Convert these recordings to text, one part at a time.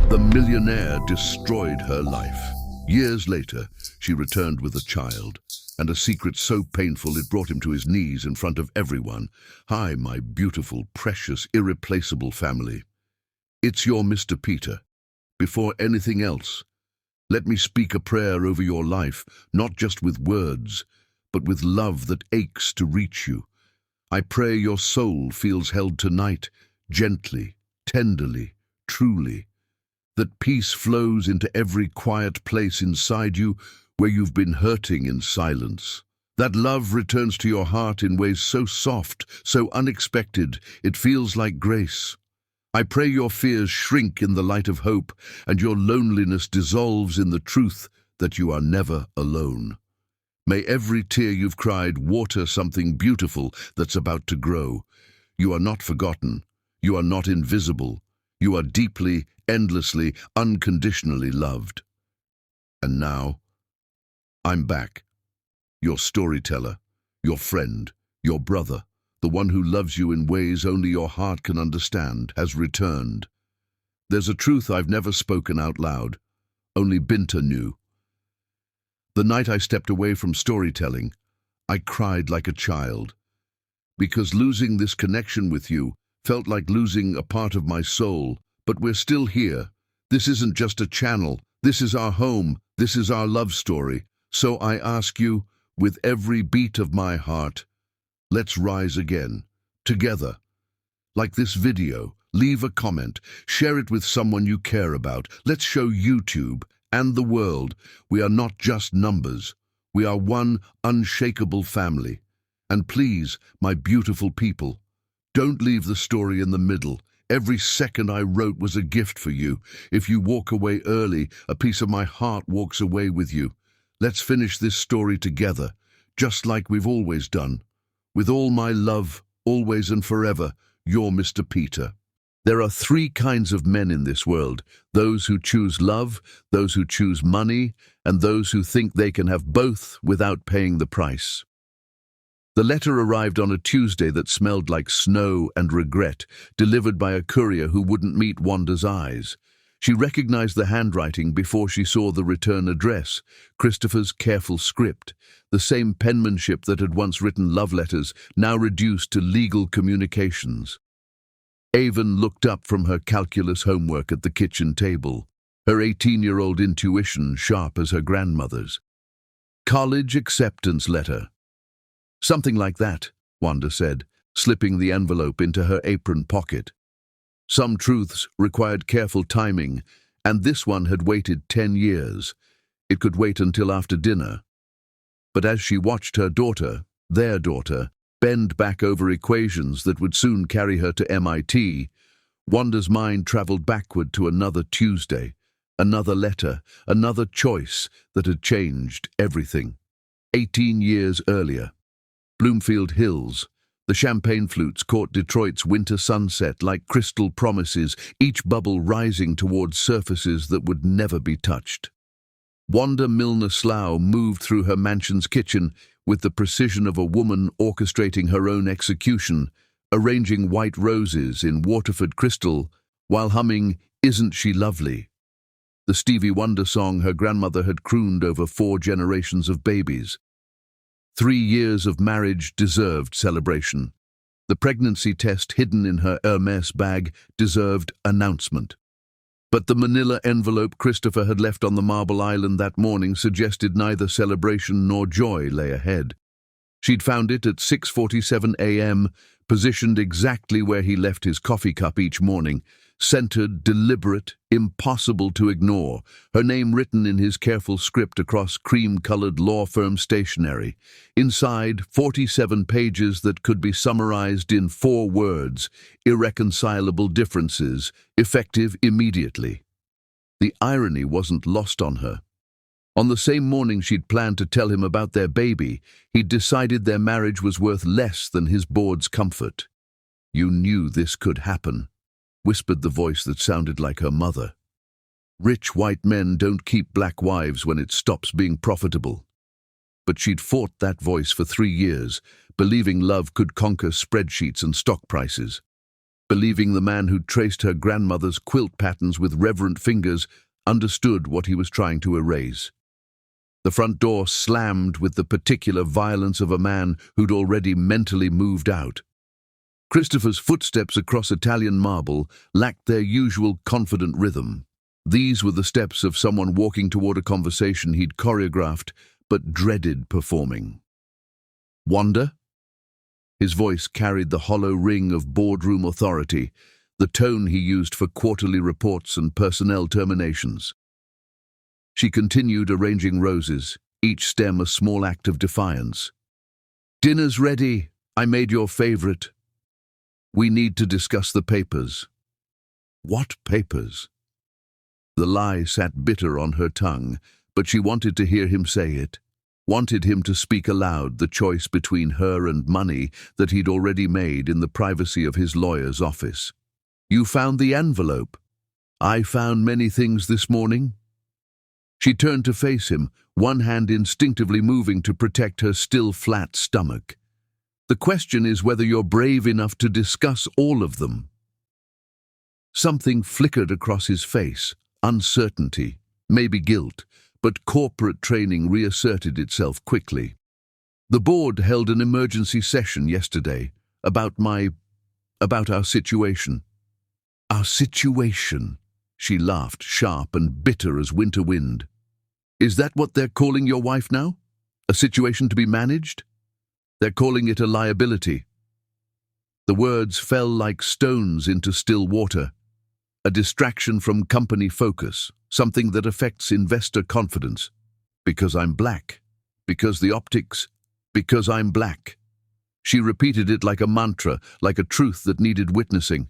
The millionaire destroyed her life. Years later, she returned with a child, and a secret so painful it brought him to his knees in front of everyone. "Hi, my beautiful, precious, irreplaceable family. It's your Mr. Peter. Before anything else, let me speak a prayer over your life, not just with words, but with love that aches to reach you. I pray your soul feels held tonight, gently, tenderly, truly, that peace flows into every quiet place inside you where you've been hurting in silence. That love returns to your heart in ways so soft, so unexpected, it feels like grace. I pray your fears shrink in the light of hope, and your loneliness dissolves in the truth that you are never alone. May every tear you've cried water something beautiful that's about to grow. You are not forgotten. You are not invisible. You are deeply, endlessly, unconditionally loved. And now, I'm back. Your storyteller, your friend, your brother, the one who loves you in ways only your heart can understand, has returned. There's a truth I've never spoken out loud. Only Binta knew. The night I stepped away from storytelling, I cried like a child. Because losing this connection with you felt like losing a part of my soul. But we're still here. This isn't just a channel. This is our home. This is our love story. So I ask you, with every beat of my heart, let's rise again, together. Like this video, leave a comment, share it with someone you care about. Let's show YouTube and the world we are not just numbers. We are one unshakable family. And please, my beautiful people, don't leave the story in the middle. Every second I wrote was a gift for you. If you walk away early, a piece of my heart walks away with you. Let's finish this story together, just like we've always done. With all my love, always and forever, your Mr. Peter. There are three kinds of men in this world: those who choose love, those who choose money, and those who think they can have both without paying the price. The letter arrived on a Tuesday that smelled like snow and regret, delivered by a courier who wouldn't meet Wanda's eyes. She recognized the handwriting before she saw the return address, Christopher's careful script, the same penmanship that had once written love letters, now reduced to legal communications. Avon looked up from her calculus homework at the kitchen table, her 18-year-old intuition sharp as her grandmother's. College acceptance letter. Something like that, Wanda said, slipping the envelope into her apron pocket. Some truths required careful timing, and this one had waited 10 years. It could wait until after dinner. But as she watched her daughter, their daughter, bend back over equations that would soon carry her to MIT, Wanda's mind traveled backward to another Tuesday, another letter, another choice that had changed everything. 18 years earlier. Bloomfield Hills. The champagne flutes caught Detroit's winter sunset like crystal promises, each bubble rising towards surfaces that would never be touched. Wanda Milner-Slough moved through her mansion's kitchen with the precision of a woman orchestrating her own execution, arranging white roses in Waterford crystal while humming "Isn't She Lovely?", the Stevie Wonder song her grandmother had crooned over 4 generations of babies. 3 years of marriage deserved celebration. The pregnancy test hidden in her Hermes bag deserved announcement. But the manila envelope Christopher had left on the Marble Island that morning suggested neither celebration nor joy lay ahead. She'd found it at 6:47 a.m., positioned exactly where he left his coffee cup each morning, centered, deliberate, impossible to ignore, her name written in his careful script across cream-colored law firm stationery. Inside, 47 pages that could be summarized in 4 words: irreconcilable differences, effective immediately. The irony wasn't lost on her. On the same morning she'd planned to tell him about their baby, he'd decided their marriage was worth less than his board's comfort. "You knew this could happen," whispered the voice that sounded like her mother. "Rich white men don't keep black wives when it stops being profitable." But she'd fought that voice for 3 years, believing love could conquer spreadsheets and stock prices. believing the man who'd traced her grandmother's quilt patterns with reverent fingers understood what he was trying to erase. The front door slammed with the particular violence of a man who'd already mentally moved out. Christopher's footsteps across Italian marble lacked their usual confident rhythm. These were the steps of someone walking toward a conversation he'd choreographed but dreaded performing. "Wanda?" His voice carried the hollow ring of boardroom authority, the tone he used for quarterly reports and personnel terminations. She continued arranging roses, each stem a small act of defiance. "Dinner's ready. I made your favorite. We need to discuss the papers." What papers? The lie sat bitter on her tongue, but she wanted to hear him say it, wanted him to speak aloud the choice between her and money that he'd already made in the privacy of his lawyer's office. "You found the envelope. I found many things this morning." She turned to face him, one hand instinctively moving to protect her still flat stomach. "The question is whether you're brave enough to discuss all of them." Something flickered across his face, uncertainty, maybe guilt, but corporate training reasserted itself quickly. "The board held an emergency session yesterday about our situation." "Our situation?" She laughed, sharp and bitter as winter wind. "Is that what they're calling your wife now? A situation to be managed? They're calling it a liability." The words fell like stones into still water. A distraction from company focus, something that affects investor confidence. "Because I'm black. Because the optics. Because I'm black." She repeated it like a mantra, like a truth that needed witnessing.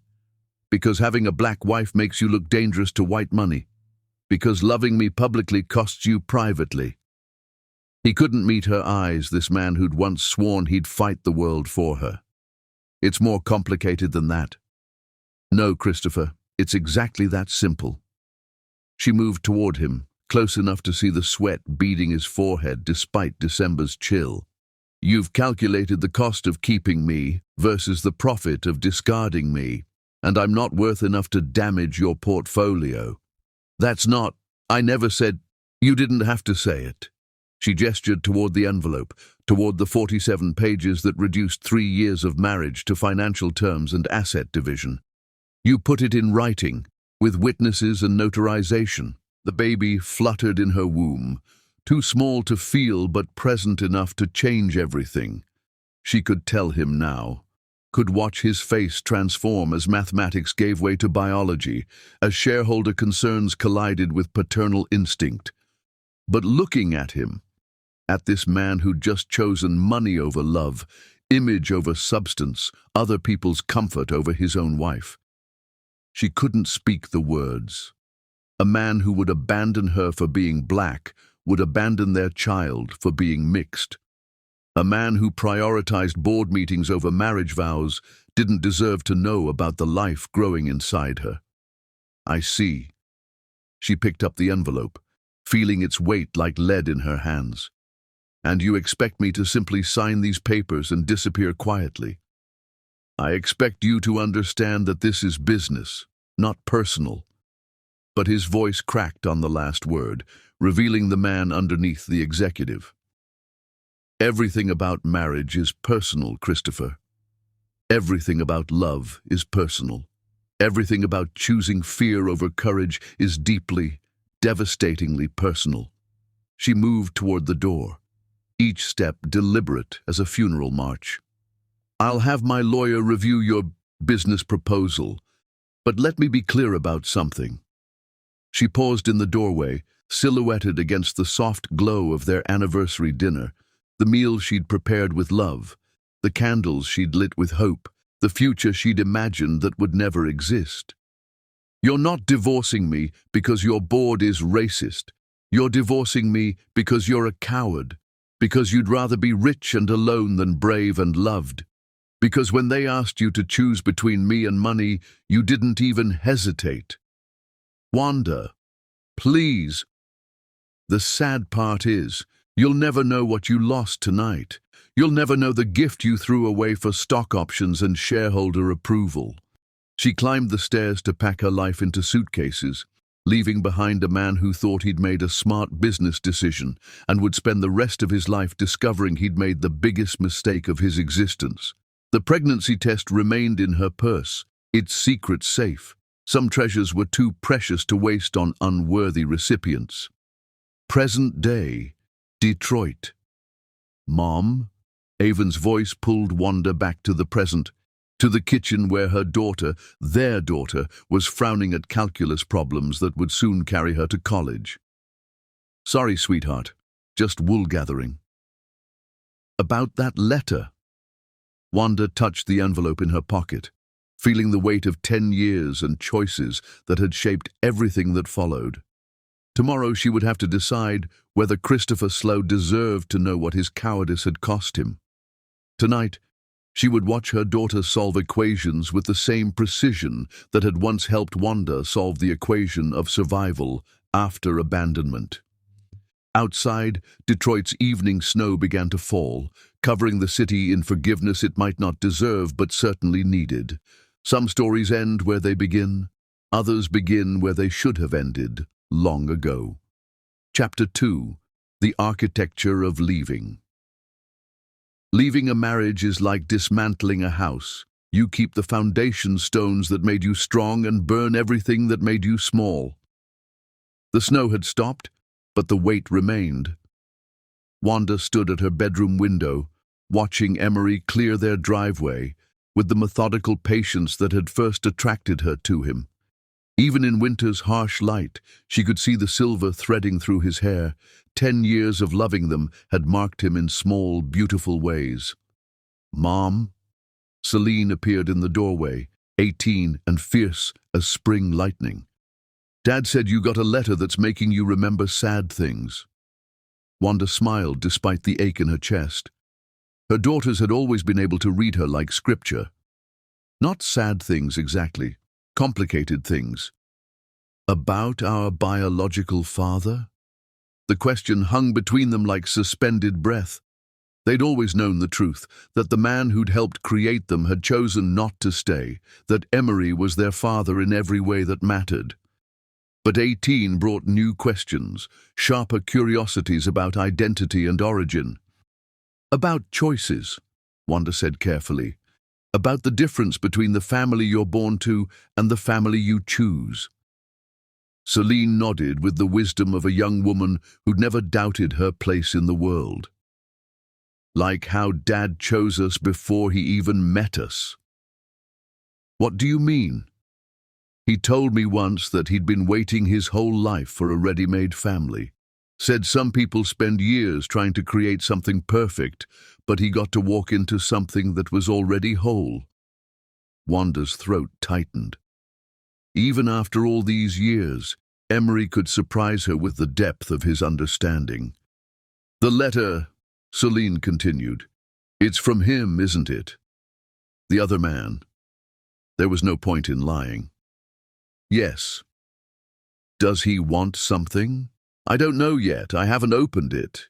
"Because having a black wife makes you look dangerous to white money. Because loving me publicly costs you privately." He couldn't meet her eyes, this man who'd once sworn he'd fight the world for her. "It's more complicated than that." "No, Christopher, it's exactly that simple." She moved toward him, close enough to see the sweat beading his forehead despite December's chill. "You've calculated the cost of keeping me versus the profit of discarding me, and I'm not worth enough to damage your portfolio." "That's not, I never said—" "You didn't have to say it." She gestured toward the envelope, toward the 47 pages that reduced 3 years of marriage to financial terms and asset division. "You put it in writing, with witnesses and notarization." The baby fluttered in her womb, too small to feel but present enough to change everything. She could tell him now, could watch his face transform as mathematics gave way to biology, as shareholder concerns collided with paternal instinct. But looking at him, at this man who'd just chosen money over love, image over substance, other people's comfort over his own wife, she couldn't speak the words. A man who would abandon her for being black would abandon their child for being mixed. A man who prioritized board meetings over marriage vows didn't deserve to know about the life growing inside her. "I see." She picked up the envelope, feeling its weight like lead in her hands. "And you expect me to simply sign these papers and disappear quietly? I expect you to understand that this is business, not personal." But his voice cracked on the last word, revealing the man underneath the executive. "Everything about marriage is personal, Christopher. Everything about love is personal. Everything about choosing fear over courage is deeply, devastatingly personal." She moved toward the door, each step deliberate as a funeral march. "I'll have my lawyer review your business proposal, but let me be clear about something." She paused in the doorway, silhouetted against the soft glow of their anniversary dinner, the meal she'd prepared with love, the candles she'd lit with hope, the future she'd imagined that would never exist. "You're not divorcing me because your board is racist. You're divorcing me because you're a coward, because you'd rather be rich and alone than brave and loved. Because when they asked you to choose between me and money, you didn't even hesitate." "Wanda, please." "The sad part is, you'll never know what you lost tonight. You'll never know the gift you threw away for stock options and shareholder approval." She climbed the stairs to pack her life into suitcases, leaving behind a man who thought he'd made a smart business decision and would spend the rest of his life discovering he'd made the biggest mistake of his existence. The pregnancy test remained in her purse, its secret safe. Some treasures were too precious to waste on unworthy recipients. Present day, Detroit. "Mom?" Avon's voice pulled Wanda back to the present, to the kitchen where her daughter, their daughter, was frowning at calculus problems that would soon carry her to college. "Sorry, sweetheart. Just wool gathering." "About that letter." Wanda touched the envelope in her pocket, feeling the weight of 10 years and choices that had shaped everything that followed. Tomorrow she would have to decide whether Christopher Slow deserved to know what his cowardice had cost him. Tonight, she would watch her daughter solve equations with the same precision that had once helped Wanda solve the equation of survival after abandonment. Outside, Detroit's evening snow began to fall, covering the city in forgiveness it might not deserve but certainly needed. Some stories end where they begin, others begin where they should have ended long ago. Chapter 2: The Architecture of Leaving. Leaving a marriage is like dismantling a house. You keep the foundation stones that made you strong and burn everything that made you small. The snow had stopped, but the weight remained. Wanda stood at her bedroom window, watching Emery clear their driveway with the methodical patience that had first attracted her to him. Even in winter's harsh light, she could see the silver threading through his hair. 10 years of loving them had marked him in small, beautiful ways. "Mom?" Celine appeared in the doorway, 18 and fierce as spring lightning. "Dad said you got a letter that's making you remember sad things." Wanda smiled despite the ache in her chest. Her daughters had always been able to read her like scripture. Not sad things exactly, complicated things. "About our biological father?" The question hung between them like suspended breath. They'd always known the truth, that the man who'd helped create them had chosen not to stay, that Emery was their father in every way that mattered. But 18 brought new questions, sharper curiosities about identity and origin. "About choices," Wanda said carefully. "About the difference between the family you're born to and the family you choose." Celine nodded with the wisdom of a young woman who'd never doubted her place in the world. "Like how Dad chose us before he even met us." "What do you mean?" "He told me once that he'd been waiting his whole life for a ready-made family. Said some people spend years trying to create something perfect, but he got to walk into something that was already whole." Wanda's throat tightened. Even after all these years, Emery could surprise her with the depth of his understanding. "The letter," Celine continued. "It's from him, isn't it? The other man." There was no point in lying. "Yes." "Does he want something?" "I don't know yet. I haven't opened it."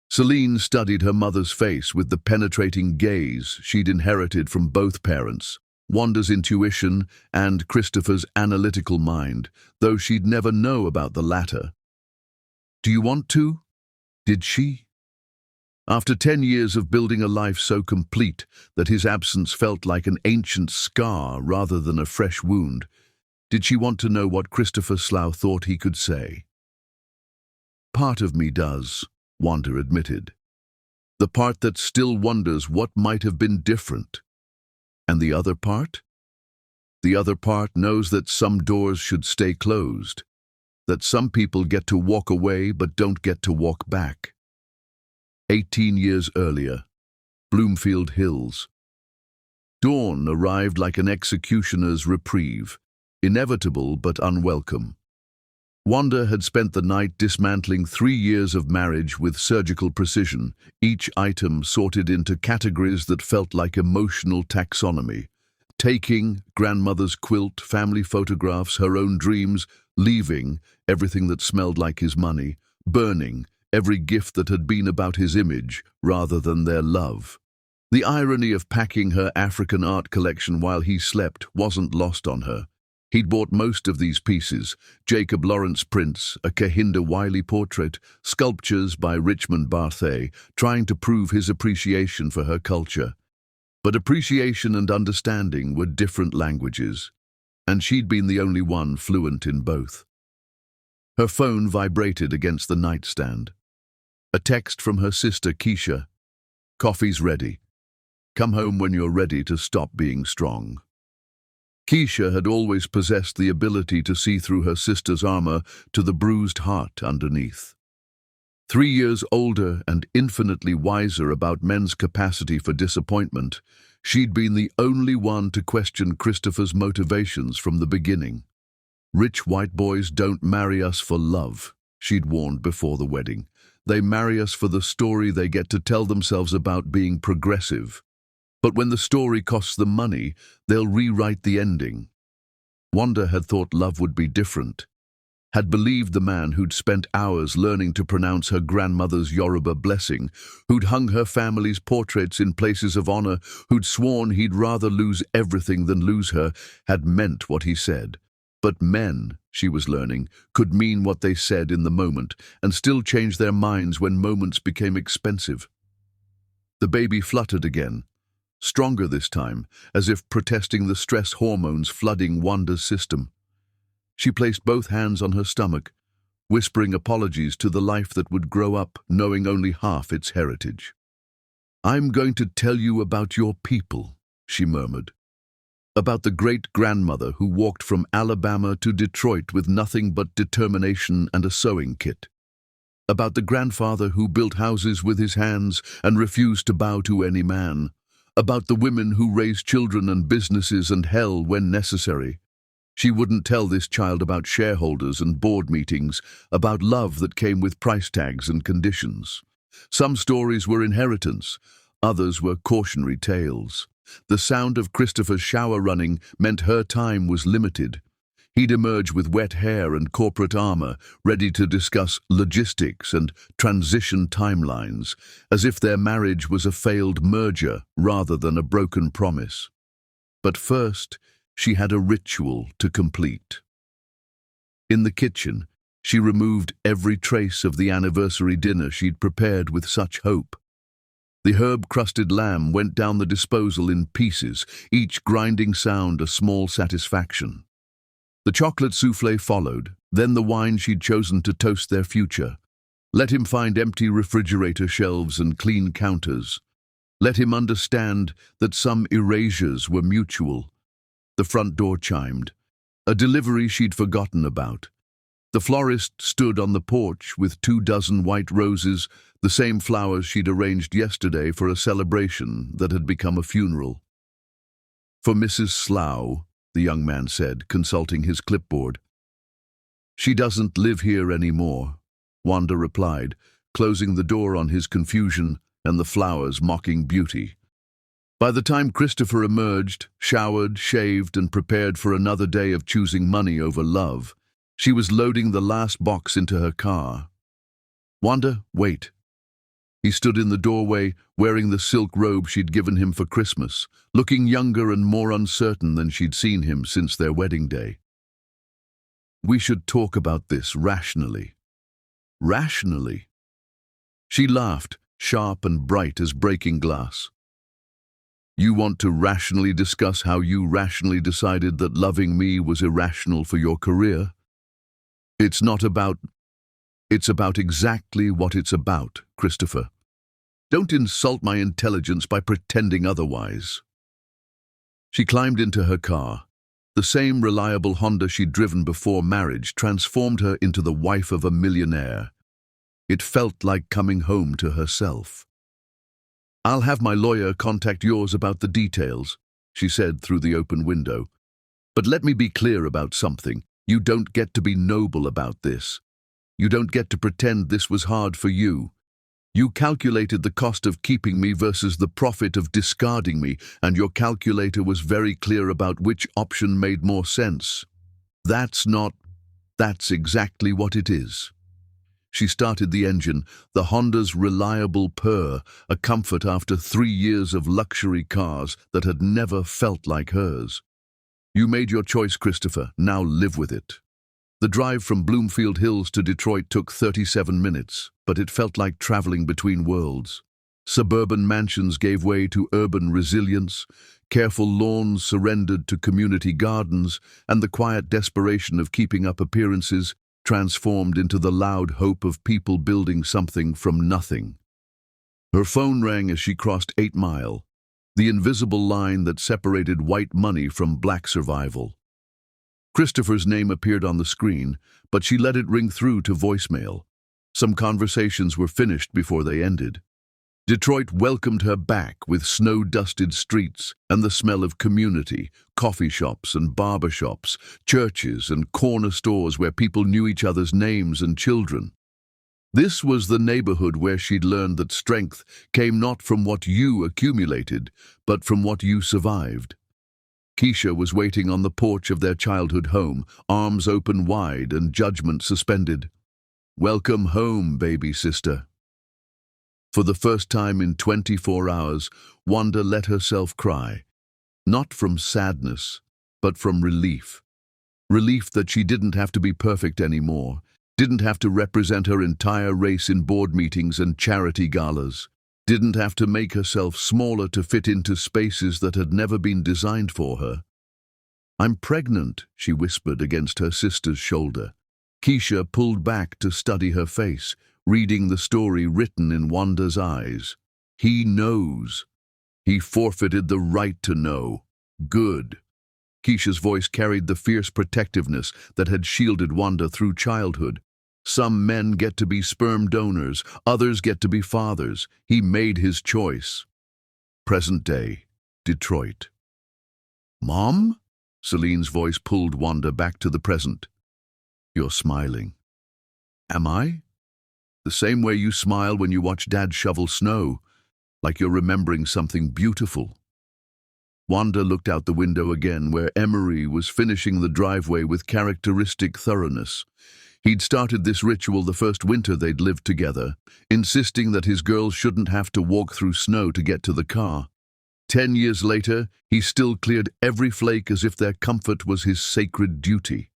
Celine studied her mother's face with the penetrating gaze she'd inherited from both parents, Wanda's intuition and Christopher's analytical mind, though she'd never know about the latter. "Do you want to?" Did she? After 10 years of building a life so complete that his absence felt like an ancient scar rather than a fresh wound, did she want to know what Christopher Slough thought he could say? "Part of me does," Wanda admitted. "The part that still wonders what might have been different. And the other part? The other part knows that some doors should stay closed, that some people get to walk away but don't get to walk back." 18 years earlier, Bloomfield Hills. Dawn arrived like an executioner's reprieve, inevitable but unwelcome. Wanda had spent the night dismantling 3 years of marriage with surgical precision, each item sorted into categories that felt like emotional taxonomy. Taking grandmother's quilt, family photographs, her own dreams, leaving everything that smelled like his money, burning every gift that had been about his image rather than their love. The irony of packing her African art collection while he slept wasn't lost on her. He'd bought most of these pieces: Jacob Lawrence prints, a Kehinde Wiley portrait, sculptures by Richmond Barthay, trying to prove his appreciation for her culture. But appreciation and understanding were different languages, and she'd been the only one fluent in both. Her phone vibrated against the nightstand. A text from her sister Keisha. "Coffee's ready. Come home when you're ready to stop being strong." Keisha had always possessed the ability to see through her sister's armor to the bruised heart underneath. 3 years older and infinitely wiser about men's capacity for disappointment, she'd been the only one to question Christopher's motivations from the beginning. "Rich white boys don't marry us for love," she'd warned before the wedding. "They marry us for the story they get to tell themselves about being progressive. But when the story costs them money, they'll rewrite the ending." Wanda had thought love would be different, had believed the man who'd spent hours learning to pronounce her grandmother's Yoruba blessing, who'd hung her family's portraits in places of honor, who'd sworn he'd rather lose everything than lose her, had meant what he said. But men, she was learning, could mean what they said in the moment and still change their minds when moments became expensive. The baby fluttered again, stronger this time, as if protesting the stress hormones flooding Wanda's system. She placed both hands on her stomach, whispering apologies to the life that would grow up knowing only half its heritage. "I'm going to tell you about your people," she murmured. "About the great-grandmother who walked from Alabama to Detroit with nothing but determination and a sewing kit. About the grandfather who built houses with his hands and refused to bow to any man. About the women who raised children and businesses and hell when necessary." She wouldn't tell this child about shareholders and board meetings, about love that came with price tags and conditions. Some stories were inheritance, others were cautionary tales. The sound of Christopher's shower running meant her time was limited. He'd emerge with wet hair and corporate armor, ready to discuss logistics and transition timelines, as if their marriage was a failed merger rather than a broken promise. But first, she had a ritual to complete. In the kitchen, she removed every trace of the anniversary dinner she'd prepared with such hope. The herb-crusted lamb went down the disposal in pieces, each grinding sound a small satisfaction. The chocolate soufflé followed, then the wine she'd chosen to toast their future. Let him find empty refrigerator shelves and clean counters. Let him understand that some erasures were mutual. The front door chimed, a delivery she'd forgotten about. The florist stood on the porch with 24 white roses, the same flowers she'd arranged yesterday for a celebration that had become a funeral. "For Mrs. Slough," the young man said, consulting his clipboard. "She doesn't live here anymore," Wanda replied, closing the door on his confusion and the flowers' mocking beauty. By the time Christopher emerged, showered, shaved, and prepared for another day of choosing money over love, she was loading the last box into her car. "Wanda, wait." He stood in the doorway, wearing the silk robe she'd given him for Christmas, looking younger and more uncertain than she'd seen him since their wedding day. "We should talk about this rationally." "Rationally?" She laughed, sharp and bright as breaking glass. "You want to rationally discuss how you rationally decided that loving me was irrational for your career? It's not about... It's about exactly what it's about, Christopher. Don't insult my intelligence by pretending otherwise." She climbed into her car. The same reliable Honda she'd driven before marriage transformed her into the wife of a millionaire. It felt like coming home to herself. "I'll have my lawyer contact yours about the details," she said through the open window. "But let me be clear about something. You don't get to be noble about this. You don't get to pretend this was hard for you. You calculated the cost of keeping me versus the profit of discarding me, and your calculator was very clear about which option made more sense. That's exactly what it is." She started the engine, the Honda's reliable purr, a comfort after 3 years of luxury cars that had never felt like hers. You made your choice, Christopher. Now live with it. The drive from Bloomfield Hills to Detroit took 37 minutes, but it felt like traveling between worlds. Suburban mansions gave way to urban resilience, careful lawns surrendered to community gardens, and the quiet desperation of keeping up appearances transformed into the loud hope of people building something from nothing. Her phone rang as she crossed 8 Mile, the invisible line that separated white money from black survival. Christopher's name appeared on the screen, but she let it ring through to voicemail. Some conversations were finished before they ended. Detroit welcomed her back with snow-dusted streets and the smell of community, coffee shops and barber shops, churches and corner stores where people knew each other's names and children. This was the neighborhood where she'd learned that strength came not from what you accumulated, but from what you survived. Keisha was waiting on the porch of their childhood home, arms open wide and judgment suspended. "Welcome home, baby sister." For the first time in 24 hours, Wanda let herself cry. Not from sadness, but from relief. Relief that she didn't have to be perfect anymore, didn't have to represent her entire race in board meetings and charity galas, didn't have to make herself smaller to fit into spaces that had never been designed for her. "I'm pregnant," she whispered against her sister's shoulder. Keisha pulled back to study her face, reading the story written in Wanda's eyes. He knows. He forfeited the right to know. Good. Keisha's voice carried the fierce protectiveness that had shielded Wanda through childhood. Some men get to be sperm donors, others get to be fathers. He made his choice. Present day, Detroit. "Mom?" Celine's voice pulled Wanda back to the present. "You're smiling." "Am I?" "The same way you smile when you watch Dad shovel snow, like you're remembering something beautiful." Wanda looked out the window again, where Emery was finishing the driveway with characteristic thoroughness. He'd started this ritual the first winter they'd lived together, insisting that his girls shouldn't have to walk through snow to get to the car. 10 years later, he still cleared every flake as if their comfort was his sacred duty.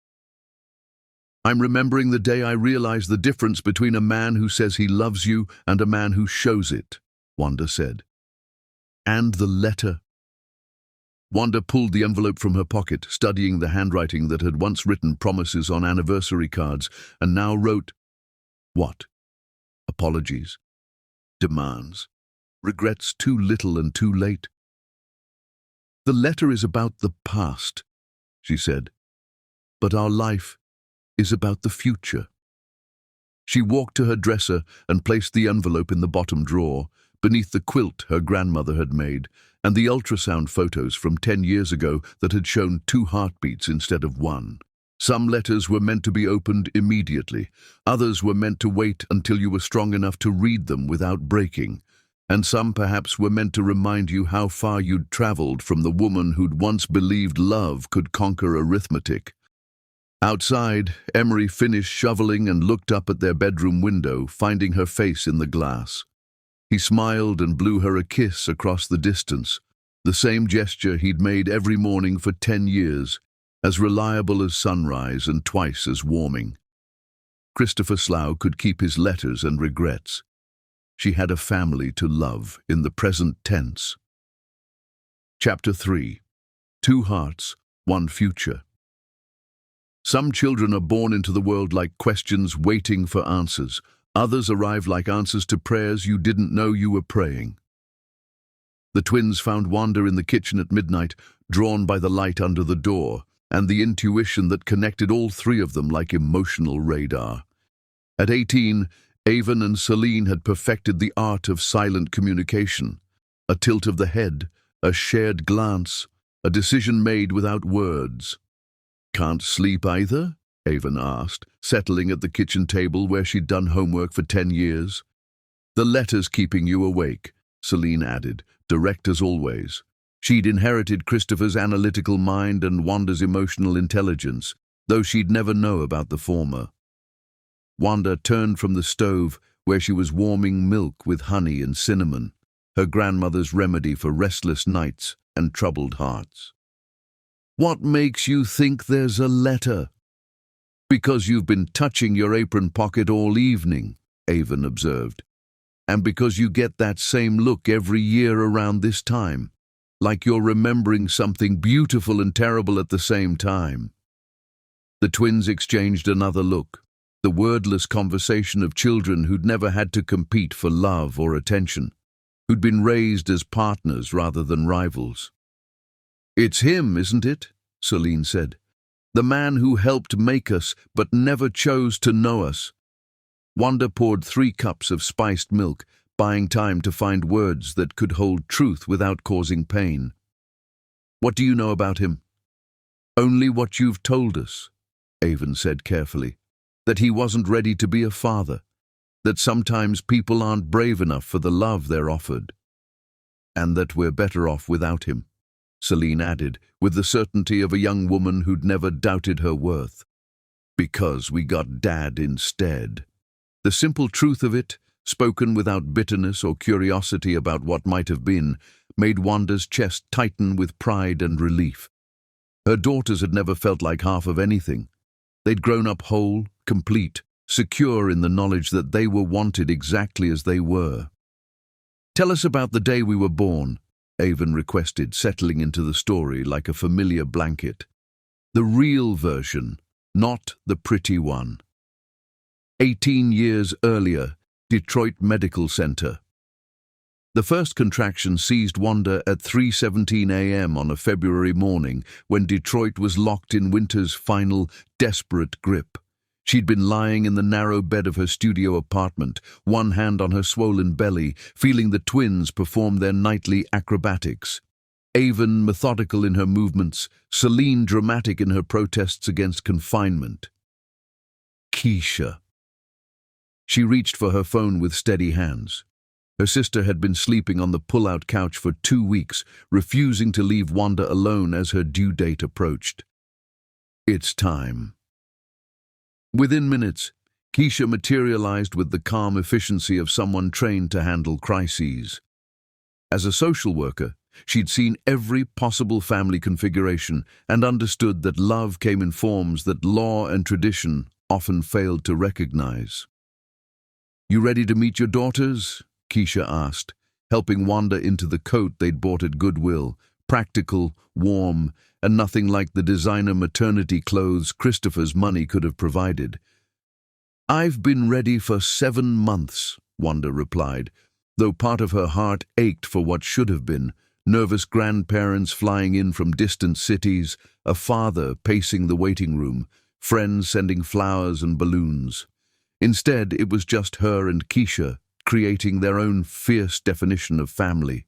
"I'm remembering the day I realized the difference between a man who says he loves you and a man who shows it," Wanda said. "And the letter." Wanda pulled the envelope from her pocket, studying the handwriting that had once written promises on anniversary cards and now wrote, what? Apologies, demands, regrets too little and too late. "The letter is about the past," she said, "but our life is about the future." She walked to her dresser and placed the envelope in the bottom drawer, beneath the quilt her grandmother had made, and the ultrasound photos from 10 years ago that had shown 2 heartbeats instead of 1. Some letters were meant to be opened immediately, others were meant to wait until you were strong enough to read them without breaking, and some perhaps were meant to remind you how far you'd traveled from the woman who'd once believed love could conquer arithmetic. Outside, Emery finished shoveling and looked up at their bedroom window, finding her face in the glass. He smiled and blew her a kiss across the distance, the same gesture he'd made every morning for 10 years, as reliable as sunrise and twice as warming. Christopher Slough could keep his letters and regrets. She had a family to love in the present tense. Chapter 3. 2 Hearts, 1 Future. Some children are born into the world like questions waiting for answers. Others arrive like answers to prayers you didn't know you were praying. The twins found Wanda in the kitchen at midnight, drawn by the light under the door, and the intuition that connected all 3 of them like emotional radar. At 18, Avon and Celine had perfected the art of silent communication. A tilt of the head, a shared glance, a decision made without words. "Can't sleep either?" Avon asked, settling at the kitchen table where she'd done homework for 10 years. "The letter's keeping you awake," Celine added, direct as always. She'd inherited Christopher's analytical mind and Wanda's emotional intelligence, though she'd never know about the former. Wanda turned from the stove where she was warming milk with honey and cinnamon, her grandmother's remedy for restless nights and troubled hearts. "What makes you think there's a letter?" "Because you've been touching your apron pocket all evening," Avon observed. "And because you get that same look every year around this time, like you're remembering something beautiful and terrible at the same time." The twins exchanged another look, the wordless conversation of children who'd never had to compete for love or attention, who'd been raised as partners rather than rivals. "It's him, isn't it?" Celine said. "The man who helped make us but never chose to know us." Wanda poured 3 cups of spiced milk, buying time to find words that could hold truth without causing pain. "What do you know about him?" "Only what you've told us," Avon said carefully. "That he wasn't ready to be a father. That sometimes people aren't brave enough for the love they're offered. And that we're better off without him," Celine added, with the certainty of a young woman who'd never doubted her worth. "Because we got Dad instead." The simple truth of it, spoken without bitterness or curiosity about what might have been, made Wanda's chest tighten with pride and relief. Her daughters had never felt like half of anything. They'd grown up whole, complete, secure in the knowledge that they were wanted exactly as they were. "Tell us about the day we were born," Avon requested, settling into the story like a familiar blanket. "The real version, not the pretty one." 18 years earlier, Detroit Medical Center. The first contraction seized Wanda at 3:17 a.m. on a February morning when Detroit was locked in winter's final, desperate grip. She'd been lying in the narrow bed of her studio apartment, one hand on her swollen belly, feeling the twins perform their nightly acrobatics. Avon methodical in her movements, Celine dramatic in her protests against confinement. Keisha. She reached for her phone with steady hands. Her sister had been sleeping on the pull-out couch for 2 weeks, refusing to leave Wanda alone as her due date approached. "It's time." Within minutes, Keisha materialized with the calm efficiency of someone trained to handle crises. As a social worker, she'd seen every possible family configuration and understood that love came in forms that law and tradition often failed to recognize. "You ready to meet your daughters?" Keisha asked, helping Wanda into the coat they'd bought at Goodwill, practical, warm, and nothing like the designer maternity clothes Christopher's money could have provided. "I've been ready for 7 months, Wanda replied, though part of her heart ached for what should have been, nervous grandparents flying in from distant cities, a father pacing the waiting room, friends sending flowers and balloons. Instead, it was just her and Keisha, creating their own fierce definition of family.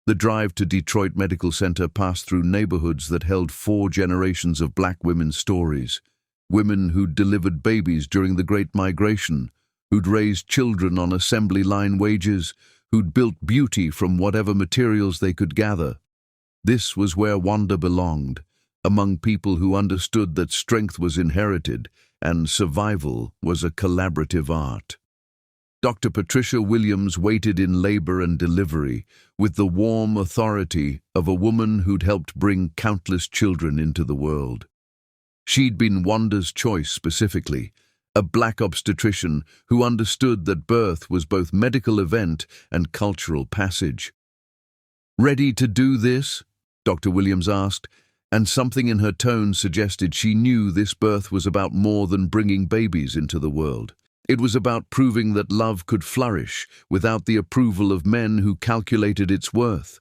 The drive to Detroit Medical Center passed through neighborhoods that held 4 generations of black women's stories. Women who'd delivered babies during the Great Migration, who'd raised children on assembly line wages, who'd built beauty from whatever materials they could gather. This was where Wanda belonged, among people who understood that strength was inherited and survival was a collaborative art. Dr. Patricia Williams waited in labor and delivery with the warm authority of a woman who'd helped bring countless children into the world. She'd been Wanda's choice specifically, a black obstetrician who understood that birth was both medical event and cultural passage. "Ready to do this?" Dr. Williams asked, and something in her tone suggested she knew this birth was about more than bringing babies into the world. It was about proving that love could flourish without the approval of men who calculated its worth.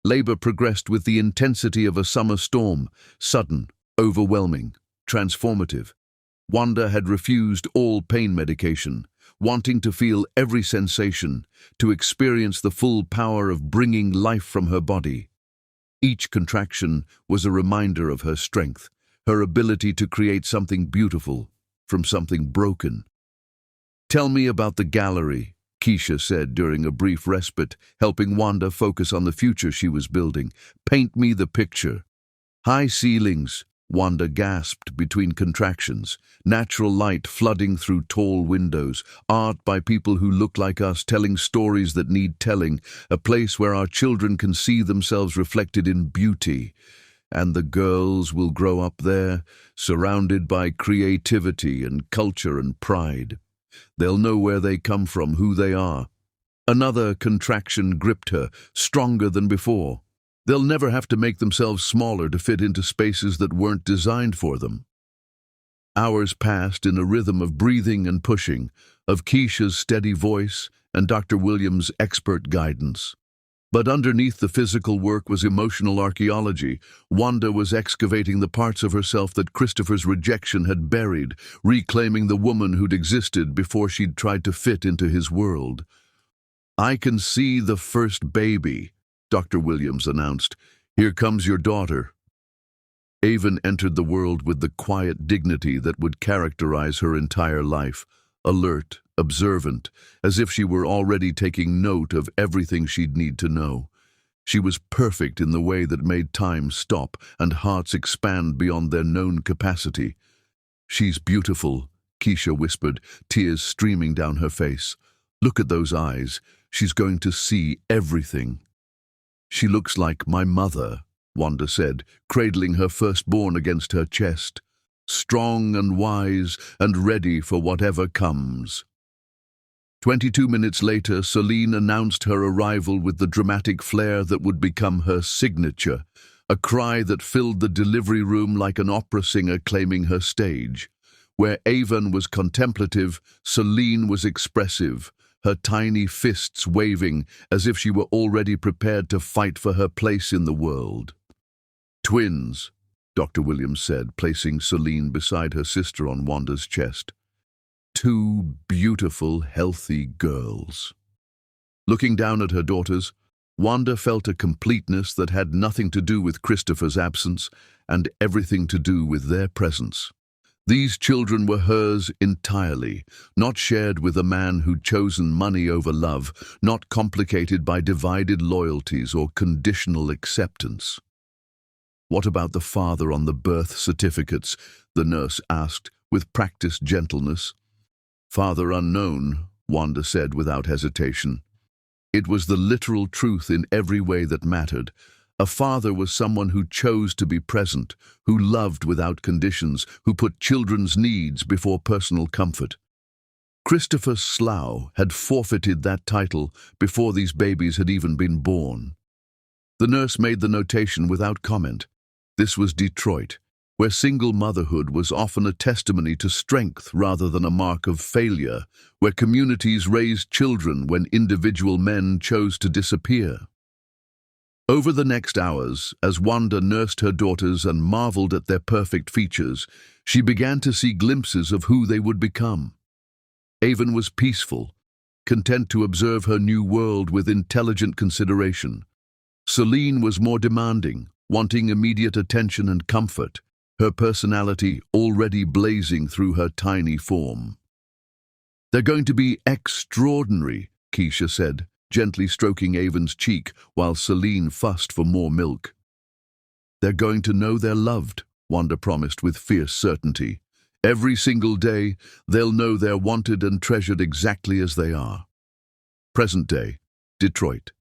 Labor progressed with the intensity of a summer storm, sudden, overwhelming, transformative. Wanda had refused all pain medication, wanting to feel every sensation, to experience the full power of bringing life from her body. Each contraction was a reminder of her strength, her ability to create something beautiful from something broken. "Tell me about the gallery," Keisha said during a brief respite, helping Wanda focus on the future she was building. "Paint me the picture." "High ceilings, Wanda gasped between contractions. Natural light flooding through tall windows, art by people who look like us, telling stories that need telling, a place where our children can see themselves reflected in beauty. And the girls will grow up there, surrounded by creativity and culture and pride. They'll know where they come from, who they are. Another contraction gripped her, stronger than before. They'll never have to make themselves smaller to fit into spaces that weren't designed for them. Hours passed in a rhythm of breathing and pushing, of Keisha's steady voice and Dr. Williams' expert guidance. But underneath the physical work was emotional archaeology. Wanda was excavating the parts of herself that Christopher's rejection had buried, reclaiming the woman who'd existed before she'd tried to fit into his world. "I can see the first baby," Dr. Williams announced. "Here comes your daughter." Avon entered the world with the quiet dignity that would characterize her entire life, alert, observant, as if she were already taking note of everything she'd need to know. She was perfect in the way that made time stop and hearts expand beyond their known capacity. "She's beautiful," Keisha whispered, tears streaming down her face. "Look at those eyes. She's going to see everything." "She looks like my mother," Wanda said, cradling her firstborn against her chest. "Strong and wise and ready for whatever comes." 22 minutes later, Celine announced her arrival with the dramatic flair that would become her signature, a cry that filled the delivery room like an opera singer claiming her stage. Where Avon was contemplative, Celine was expressive, her tiny fists waving as if she were already prepared to fight for her place in the world. "Twins," Dr. Williams said, placing Celine beside her sister on Wanda's chest. "Two beautiful, healthy girls." Looking down at her daughters, Wanda felt a completeness that had nothing to do with Christopher's absence and everything to do with their presence. These children were hers entirely, not shared with a man who'd chosen money over love, not complicated by divided loyalties or conditional acceptance. "What about the father on the birth certificates?" the nurse asked, with practiced gentleness. "Father unknown," Wanda said without hesitation. It was the literal truth in every way that mattered. A father was someone who chose to be present, who loved without conditions, who put children's needs before personal comfort. Christopher Slough had forfeited that title before these babies had even been born. The nurse made the notation without comment. This was Detroit, where single motherhood was often a testimony to strength rather than a mark of failure, where communities raised children when individual men chose to disappear. Over the next hours, as Wanda nursed her daughters and marveled at their perfect features, she began to see glimpses of who they would become. Avon was peaceful, content to observe her new world with intelligent consideration. Celine was more demanding, wanting immediate attention and comfort, her personality already blazing through her tiny form. "They're going to be extraordinary," Keisha said, gently stroking Avon's cheek while Celine fussed for more milk. "They're going to know they're loved," Wanda promised with fierce certainty. "Every single day, they'll know they're wanted and treasured exactly as they are." Present day, Detroit.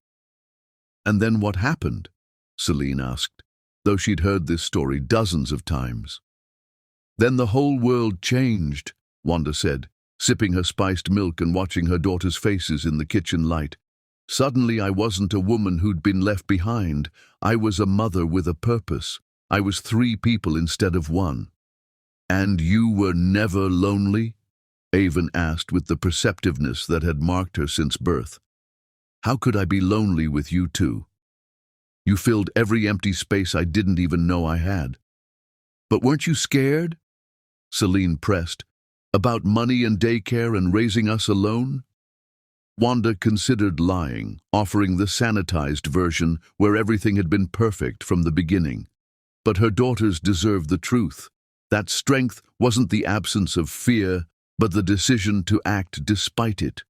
"And then what happened?" Celine asked, though she'd heard this story dozens of times. "Then the whole world changed," Wanda said, sipping her spiced milk and watching her daughters' faces in the kitchen light. "Suddenly I wasn't a woman who'd been left behind. I was a mother with a purpose. I was 3 people instead of 1. "And you were never lonely?" Avon asked with the perceptiveness that had marked her since birth. "How could I be lonely with you two? You filled every empty space I didn't even know I had." "But weren't you scared?" Celine pressed. "About money and daycare and raising us alone?" Wanda considered lying, offering the sanitized version where everything had been perfect from the beginning. But her daughters deserved the truth. That strength wasn't the absence of fear, but the decision to act despite it.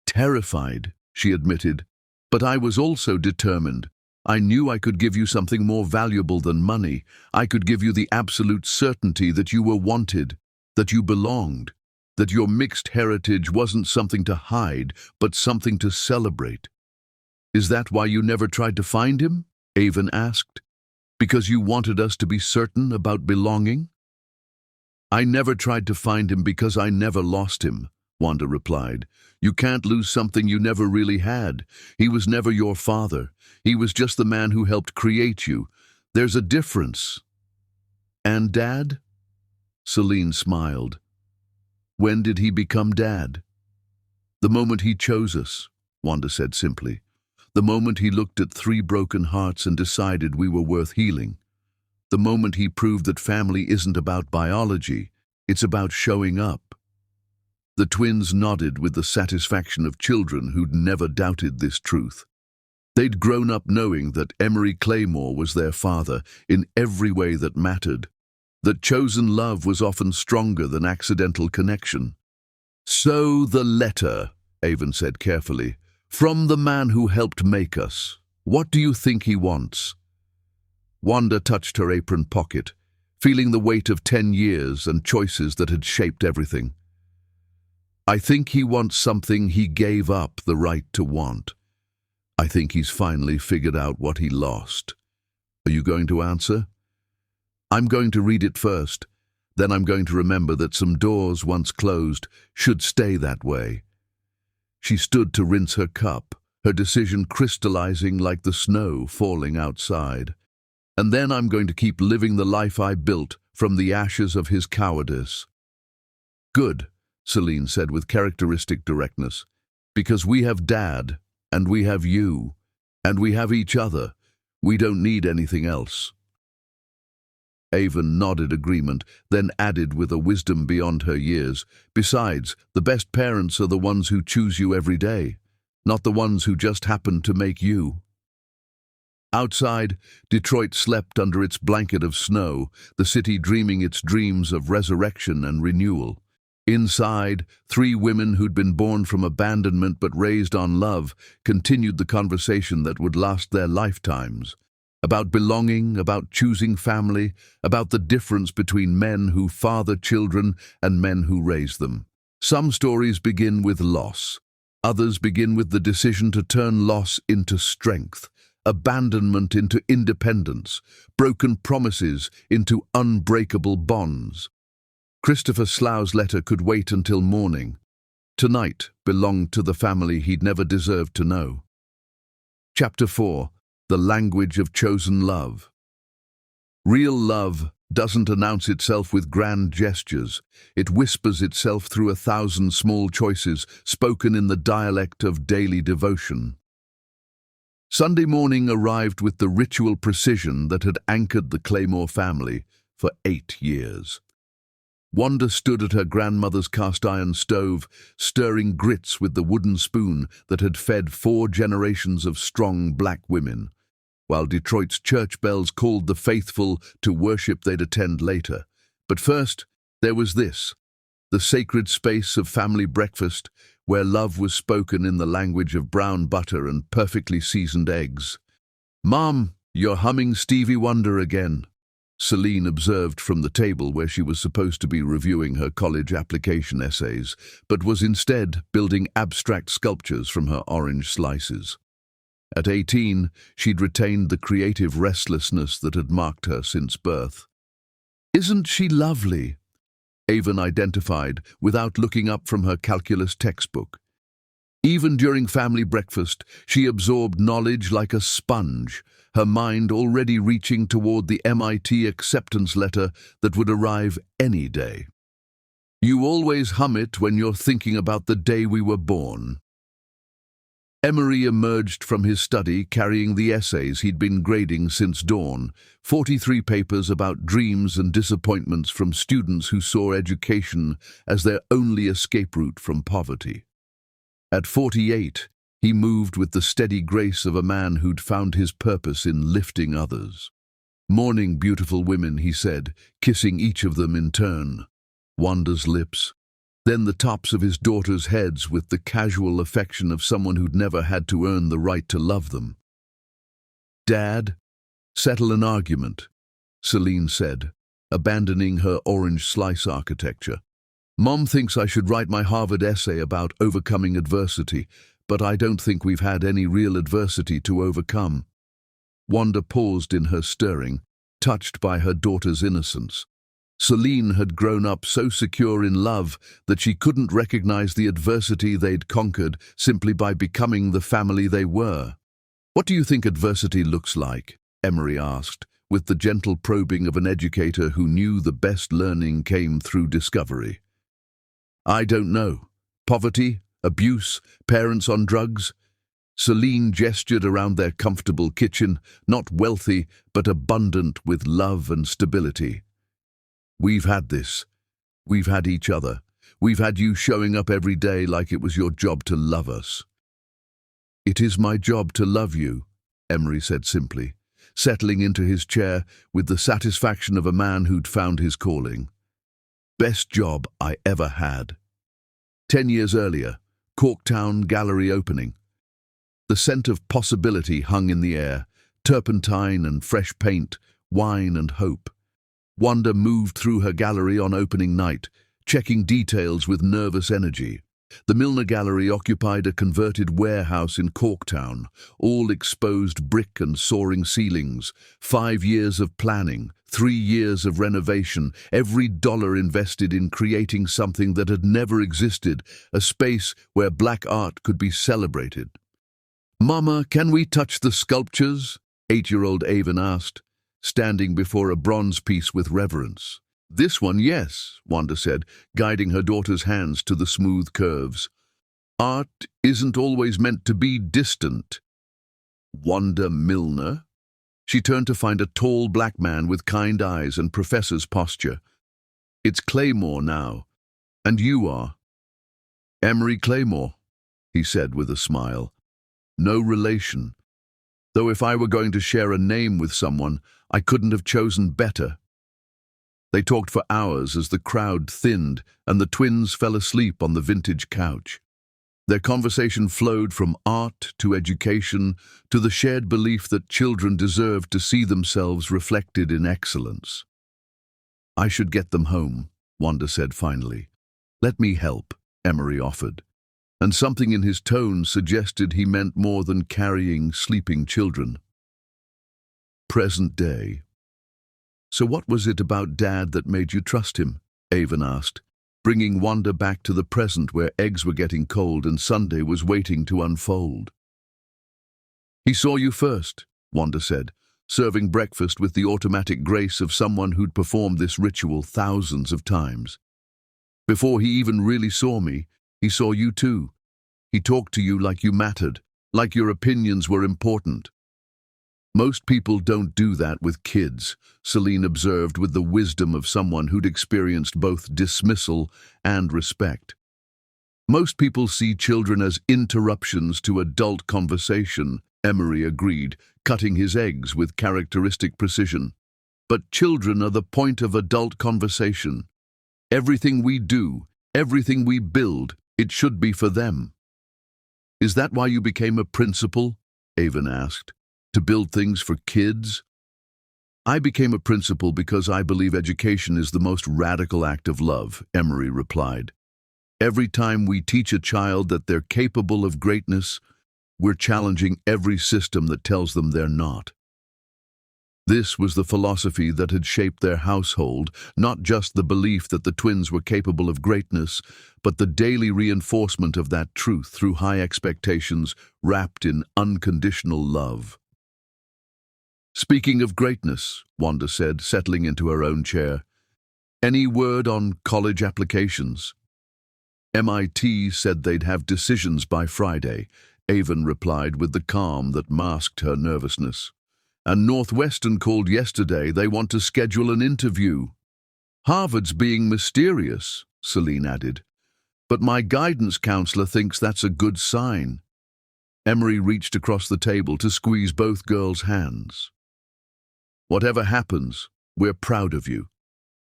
"Terrified," she admitted, "but I was also determined. I knew I could give you something more valuable than money. I could give you the absolute certainty that you were wanted, that you belonged, that your mixed heritage wasn't something to hide, but something to celebrate. Is that why you never tried to find him? Avon asked. Because you wanted us to be certain about belonging? I never tried to find him because I never lost him, Wanda replied. You can't lose something you never really had. He was never your father. He was just the man who helped create you. There's a difference. And Dad? Celine smiled. When did he become Dad? The moment he chose us, Wanda said simply. The moment he looked at 3 broken hearts and decided we were worth healing. The moment he proved that family isn't about biology, it's about showing up. The twins nodded with the satisfaction of children who'd never doubted this truth. They'd grown up knowing that Emery Claymore was their father in every way that mattered, that chosen love was often stronger than accidental connection. So the letter, Avon said carefully, from the man who helped make us. What do you think he wants? Wanda touched her apron pocket, feeling the weight of 10 years and choices that had shaped everything. I think he wants something he gave up the right to want. I think he's finally figured out what he lost. Are you going to answer? I'm going to read it first. Then I'm going to remember that some doors once closed should stay that way. She stood to rinse her cup, her decision crystallizing like the snow falling outside. And then I'm going to keep living the life I built from the ashes of his cowardice. Good, Celine said with characteristic directness, because we have Dad, and we have you, and we have each other. We don't need anything else. Avon nodded agreement, then added with a wisdom beyond her years, besides, the best parents are the ones who choose you every day, not the ones who just happen to make you. Outside, Detroit slept under its blanket of snow, the city dreaming its dreams of resurrection and renewal. Inside, 3 women who'd been born from abandonment but raised on love continued the conversation that would last their lifetimes. About belonging, about choosing family, about the difference between men who father children and men who raise them. Some stories begin with loss. Others begin with the decision to turn loss into strength, abandonment into independence, broken promises into unbreakable bonds. Christopher Slough's letter could wait until morning. Tonight belonged to the family he'd never deserved to know. Chapter 4. The language of chosen love. Real love doesn't announce itself with grand gestures. It whispers itself through 1,000 small choices spoken in the dialect of daily devotion. Sunday morning arrived with the ritual precision that had anchored the Claymore family for 8 years. Wanda stood at her grandmother's cast-iron stove, stirring grits with the wooden spoon that had fed 4 generations of strong black women, while Detroit's church bells called the faithful to worship they'd attend later. But first, there was this, the sacred space of family breakfast, where love was spoken in the language of brown butter and perfectly seasoned eggs. "Mom, you're humming Stevie Wonder again," Celine observed from the table where she was supposed to be reviewing her college application essays, but was instead building abstract sculptures from her orange slices. At 18, she'd retained the creative restlessness that had marked her since birth. "Isn't she lovely?" Avon identified without looking up from her calculus textbook. Even during family breakfast, she absorbed knowledge like a sponge, her mind already reaching toward the MIT acceptance letter that would arrive any day. "You always hum it when you're thinking about the day we were born." Emery emerged from his study carrying the essays he'd been grading since dawn, 43 papers about dreams and disappointments from students who saw education as their only escape route from poverty. At 48, he moved with the steady grace of a man who'd found his purpose in lifting others. "Morning, beautiful women," he said, kissing each of them in turn. Wanda's lips, then the tops of his daughters' heads with the casual affection of someone who'd never had to earn the right to love them. Dad, settle an argument, Celine said, abandoning her orange slice architecture. Mom thinks I should write my Harvard essay about overcoming adversity, but I don't think we've had any real adversity to overcome. Wanda paused in her stirring, touched by her daughter's innocence. Celine had grown up so secure in love that she couldn't recognize the adversity they'd conquered simply by becoming the family they were. "What do you think adversity looks like?" Emery asked, with the gentle probing of an educator who knew the best learning came through discovery. "I don't know. Poverty, abuse, parents on drugs?" Celine gestured around their comfortable kitchen, not wealthy, but abundant with love and stability. "We've had this. We've had each other. We've had you showing up every day like it was your job to love us." "It is my job to love you," Emery said simply, settling into his chair with the satisfaction of a man who'd found his calling. "Best job I ever had." 10 years earlier, Corktown Gallery opening. The scent of possibility hung in the air, turpentine and fresh paint, wine and hope. Wanda moved through her gallery on opening night, checking details with nervous energy. The Millionaire Gallery occupied a converted warehouse in Corktown, all exposed brick and soaring ceilings. 5 years of planning, 3 years of renovation, every dollar invested in creating something that had never existed, a space where black art could be celebrated. "Mama, can we touch the sculptures?" 8-year-old Avon asked, standing before a bronze piece with reverence. "This one, yes," Wanda said, guiding her daughter's hands to the smooth curves. "Art isn't always meant to be distant." "Wanda Milner?" She turned to find a tall black man with kind eyes and professor's posture. "It's Claymore now. And you are?" "Emery Claymore," he said with a smile. "No relation. Though if I were going to share a name with someone, I couldn't have chosen better." They talked for hours as the crowd thinned and the twins fell asleep on the vintage couch. Their conversation flowed from art to education to the shared belief that children deserved to see themselves reflected in excellence. "I should get them home," Wanda said finally. "Let me help," Emery offered, and something in his tone suggested he meant more than carrying sleeping children. Present day. "So what was it about Dad that made you trust him?" Avon asked, bringing Wanda back to the present where eggs were getting cold and Sunday was waiting to unfold. "He saw you first," Wanda said, serving breakfast with the automatic grace of someone who'd performed this ritual thousands of times. "Before he even really saw me, he saw you too. He talked to you like you mattered, like your opinions were important." "Most people don't do that with kids," Celine observed with the wisdom of someone who'd experienced both dismissal and respect. "Most people see children as interruptions to adult conversation," Emery agreed, cutting his eggs with characteristic precision. "But children are the point of adult conversation. Everything we do, everything we build, it should be for them." "Is that why you became a principal?" Avon asked. "To build things for kids?" "I became a principal because I believe education is the most radical act of love," Emery replied. "Every time we teach a child that they're capable of greatness, we're challenging every system that tells them they're not." This was the philosophy that had shaped their household, not just the belief that the twins were capable of greatness, but the daily reinforcement of that truth through high expectations wrapped in unconditional love. "Speaking of greatness," Wanda said, settling into her own chair, "any word on college applications?" "MIT said they'd have decisions by Friday," Avon replied with the calm that masked her nervousness. "And Northwestern called yesterday. They want to schedule an interview." "Harvard's being mysterious," Celine added. "But my guidance counselor thinks that's a good sign." Emery reached across the table to squeeze both girls' hands. "Whatever happens, we're proud of you.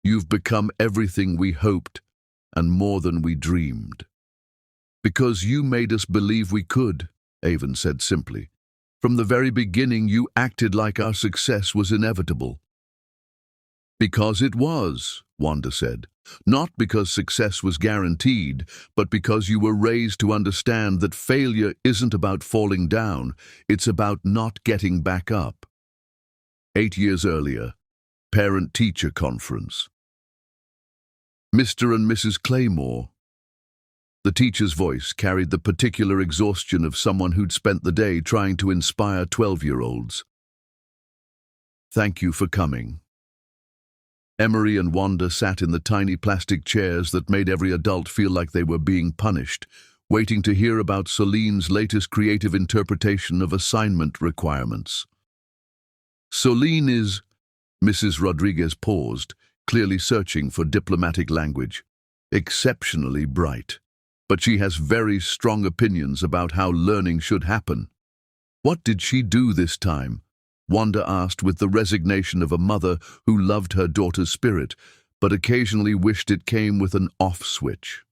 You've become everything we hoped and more than we dreamed." "Because you made us believe we could," Avon said simply. From the very beginning, you acted like our success was inevitable." "Because it was," Wanda said. "Not because success was guaranteed, but because you were raised to understand that failure isn't about falling down, it's about not getting back up." 8 years earlier, parent-teacher conference. "Mr. and Mrs. Claymore." The teacher's voice carried the particular exhaustion of someone who'd spent the day trying to inspire 12-year-olds. "Thank you for coming." Emery and Wanda sat in the tiny plastic chairs that made every adult feel like they were being punished, waiting to hear about Soline's latest creative interpretation of assignment requirements. "Soline is—" Mrs. Rodriguez paused, clearly searching for diplomatic language. "Exceptionally bright. But she has very strong opinions about how learning should happen." "What did she do this time?" Wanda asked with the resignation of a mother who loved her daughter's spirit, but occasionally wished it came with an off switch.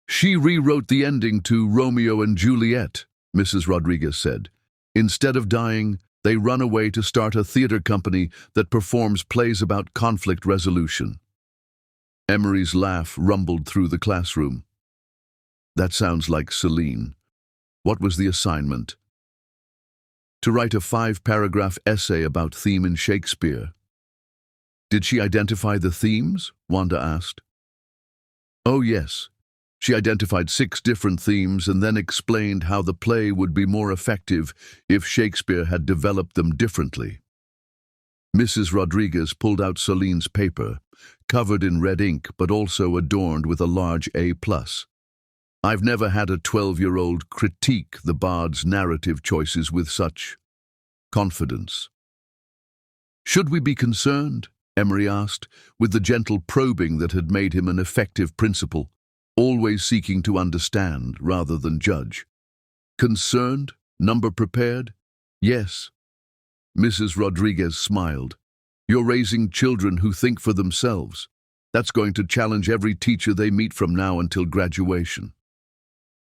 "She rewrote the ending to Romeo and Juliet," Mrs. Rodriguez said. "Instead of dying, they run away to start a theater company that performs plays about conflict resolution." Emery's laugh rumbled through the classroom. "That sounds like Celine. What was the assignment?" "To write a 5-paragraph essay about theme in Shakespeare." "Did she identify the themes?" Wanda asked. "Oh, yes. She identified 6 different themes and then explained how the play would be more effective if Shakespeare had developed them differently." Mrs. Rodriguez pulled out Celine's paper, covered in red ink but also adorned with a large A+. "I've never had a 12-year-old critique the bard's narrative choices with such confidence." "Should we be concerned?" Emery asked, with the gentle probing that had made him an effective principal, always seeking to understand rather than judge. "Concerned? Number prepared?" "Yes." Mrs. Rodriguez smiled. "You're raising children who think for themselves. That's going to challenge every teacher they meet from now until graduation."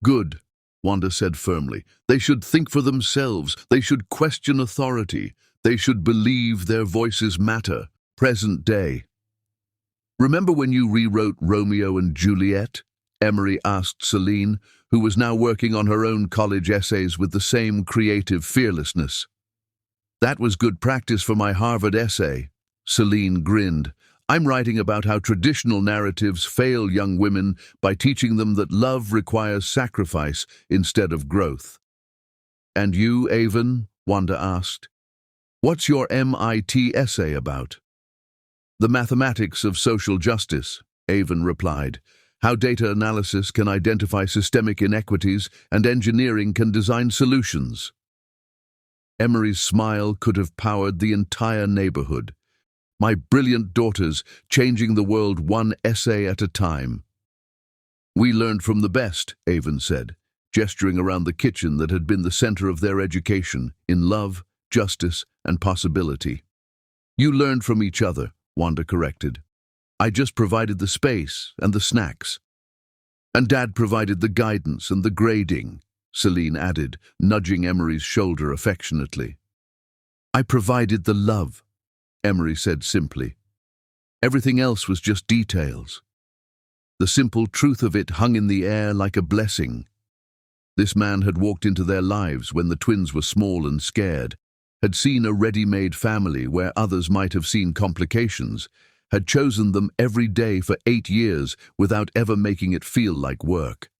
"Good," Wanda said firmly. "They should think for themselves. They should question authority. They should believe their voices matter. Present day." "Remember when you rewrote Romeo and Juliet?" Emery asked Celine, who was now working on her own college essays with the same creative fearlessness. "That was good practice for my Harvard essay." Celine grinned. "I'm writing about how traditional narratives fail young women by teaching them that love requires sacrifice instead of growth." "And you, Avon?" Wanda asked. "What's your MIT essay about?" "The mathematics of social justice," Avon replied. "How data analysis can identify systemic inequities and engineering can design solutions." Emery's smile could have powered the entire neighborhood. "My brilliant daughters, changing the world one essay at a time." "We learned from the best," Avon said, gesturing around the kitchen that had been the center of their education, in love, justice, and possibility. "You learned from each other," Wanda corrected. "I just provided the space and the snacks." "And Dad provided the guidance and the grading," Celine added, nudging Emery's shoulder affectionately. "I provided the love," Emery said simply. "Everything else was just details." The simple truth of it hung in the air like a blessing. This man had walked into their lives when the twins were small and scared, had seen a ready-made family where others might have seen complications, had chosen them every day for 8 years without ever making it feel like work.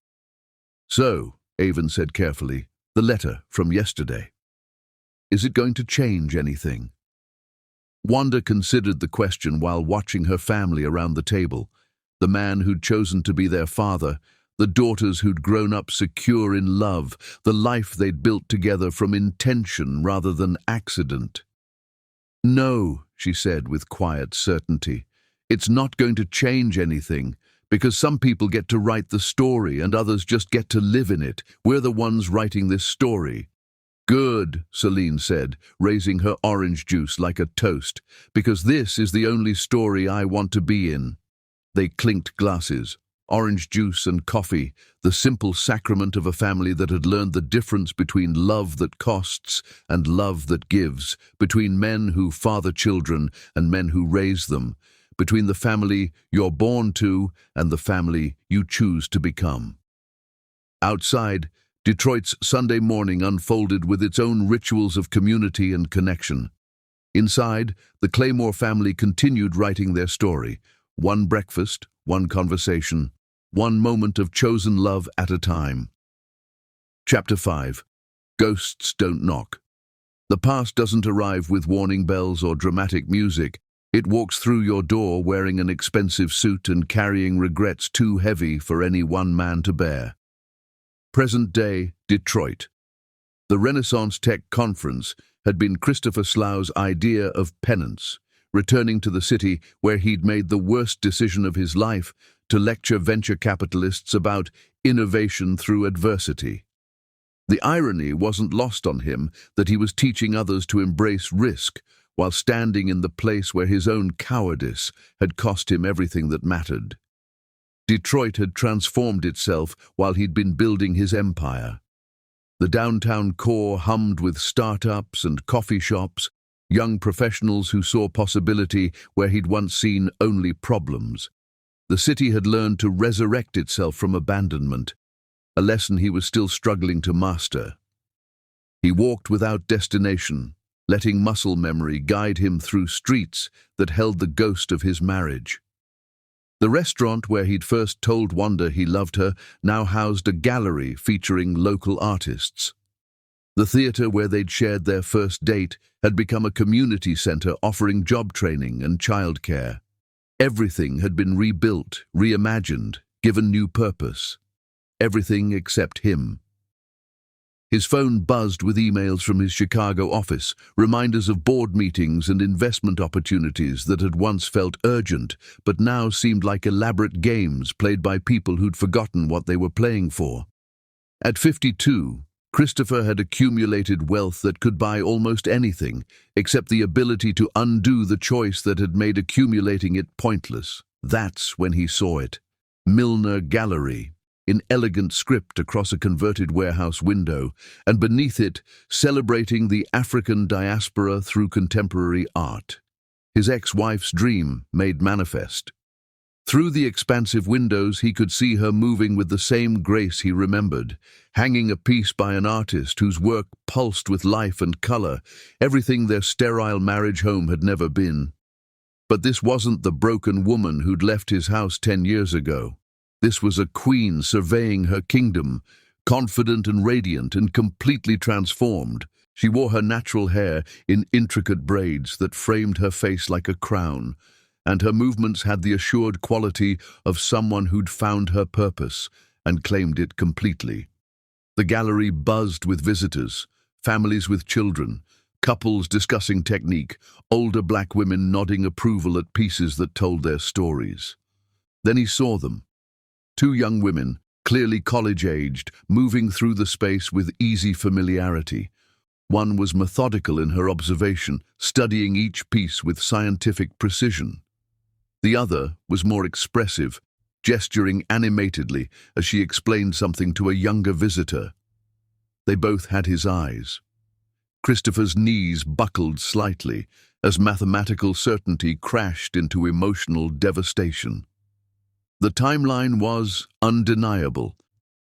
"So," Avon said carefully, "the letter from yesterday. Is it going to change anything?" Wanda considered the question while watching her family around the table, the man who'd chosen to be their father, the daughters who'd grown up secure in love, the life they'd built together from intention rather than accident. "No," she said with quiet certainty, "it's not going to change anything, because some people get to write the story and others just get to live in it. We're the ones writing this story." "Good," Celine said, raising her orange juice like a toast, "because this is the only story I want to be in." They clinked glasses, orange juice and coffee, the simple sacrament of a family that had learned the difference between love that costs and love that gives, between men who father children and men who raise them, between the family you're born to and the family you choose to become. Outside, Detroit's Sunday morning unfolded with its own rituals of community and connection. Inside, the Claymore family continued writing their story, one breakfast, one conversation, one moment of chosen love at a time. Chapter 5. Ghosts Don't Knock. The past doesn't arrive with warning bells or dramatic music. It walks through your door wearing an expensive suit and carrying regrets too heavy for any one man to bear. Present-day Detroit. The Renaissance Tech Conference had been Christopher Slough's idea of penance, returning to the city where he'd made the worst decision of his life to lecture venture capitalists about innovation through adversity. The irony wasn't lost on him that he was teaching others to embrace risk while standing in the place where his own cowardice had cost him everything that mattered. Detroit had transformed itself while he'd been building his empire. The downtown core hummed with startups and coffee shops, young professionals who saw possibility where he'd once seen only problems. The city had learned to resurrect itself from abandonment, a lesson he was still struggling to master. He walked without destination, letting muscle memory guide him through streets that held the ghost of his marriage. The restaurant where he'd first told Wanda he loved her now housed a gallery featuring local artists. The theater where they'd shared their first date had become a community center offering job training and childcare. Everything had been rebuilt, reimagined, given new purpose. Everything except him. His phone buzzed with emails from his Chicago office, reminders of board meetings and investment opportunities that had once felt urgent, but now seemed like elaborate games played by people who'd forgotten what they were playing for. At 52, Christopher had accumulated wealth that could buy almost anything, except the ability to undo the choice that had made accumulating it pointless. That's when he saw it. Millionaire Gallery, in elegant script across a converted warehouse window, and beneath it, celebrating the African diaspora through contemporary art. His ex-wife's dream made manifest. Through the expansive windows, he could see her moving with the same grace he remembered, hanging a piece by an artist whose work pulsed with life and color, everything their sterile marriage home had never been. But this wasn't the broken woman who'd left his house 10 years ago. This was a queen surveying her kingdom, confident and radiant and completely transformed. She wore her natural hair in intricate braids that framed her face like a crown, and her movements had the assured quality of someone who'd found her purpose and claimed it completely. The gallery buzzed with visitors, families with children, couples discussing technique, older black women nodding approval at pieces that told their stories. Then he saw them. Two young women, clearly college-aged, moving through the space with easy familiarity. One was methodical in her observation, studying each piece with scientific precision. The other was more expressive, gesturing animatedly as she explained something to a younger visitor. They both had his eyes. Christopher's knees buckled slightly as mathematical certainty crashed into emotional devastation. The timeline was undeniable.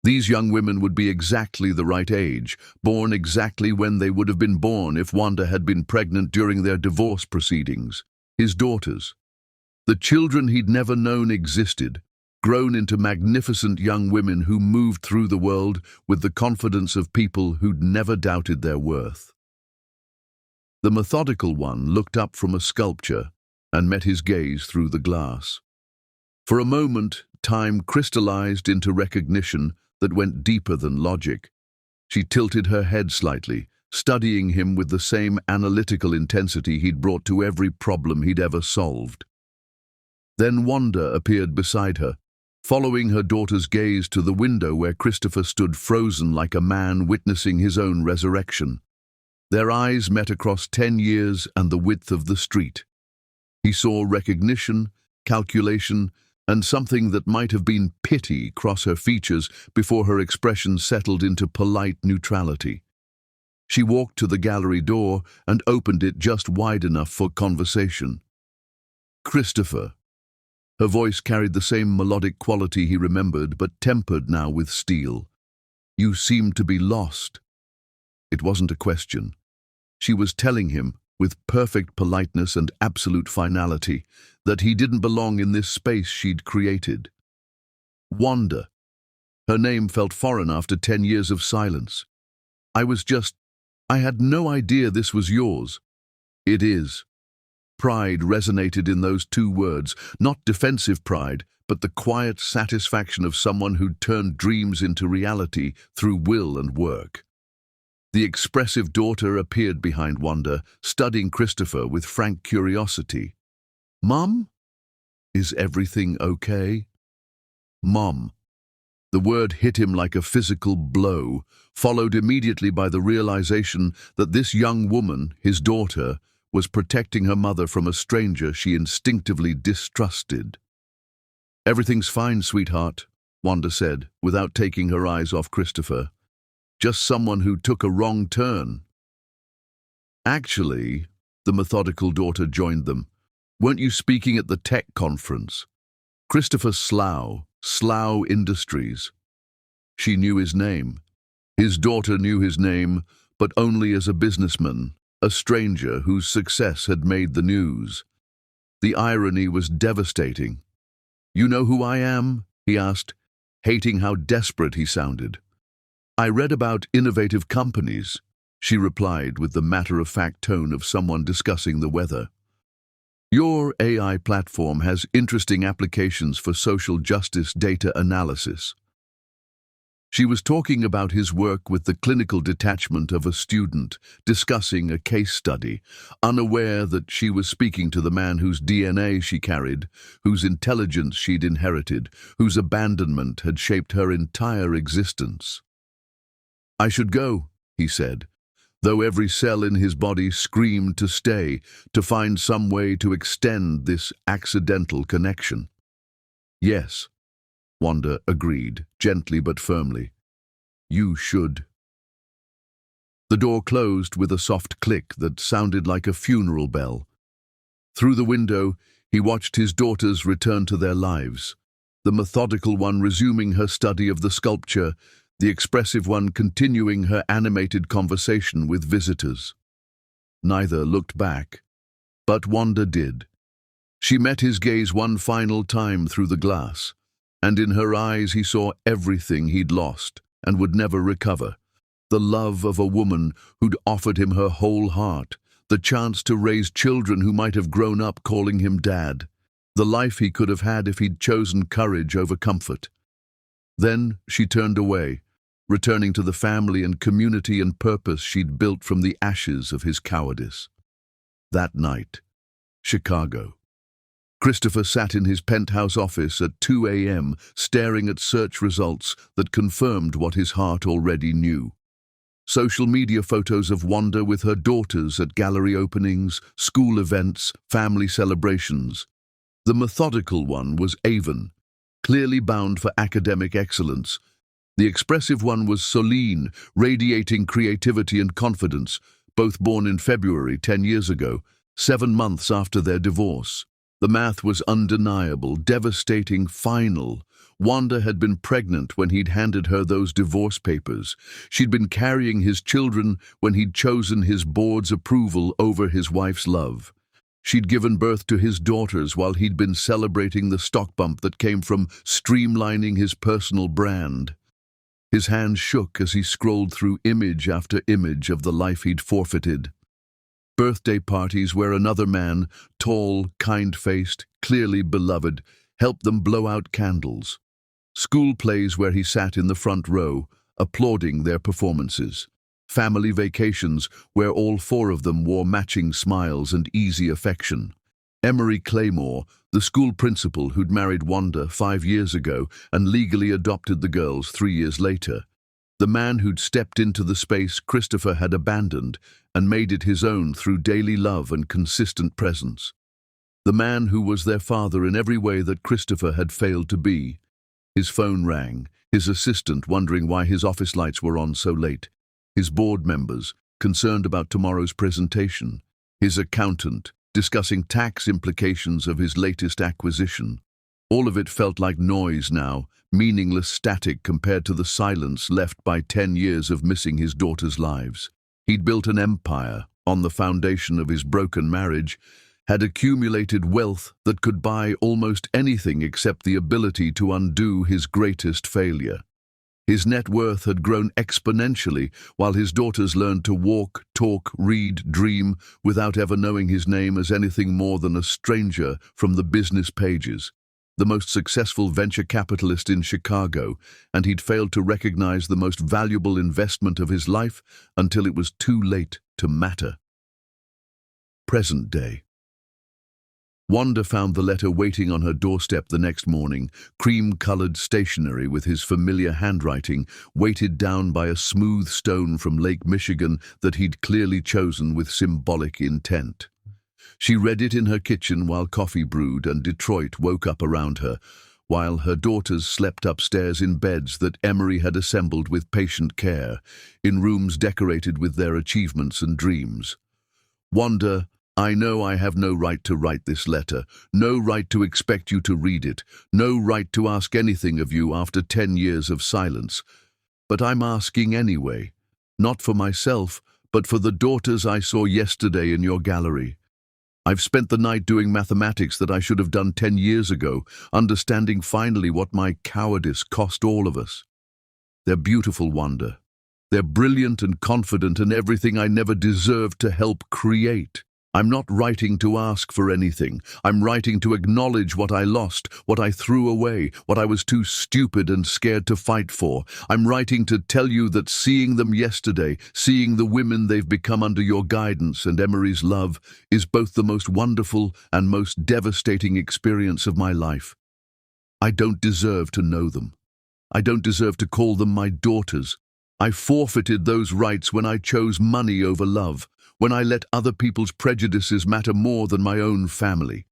These young women would be exactly the right age, born exactly when they would have been born if Wanda had been pregnant during their divorce proceedings. His daughters. The children he'd never known existed, grown into magnificent young women who moved through the world with the confidence of people who'd never doubted their worth. The methodical one looked up from a sculpture and met his gaze through the glass. For a moment, time crystallized into recognition that went deeper than logic. She tilted her head slightly, studying him with the same analytical intensity he'd brought to every problem he'd ever solved. Then Wanda appeared beside her, following her daughter's gaze to the window where Christopher stood frozen like a man witnessing his own resurrection. Their eyes met across 10 years and the width of the street. He saw recognition, calculation, and something that might have been pity cross her features before her expression settled into polite neutrality. She walked to the gallery door and opened it just wide enough for conversation. "Christopher." Her voice carried the same melodic quality he remembered, but tempered now with steel. "You seem to be lost." It wasn't a question. She was telling him, with perfect politeness and absolute finality, that he didn't belong in this space she'd created. Wanda. Her name felt foreign after 10 years of silence. I had no idea this was yours." "It is." Pride resonated in those two words, not defensive pride, but the quiet satisfaction of someone who'd turned dreams into reality through will and work. The expressive daughter appeared behind Wanda, studying Christopher with frank curiosity. "Mom? Is everything okay?" "Mom." The word hit him like a physical blow, followed immediately by the realization that this young woman, his daughter, was protecting her mother from a stranger she instinctively distrusted. "Everything's fine, sweetheart," Wanda said, without taking her eyes off Christopher. "Just someone who took a wrong turn." "Actually," the methodical daughter joined them, "weren't you speaking at the tech conference?" "Christopher Slough Industries." She knew his name. His daughter knew his name, but only as a businessman, a stranger whose success had made the news. The irony was devastating. "You know who I am?" he asked, hating how desperate he sounded. "I read about innovative companies," she replied with the matter-of-fact tone of someone discussing the weather. "Your AI platform has interesting applications for social justice data analysis." She was talking about his work with the clinical detachment of a student, discussing a case study, unaware that she was speaking to the man whose DNA she carried, whose intelligence she'd inherited, whose abandonment had shaped her entire existence. "I should go," he said, though every cell in his body screamed to stay, to find some way to extend this accidental connection. "Yes," Wanda agreed, gently but firmly. "You should." The door closed with a soft click that sounded like a funeral bell. Through the window, he watched his daughters return to their lives, the methodical one resuming her study of the sculpture, the expressive one continuing her animated conversation with visitors. Neither looked back, but Wanda did. She met his gaze one final time through the glass, and in her eyes he saw everything he'd lost and would never recover. The love of a woman who'd offered him her whole heart, the chance to raise children who might have grown up calling him Dad, the life he could have had if he'd chosen courage over comfort. Then she turned away, returning to the family and community and purpose she'd built from the ashes of his cowardice. That night, Chicago. Christopher sat in his penthouse office at 2 a.m., staring at search results that confirmed what his heart already knew. Social media photos of Wanda with her daughters at gallery openings, school events, family celebrations. The methodical one was Avon, clearly bound for academic excellence. The expressive one was Soline, radiating creativity and confidence, both born in February 10 years ago, 7 months after their divorce. The math was undeniable, devastating, final. Wanda had been pregnant when he'd handed her those divorce papers. She'd been carrying his children when he'd chosen his board's approval over his wife's love. She'd given birth to his daughters while he'd been celebrating the stock bump that came from streamlining his personal brand. His hands shook as he scrolled through image after image of the life he'd forfeited. Birthday parties where another man, tall, kind-faced, clearly beloved, helped them blow out candles. School plays where he sat in the front row, applauding their performances. Family vacations where all 4 of them wore matching smiles and easy affection. Emery Claymore, the school principal who'd married Wanda 5 years ago and legally adopted the girls 3 years later. The man who'd stepped into the space Christopher had abandoned and made it his own through daily love and consistent presence. the man who was their father in every way that Christopher had failed to be. His phone rang, his assistant wondering why his office lights were on so late, his board members concerned about tomorrow's presentation, his accountant discussing tax implications of his latest acquisition. All of it felt like noise now, meaningless static compared to the silence left by 10 years of missing his daughter's lives. He'd built an empire on the foundation of his broken marriage, had accumulated wealth that could buy almost anything except the ability to undo his greatest failure. His net worth had grown exponentially while his daughters learned to walk, talk, read, dream without ever knowing his name as anything more than a stranger from the business pages. The most successful venture capitalist in Chicago, and he'd failed to recognize the most valuable investment of his life until it was too late to matter. Present day. Wanda found the letter waiting on her doorstep the next morning, cream-colored stationery with his familiar handwriting, weighted down by a smooth stone from Lake Michigan that he'd clearly chosen with symbolic intent. She read it in her kitchen while coffee brewed and Detroit woke up around her, while her daughters slept upstairs in beds that Emery had assembled with patient care, in rooms decorated with their achievements and dreams. Wanda, I know I have no right to write this letter, no right to expect you to read it, no right to ask anything of you after 10 years of silence. But I'm asking anyway, not for myself, but for the daughters I saw yesterday in your gallery. I've spent the night doing mathematics that I should have done 10 years ago, understanding finally what my cowardice cost all of us. They're beautiful, Wanda. They're brilliant and confident and everything I never deserved to help create. I'm not writing to ask for anything. I'm writing to acknowledge what I lost, what I threw away, what I was too stupid and scared to fight for. I'm writing to tell you that seeing them yesterday, seeing the women they've become under your guidance and Emery's love, is both the most wonderful and most devastating experience of my life. I don't deserve to know them. I don't deserve to call them my daughters. I forfeited those rights when I chose money over love, when I let other people's prejudices matter more than my own family.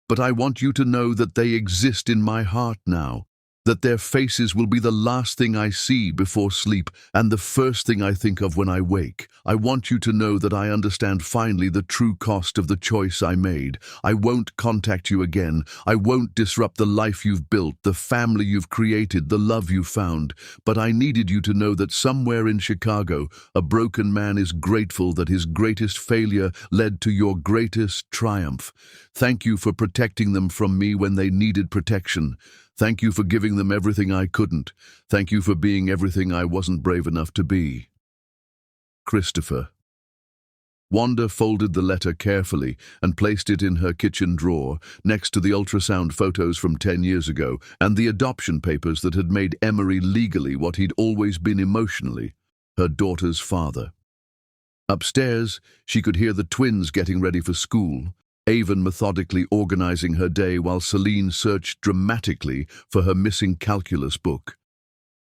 But I want you to know that they exist in my heart now, that their faces will be the last thing I see before sleep and the first thing I think of when I wake. I want you to know that I understand finally the true cost of the choice I made. I won't contact you again. I won't disrupt the life you've built, the family you've created, the love you found. But I needed you to know that somewhere in Chicago, a broken man is grateful that his greatest failure led to your greatest triumph. Thank you for protecting them from me when they needed protection. Thank you for giving them everything I couldn't. Thank you for being everything I wasn't brave enough to be. Christopher. Wanda folded the letter carefully and placed it in her kitchen drawer, next to the ultrasound photos from 10 years ago and the adoption papers that had made Emery legally what he'd always been emotionally, her daughter's father. Upstairs, she could hear the twins getting ready for school, Avon methodically organizing her day while Celine searched dramatically for her missing calculus book.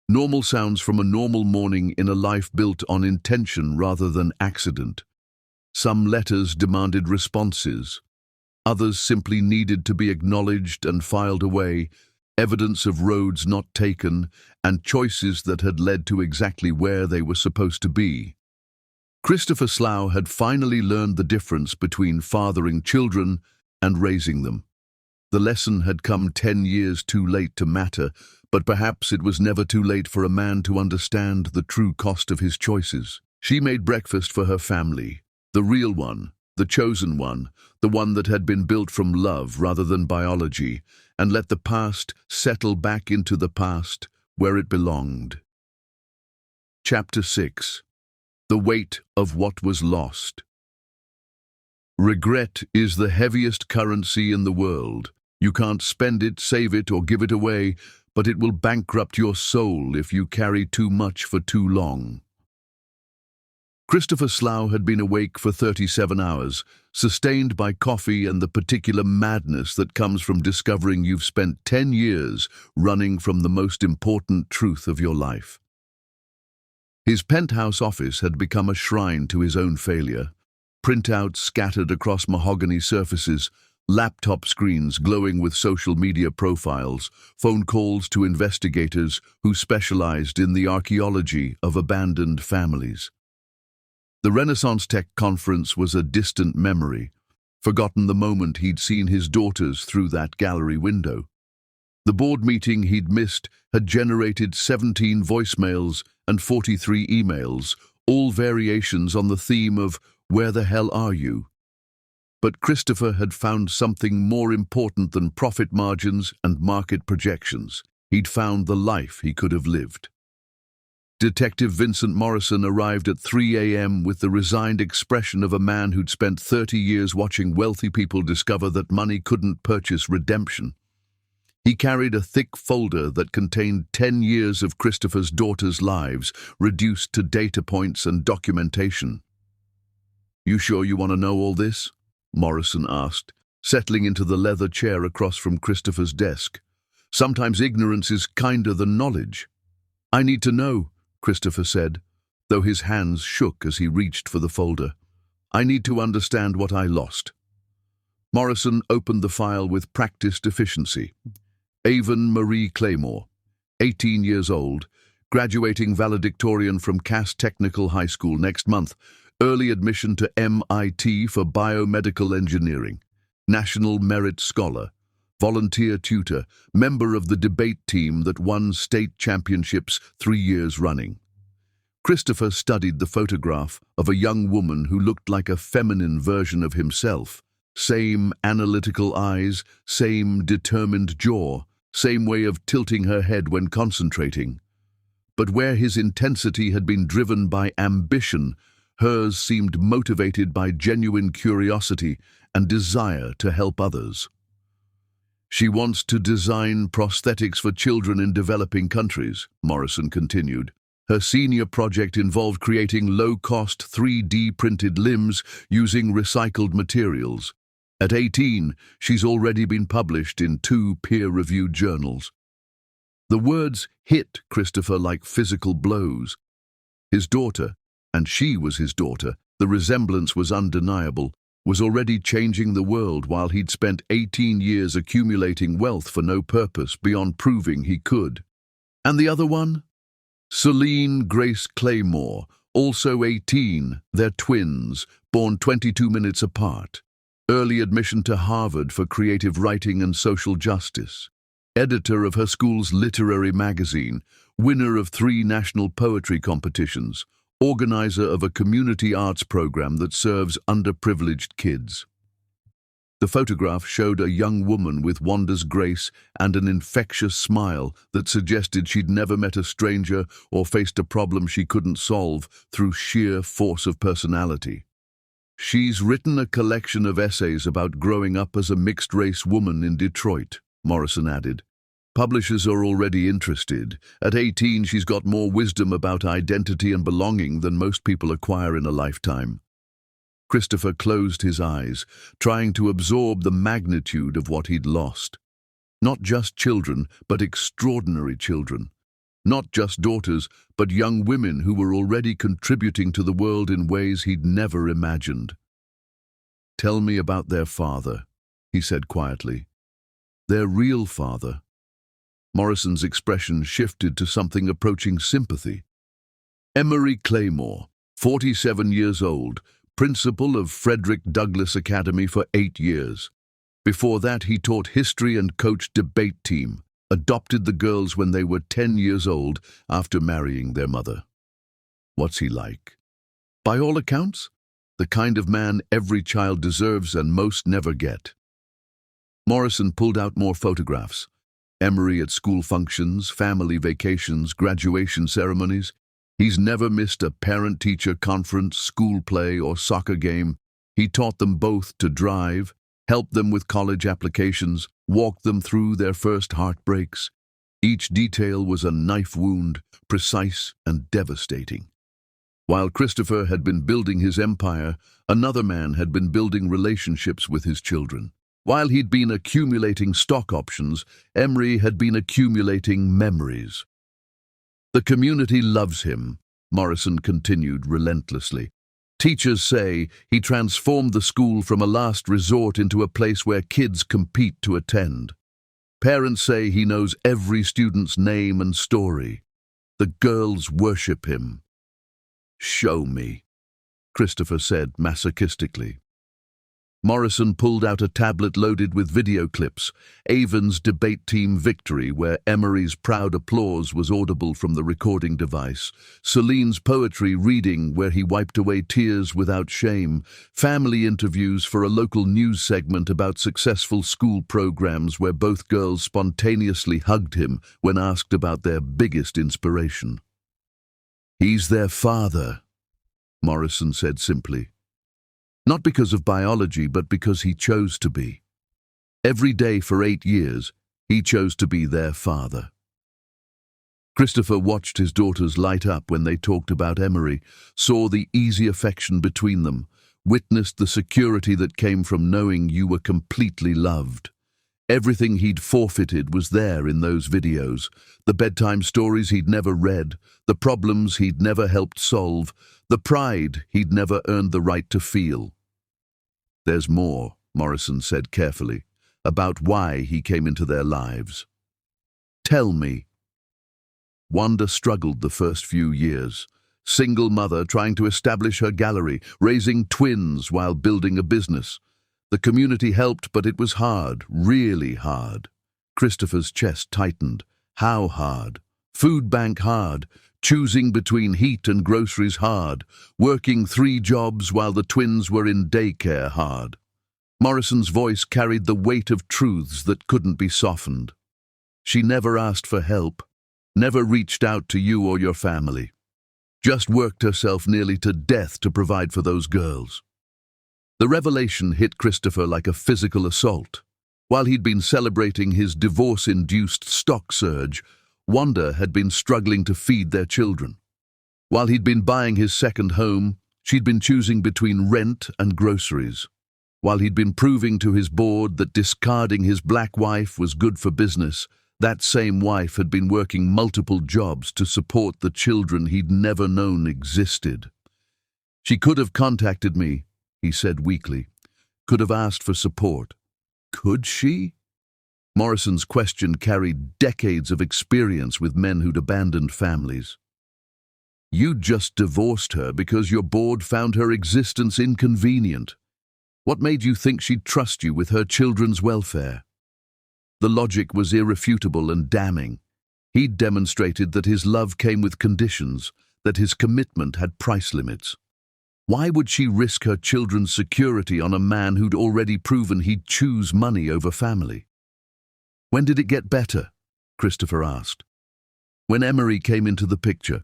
Normal sounds from a normal morning in a life built on intention rather than accident. Some letters demanded responses. Others simply needed to be acknowledged and filed away, evidence of roads not taken and choices that had led to exactly where they were supposed to be. Christopher Slough had finally learned the difference between fathering children and raising them. The lesson had come 10 years too late to matter, but perhaps it was never too late for a man to understand the true cost of his choices. She made breakfast for her family, the real one, the chosen one, the one that had been built from love rather than biology, and let the past settle back into the past where it belonged. Chapter 6. The weight of what was lost. Regret is the heaviest currency in the world. You can't spend it, save it, or give it away, but it will bankrupt your soul if you carry too much for too long. Christopher Slough had been awake for 37 hours, sustained by coffee and the particular madness that comes from discovering you've spent 10 years running from the most important truth of your life. His penthouse office had become a shrine to his own failure. Printouts scattered across mahogany surfaces, laptop screens glowing with social media profiles, phone calls to investigators who specialized in the archaeology of abandoned families. The Renaissance Tech Conference was a distant memory, forgotten the moment he'd seen his daughters through that gallery window. The board meeting he'd missed had generated 17 voicemails and 43 emails, all variations on the theme of "Where the hell are you?" But Christopher had found something more important than profit margins and market projections. He'd found the life he could have lived. Detective Vincent Morrison arrived at 3 a.m. with the resigned expression of a man who'd spent 30 years watching wealthy people discover that money couldn't purchase redemption. He carried a thick folder that contained 10 years of Christopher's daughters' lives, reduced to data points and documentation. "You sure you want to know all this?" Morrison asked, settling into the leather chair across from Christopher's desk. "Sometimes ignorance is kinder than knowledge." "I need to know," Christopher said, though his hands shook as he reached for the folder. "I need to understand what I lost." Morrison opened the file with practiced efficiency. Avon Marie Claymore, 18 years old, graduating valedictorian from Cass Technical High School next month, early admission to MIT for biomedical engineering, National Merit Scholar, volunteer tutor, member of the debate team that won state championships 3 years running. Christopher studied the photograph of a young woman who looked like a feminine version of himself. Same analytical eyes, same determined jaw, same way of tilting her head when concentrating. But where his intensity had been driven by ambition, hers seemed motivated by genuine curiosity and desire to help others. "She wants to design prosthetics for children in developing countries," Morrison continued. Her senior project involved creating low-cost 3D printed limbs using recycled materials. At 18, she's already been published in 2 peer-reviewed journals. The words hit Christopher like physical blows. His daughter, and she was his daughter, the resemblance was undeniable, was already changing the world while he'd spent 18 years accumulating wealth for no purpose beyond proving he could. And the other one? Celine Grace Claymore, also 18, they're twins, born 22 minutes apart. Early admission to Harvard for creative writing and social justice. Editor of her school's literary magazine, winner of 3 national poetry competitions, organizer of a community arts program that serves underprivileged kids. The photograph showed a young woman with Wanda's grace and an infectious smile that suggested she'd never met a stranger or faced a problem she couldn't solve through sheer force of personality. "She's written a collection of essays about growing up as a mixed-race woman in Detroit," Morrison added. "Publishers are already interested. At 18, she's got more wisdom about identity and belonging than most people acquire in a lifetime." Christopher closed his eyes, trying to absorb the magnitude of what he'd lost. Not just children, but extraordinary children. Not just daughters, but young women who were already contributing to the world in ways he'd never imagined. "Tell me about their father," he said quietly. "Their real father." Morrison's expression shifted to something approaching sympathy. Emery Claymore, 47 years old, principal of Frederick Douglass Academy for 8 years. Before that, he taught history and coached debate team. Adopted the girls when they were 10 years old after marrying their mother. What's he like? By all accounts, the kind of man every child deserves and most never get. Morrison pulled out more photographs. Emery at school functions, family vacations, graduation ceremonies. He's never missed a parent-teacher conference, school play, or soccer game. He taught them both to drive, helped them with college applications, walked them through their first heartbreaks. Each detail was a knife wound, precise and devastating. While Christopher had been building his empire, another man had been building relationships with his children. While he'd been accumulating stock options, Emery had been accumulating memories. "The community loves him," Morrison continued relentlessly. Teachers say he transformed the school from a last resort into a place where kids compete to attend. Parents say he knows every student's name and story. The girls worship him. "Show me," Christopher said masochistically. Morrison pulled out a tablet loaded with video clips, Avon's debate team victory where Emery's proud applause was audible from the recording device, Celine's poetry reading where he wiped away tears without shame, family interviews for a local news segment about successful school programs where both girls spontaneously hugged him when asked about their biggest inspiration. "He's their father," Morrison said simply. Not because of biology, but because he chose to be. Every day for 8 years, he chose to be their father. Christopher watched his daughters light up when they talked about Emery, saw the easy affection between them, witnessed the security that came from knowing you were completely loved. Everything he'd forfeited was there in those videos, the bedtime stories he'd never read, the problems he'd never helped solve, the pride he'd never earned the right to feel. "There's more," Morrison said carefully, "about why he came into their lives." "Tell me." Wanda struggled the first few years. Single mother trying to establish her gallery, raising twins while building a business. The community helped, but it was hard, really hard. Christopher's chest tightened. How hard? Food bank hard. Choosing between heat and groceries hard. Working 3 jobs while the twins were in daycare hard. Morrison's voice carried the weight of truths that couldn't be softened. She never asked for help, never reached out to you or your family. Just worked herself nearly to death to provide for those girls. The revelation hit Christopher like a physical assault. While he'd been celebrating his divorce-induced stock surge, Wanda had been struggling to feed their children. While he'd been buying his second home, she'd been choosing between rent and groceries. While he'd been proving to his board that discarding his black wife was good for business, that same wife had been working multiple jobs to support the children he'd never known existed. "She could have contacted me," he said weakly. "Could have asked for support." Could she? Morrison's question carried decades of experience with men who'd abandoned families. "You just divorced her because your board found her existence inconvenient. What made you think she'd trust you with her children's welfare?" The logic was irrefutable and damning. He'd demonstrated that his love came with conditions, that his commitment had price limits. Why would she risk her children's security on a man who'd already proven he'd choose money over family? "When did it get better?" Christopher asked. "When Emery came into the picture.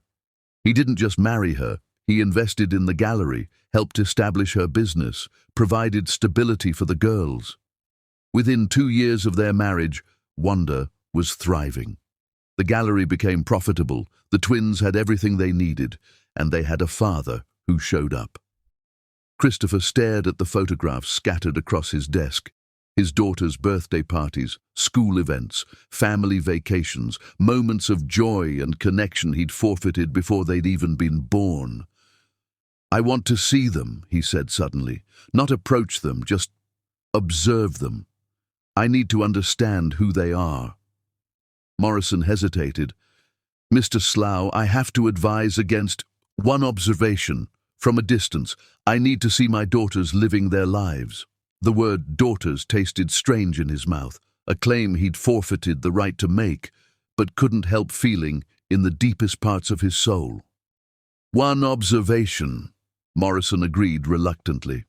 He didn't just marry her, he invested in the gallery, helped establish her business, provided stability for the girls. Within 2 years of their marriage, Wanda was thriving. The gallery became profitable, the twins had everything they needed, and they had a father who showed up." Christopher stared at the photographs scattered across his desk. His daughter's birthday parties, school events, family vacations, moments of joy and connection he'd forfeited before they'd even been born. "I want to see them," he said suddenly. "Not approach them, just observe them. I need to understand who they are." Morrison hesitated. "Mr. Slough, I have to advise against one observation. From a distance, I need to see my daughters living their lives." The word daughters tasted strange in his mouth, a claim he'd forfeited the right to make, but couldn't help feeling in the deepest parts of his soul. "One observation," Morrison agreed reluctantly.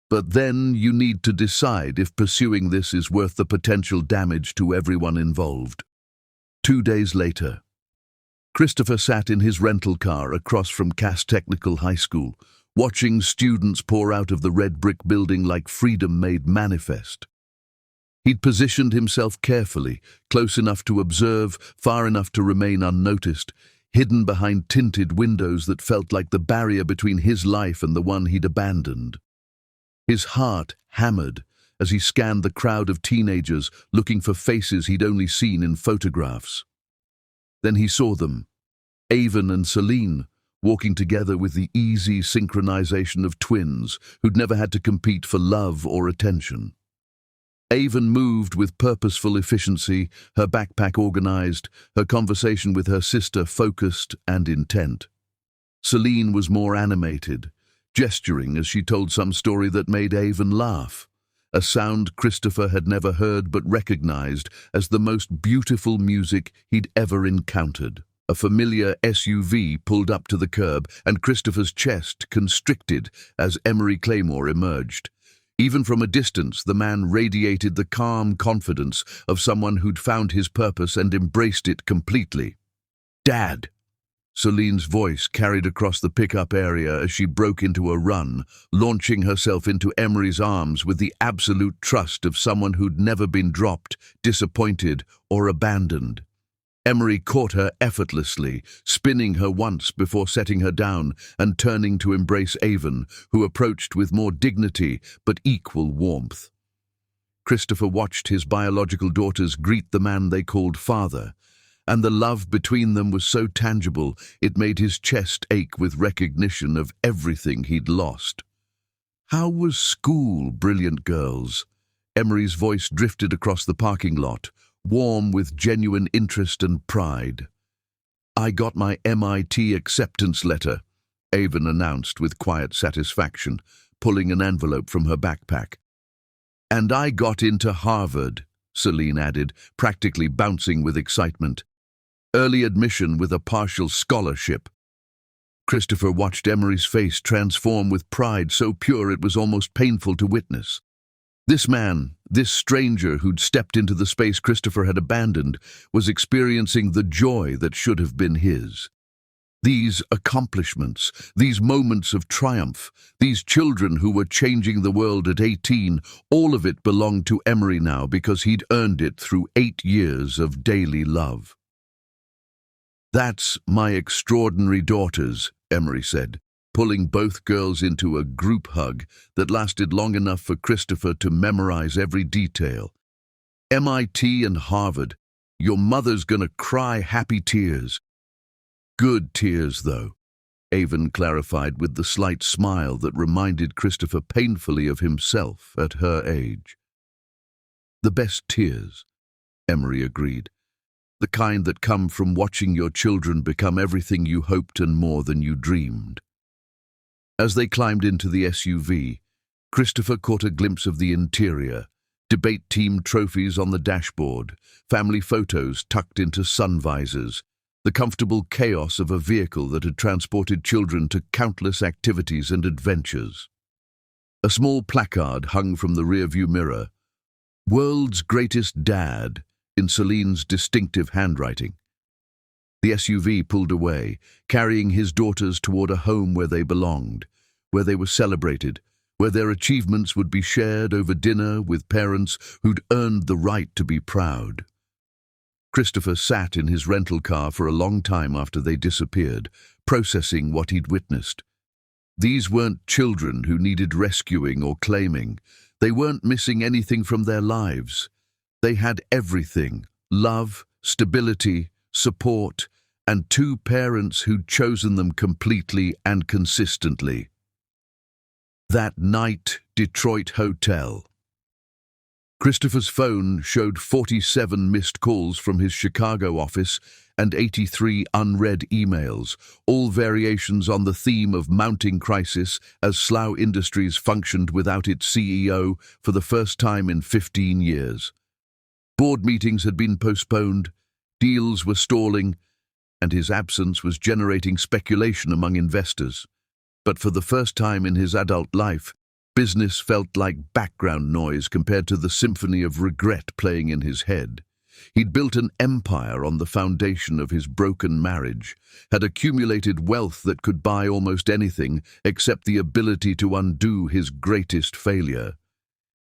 "But then you need to decide if pursuing this is worth the potential damage to everyone involved." 2 days later, Christopher sat in his rental car across from Cass Technical High School, watching students pour out of the red brick building like freedom made manifest. He'd positioned himself carefully, close enough to observe, far enough to remain unnoticed, hidden behind tinted windows that felt like the barrier between his life and the one he'd abandoned. His heart hammered as he scanned the crowd of teenagers looking for faces he'd only seen in photographs. Then he saw them, Avon and Celine, walking together with the easy synchronization of twins who'd never had to compete for love or attention. Avon moved with purposeful efficiency, her backpack organized, her conversation with her sister focused and intent. Celine was more animated, gesturing as she told some story that made Avon laugh, a sound Christopher had never heard but recognized as the most beautiful music he'd ever encountered. A familiar SUV pulled up to the curb, and Christopher's chest constricted as Emery Claymore emerged. Even from a distance, the man radiated the calm confidence of someone who'd found his purpose and embraced it completely. "Dad!" Celine's voice carried across the pickup area as she broke into a run, launching herself into Emery's arms with the absolute trust of someone who'd never been dropped, disappointed, or abandoned. Emery caught her effortlessly, spinning her once before setting her down and turning to embrace Avon, who approached with more dignity but equal warmth. Christopher watched his biological daughters greet the man they called father, and the love between them was so tangible it made his chest ache with recognition of everything he'd lost. "How was school, brilliant girls?" Emery's voice drifted across the parking lot, warm with genuine interest and pride. "I got my MIT acceptance letter," Avon announced with quiet satisfaction, pulling an envelope from her backpack. "And I got into Harvard," Celine added, practically bouncing with excitement. "Early admission with a partial scholarship." Christopher watched Emery's face transform with pride so pure it was almost painful to witness. This man, this stranger who'd stepped into the space Christopher had abandoned, was experiencing the joy that should have been his. These accomplishments, these moments of triumph, these children who were changing the world at 18, all of it belonged to Emery now because he'd earned it through 8 years of daily love. "That's my extraordinary daughters," Emery said, pulling both girls into a group hug that lasted long enough for Christopher to memorize every detail. "MIT and Harvard. Your mother's gonna cry happy tears." "Good tears, though," Avon clarified with the slight smile that reminded Christopher painfully of himself at her age. "The best tears," Emery agreed. "The kind that come from watching your children become everything you hoped and more than you dreamed." As they climbed into the SUV, Christopher caught a glimpse of the interior, debate team trophies on the dashboard, family photos tucked into sun visors, the comfortable chaos of a vehicle that had transported children to countless activities and adventures. A small placard hung from the rearview mirror, "World's Greatest Dad," in Celine's distinctive handwriting. The SUV pulled away, carrying his daughters toward a home where they belonged, where they were celebrated, where their achievements would be shared over dinner with parents who'd earned the right to be proud. Christopher sat in his rental car for a long time after they disappeared, processing what he'd witnessed. These weren't children who needed rescuing or claiming. They weren't missing anything from their lives. They had everything: love, stability, support, and 2 parents who'd chosen them completely and consistently. That night, Detroit hotel. Christopher's phone showed 47 missed calls from his Chicago office and 83 unread emails, all variations on the theme of mounting crisis as Slough Industries functioned without its CEO for the first time in 15 years. Board meetings had been postponed, deals were stalling, and his absence was generating speculation among investors. But for the first time in his adult life, business felt like background noise compared to the symphony of regret playing in his head. He'd built an empire on the foundation of his broken marriage, had accumulated wealth that could buy almost anything except the ability to undo his greatest failure.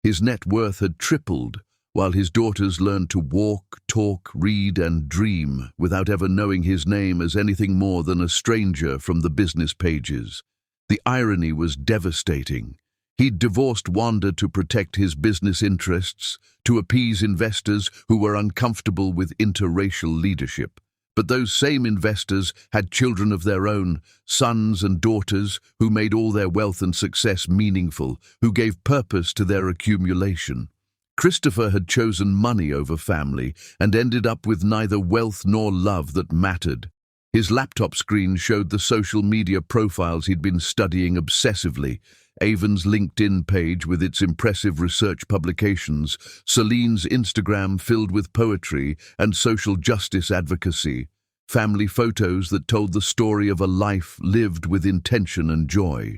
His net worth had tripled, while his daughters learned to walk, talk, read, and dream without ever knowing his name as anything more than a stranger from the business pages. The irony was devastating. He'd divorced Wanda to protect his business interests, to appease investors who were uncomfortable with interracial leadership. But those same investors had children of their own, sons and daughters, who made all their wealth and success meaningful, who gave purpose to their accumulation. Christopher had chosen money over family and ended up with neither wealth nor love that mattered. His laptop screen showed the social media profiles he'd been studying obsessively: Avon's LinkedIn page with its impressive research publications, Celine's Instagram filled with poetry and social justice advocacy, family photos that told the story of a life lived with intention and joy.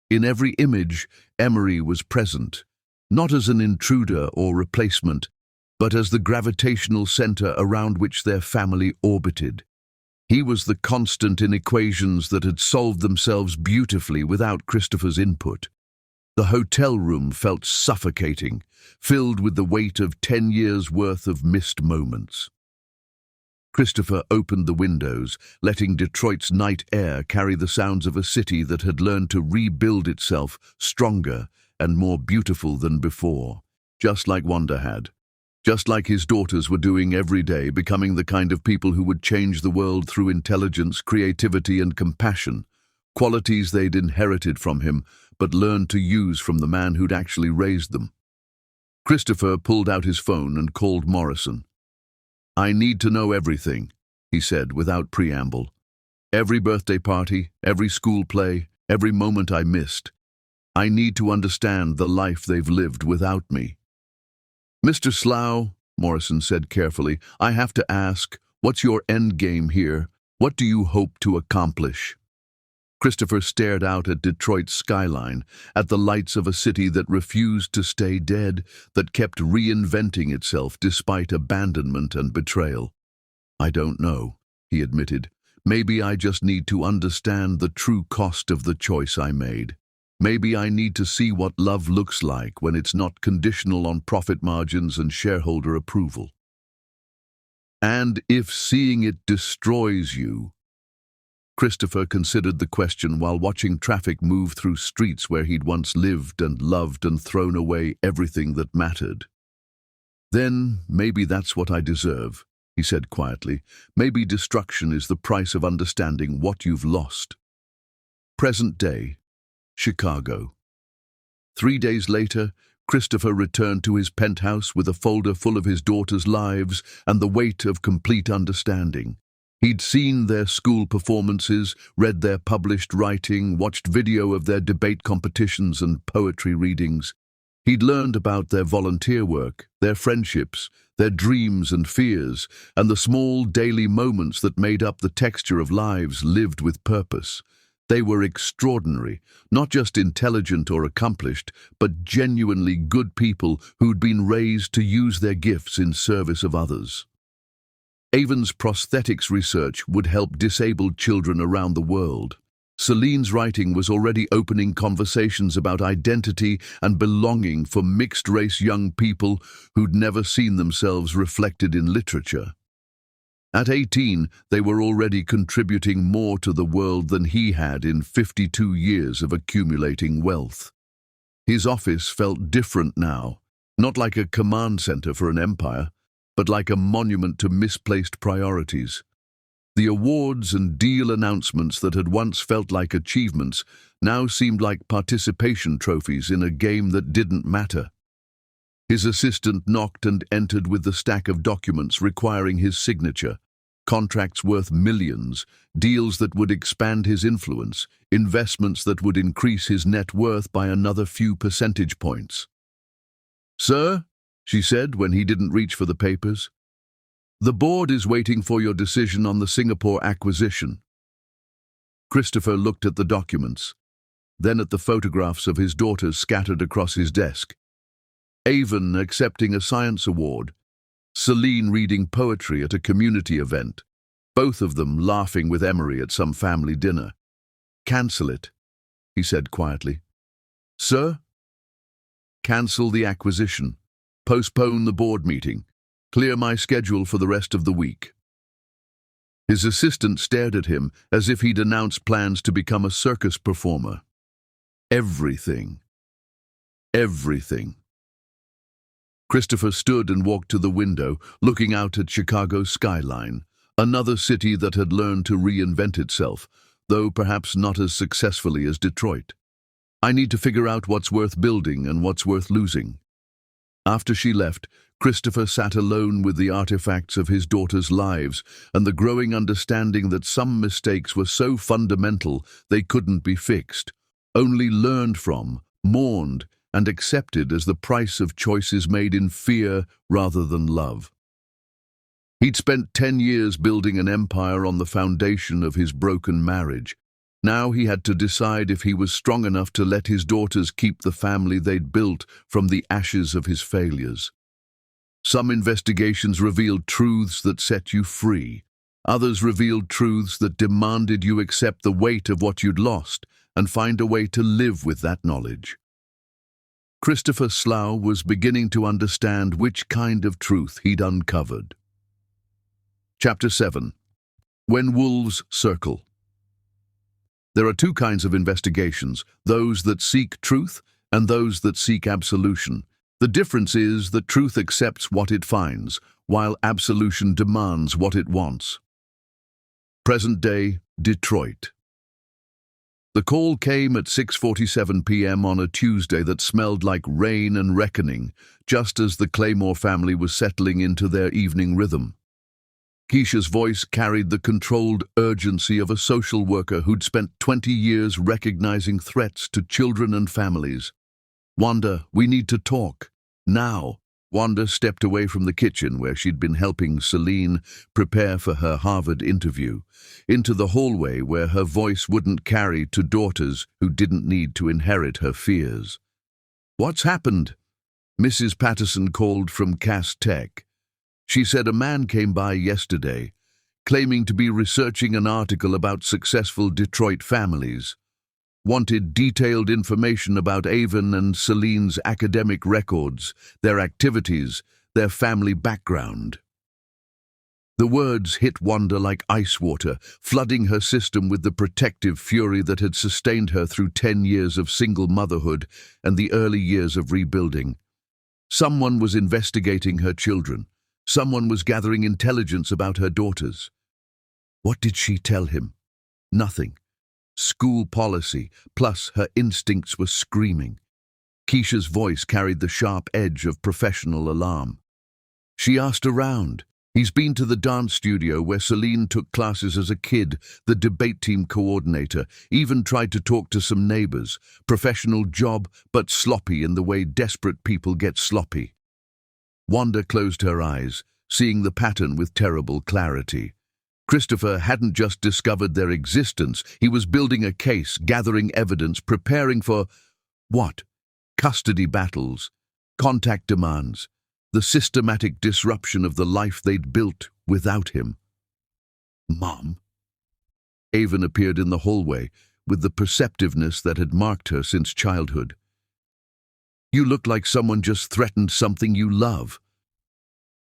In every image, Emery was present, not as an intruder or replacement, but as the gravitational center around which their family orbited. He was the constant in equations that had solved themselves beautifully without Christopher's input. The hotel room felt suffocating, filled with the weight of 10 years' worth of missed moments. Christopher opened the windows, letting Detroit's night air carry the sounds of a city that had learned to rebuild itself stronger and more beautiful than before, just like Wanda had. Just like his daughters were doing every day, becoming the kind of people who would change the world through intelligence, creativity, and compassion, qualities they'd inherited from him, but learned to use from the man who'd actually raised them. Christopher pulled out his phone and called Morrison. "I need to know everything," he said without preamble. "Every birthday party, every school play, every moment I missed. I need to understand the life they've lived without me." "Mr. Slough," Morrison said carefully, "I have to ask, what's your end game here? What do you hope to accomplish?" Christopher stared out at Detroit's skyline, at the lights of a city that refused to stay dead, that kept reinventing itself despite abandonment and betrayal. "I don't know," he admitted. "Maybe I just need to understand the true cost of the choice I made. Maybe I need to see what love looks like when it's not conditional on profit margins and shareholder approval. And if seeing it destroys you." Christopher considered the question while watching traffic move through streets where he'd once lived and loved and thrown away everything that mattered. "Then maybe that's what I deserve," he said quietly. "Maybe destruction is the price of understanding what you've lost." Present day, Chicago. 3 days later, Christopher returned to his penthouse with a folder full of his daughters' lives and the weight of complete understanding. He'd seen their school performances, read their published writing, watched video of their debate competitions and poetry readings. He'd learned about their volunteer work, their friendships, their dreams and fears, and the small daily moments that made up the texture of lives lived with purpose. They were extraordinary, not just intelligent or accomplished, but genuinely good people who'd been raised to use their gifts in service of others. Avon's prosthetics research would help disabled children around the world. Celine's writing was already opening conversations about identity and belonging for mixed-race young people who'd never seen themselves reflected in literature. At 18, they were already contributing more to the world than he had in 52 years of accumulating wealth. His office felt different now, not like a command center for an empire, but like a monument to misplaced priorities. The awards and deal announcements that had once felt like achievements now seemed like participation trophies in a game that didn't matter. His assistant knocked and entered with the stack of documents requiring his signature, contracts worth millions, deals that would expand his influence, investments that would increase his net worth by another few percentage points. "Sir," she said when he didn't reach for the papers, "the board is waiting for your decision on the Singapore acquisition." Christopher looked at the documents, then at the photographs of his daughters scattered across his desk. Avon accepting a science award, Celine reading poetry at a community event, both of them laughing with Emery at some family dinner. "Cancel it," he said quietly. "Sir?" "Cancel the acquisition. Postpone the board meeting. Clear my schedule for the rest of the week." His assistant stared at him as if he'd announced plans to become a circus performer. Everything. Everything. Christopher stood and walked to the window, looking out at Chicago's skyline, Another city that had learned to reinvent itself, though perhaps not as successfully as Detroit. I need to figure out what's worth building and what's worth losing. After she left, Christopher sat alone with the artifacts of his daughter's lives and the growing understanding that some mistakes were so fundamental they couldn't be fixed, only learned from, mourned, and accepted as the price of choices made in fear rather than love. He'd spent 10 years building an empire on the foundation of his broken marriage. Now he had to decide if he was strong enough to let his daughters keep the family they'd built from the ashes of his failures. Some investigations revealed truths that set you free. Others revealed truths that demanded you accept the weight of what you'd lost and find a way to live with that knowledge. Christopher Slough was beginning to understand which kind of truth he'd uncovered. Chapter 7. When Wolves Circle. There are two kinds of investigations, those that seek truth and those that seek absolution. The difference is that truth accepts what it finds, while absolution demands what it wants. Present-day Detroit. The call came at 6:47 p.m. on a Tuesday that smelled like rain and reckoning, just as the Claymore family was settling into their evening rhythm. Keisha's voice carried the controlled urgency of a social worker who'd spent 20 years recognizing threats to children and families. "Wanda, we need to talk. Now." Wanda stepped away from the kitchen where she'd been helping Celine prepare for her Harvard interview, into the hallway where her voice wouldn't carry to daughters who didn't need to inherit her fears. "What's happened?" Mrs. Patterson called from Cass Tech. She said a man came by yesterday, claiming to be researching an article about successful Detroit families. Wanted detailed information about Avon and Celine's academic records, their activities, their family background. The words hit Wanda like ice water, flooding her system with the protective fury that had sustained her through 10 years of single motherhood and the early years of rebuilding. Someone was investigating her children. Someone was gathering intelligence about her daughters. What did she tell him? Nothing. School policy, plus her instincts were screaming. Keisha's voice carried the sharp edge of professional alarm. She asked around. He's been to the dance studio where Celine took classes as a kid, the debate team coordinator, even tried to talk to some neighbors. Professional job, but sloppy in the way desperate people get sloppy. Wanda closed her eyes, seeing the pattern with terrible clarity. Christopher hadn't just discovered their existence, he was building a case, gathering evidence, preparing for what? Custody battles, contact demands, the systematic disruption of the life they'd built without him. "Mom?" Avon appeared in the hallway with the perceptiveness that had marked her since childhood. "You look like someone just threatened something you love."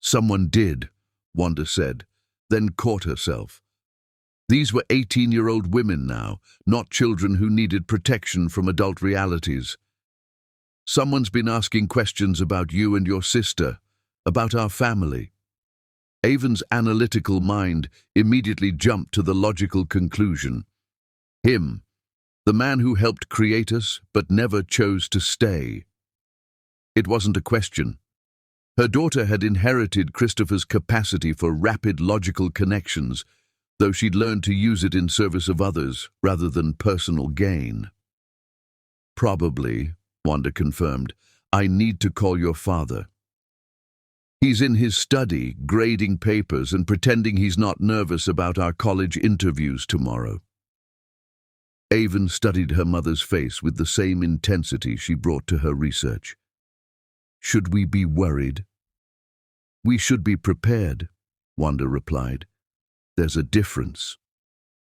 "Someone did," Wanda said, then caught herself. These were 18-year-old women now, not children who needed protection from adult realities. "Someone's been asking questions about you and your sister, about our family." Avon's analytical mind immediately jumped to the logical conclusion. Him, the man who helped create us but never chose to stay. It wasn't a question. Her daughter had inherited Christopher's capacity for rapid logical connections, though she'd learned to use it in service of others rather than personal gain. "Probably," Wanda confirmed. "I need to call your father. He's in his study, grading papers and pretending he's not nervous about our college interviews tomorrow." Avon studied her mother's face with the same intensity she brought to her research. "Should we be worried?" "We should be prepared," Wanda replied. "There's a difference."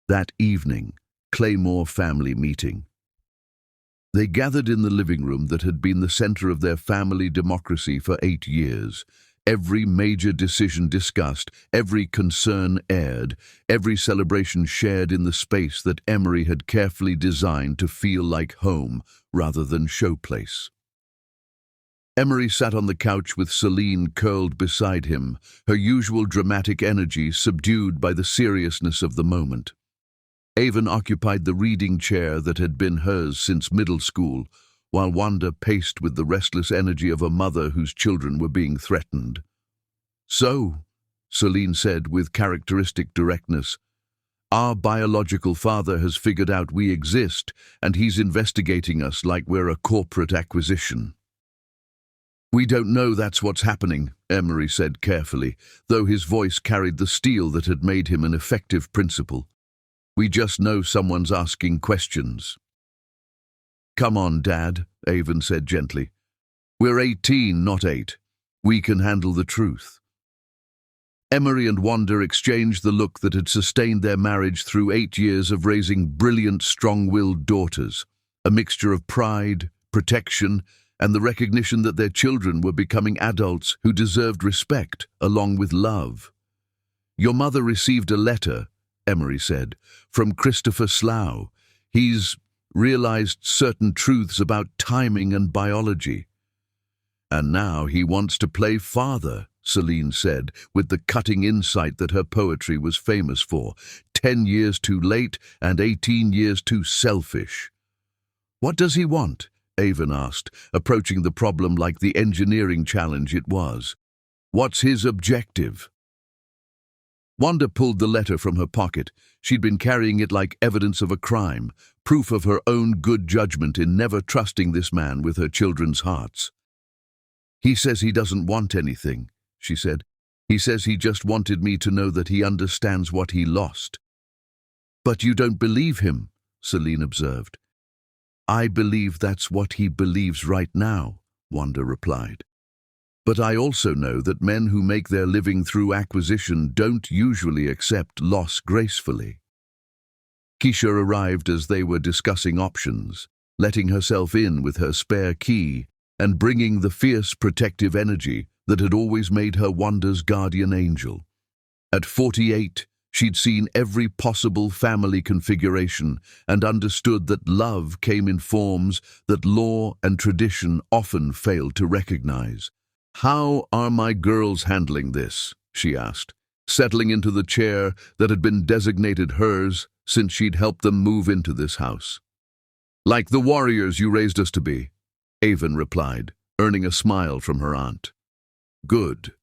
That evening, Claymore family meeting. They gathered in the living room that had been the center of their family democracy for 8 years. Every major decision discussed, every concern aired, every celebration shared in the space that Emery had carefully designed to feel like home rather than showplace. Emery sat on the couch with Celine curled beside him, her usual dramatic energy subdued by the seriousness of the moment. Avon occupied the reading chair that had been hers since middle school, while Wanda paced with the restless energy of a mother whose children were being threatened. "So," Celine said with characteristic directness, "our biological father has figured out we exist, and he's investigating us like we're a corporate acquisition." "We don't know that's what's happening," Emery said carefully, though his voice carried the steel that had made him an effective principal. "We just know someone's asking questions." "Come on, Dad," Avon said gently. "We're 18, not 8. We can handle the truth." Emery and Wanda exchanged the look that had sustained their marriage through 8 years of raising brilliant, strong-willed daughters, a mixture of pride, protection, and the recognition that their children were becoming adults who deserved respect along with love. "Your mother received a letter," Emery said, "from Christopher Slough. He's realized certain truths about timing and biology." "And now he wants to play father," Celine said, with the cutting insight that her poetry was famous for. 10 years too late and 18 years too selfish. "What does he want?" Avon asked, approaching the problem like the engineering challenge it was. "What's his objective?" Wanda pulled the letter from her pocket. She'd been carrying it like evidence of a crime, proof of her own good judgment in never trusting this man with her children's hearts. "He says he doesn't want anything," she said. "He says he just wanted me to know that he understands what he lost." "But you don't believe him," Celine observed. "I believe that's what he believes right now," Wanda replied. "But I also know that men who make their living through acquisition don't usually accept loss gracefully." Keisha arrived as they were discussing options, letting herself in with her spare key and bringing the fierce protective energy that had always made her Wanda's guardian angel. At 48, she'd seen every possible family configuration and understood that love came in forms that law and tradition often failed to recognize. "How are my girls handling this?" she asked, settling into the chair that had been designated hers since she'd helped them move into this house. "Like the warriors you raised us to be," Avon replied, earning a smile from her aunt. "Good,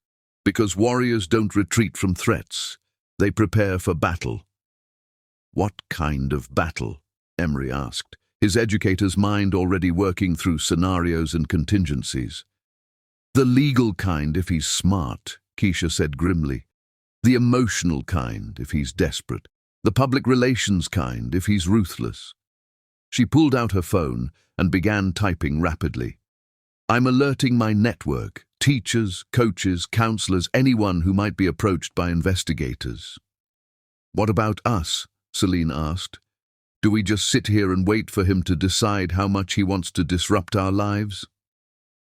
because warriors don't retreat from threats. They prepare for battle." "What kind of battle?" Emery asked, his educator's mind already working through scenarios and contingencies. "The legal kind if he's smart," Keisha said grimly. "The emotional kind if he's desperate. The public relations kind if he's ruthless." She pulled out her phone and began typing rapidly. "I'm alerting my network, teachers, coaches, counselors, anyone who might be approached by investigators." "What about us?" Celine asked. "Do we just sit here and wait for him to decide how much he wants to disrupt our lives?"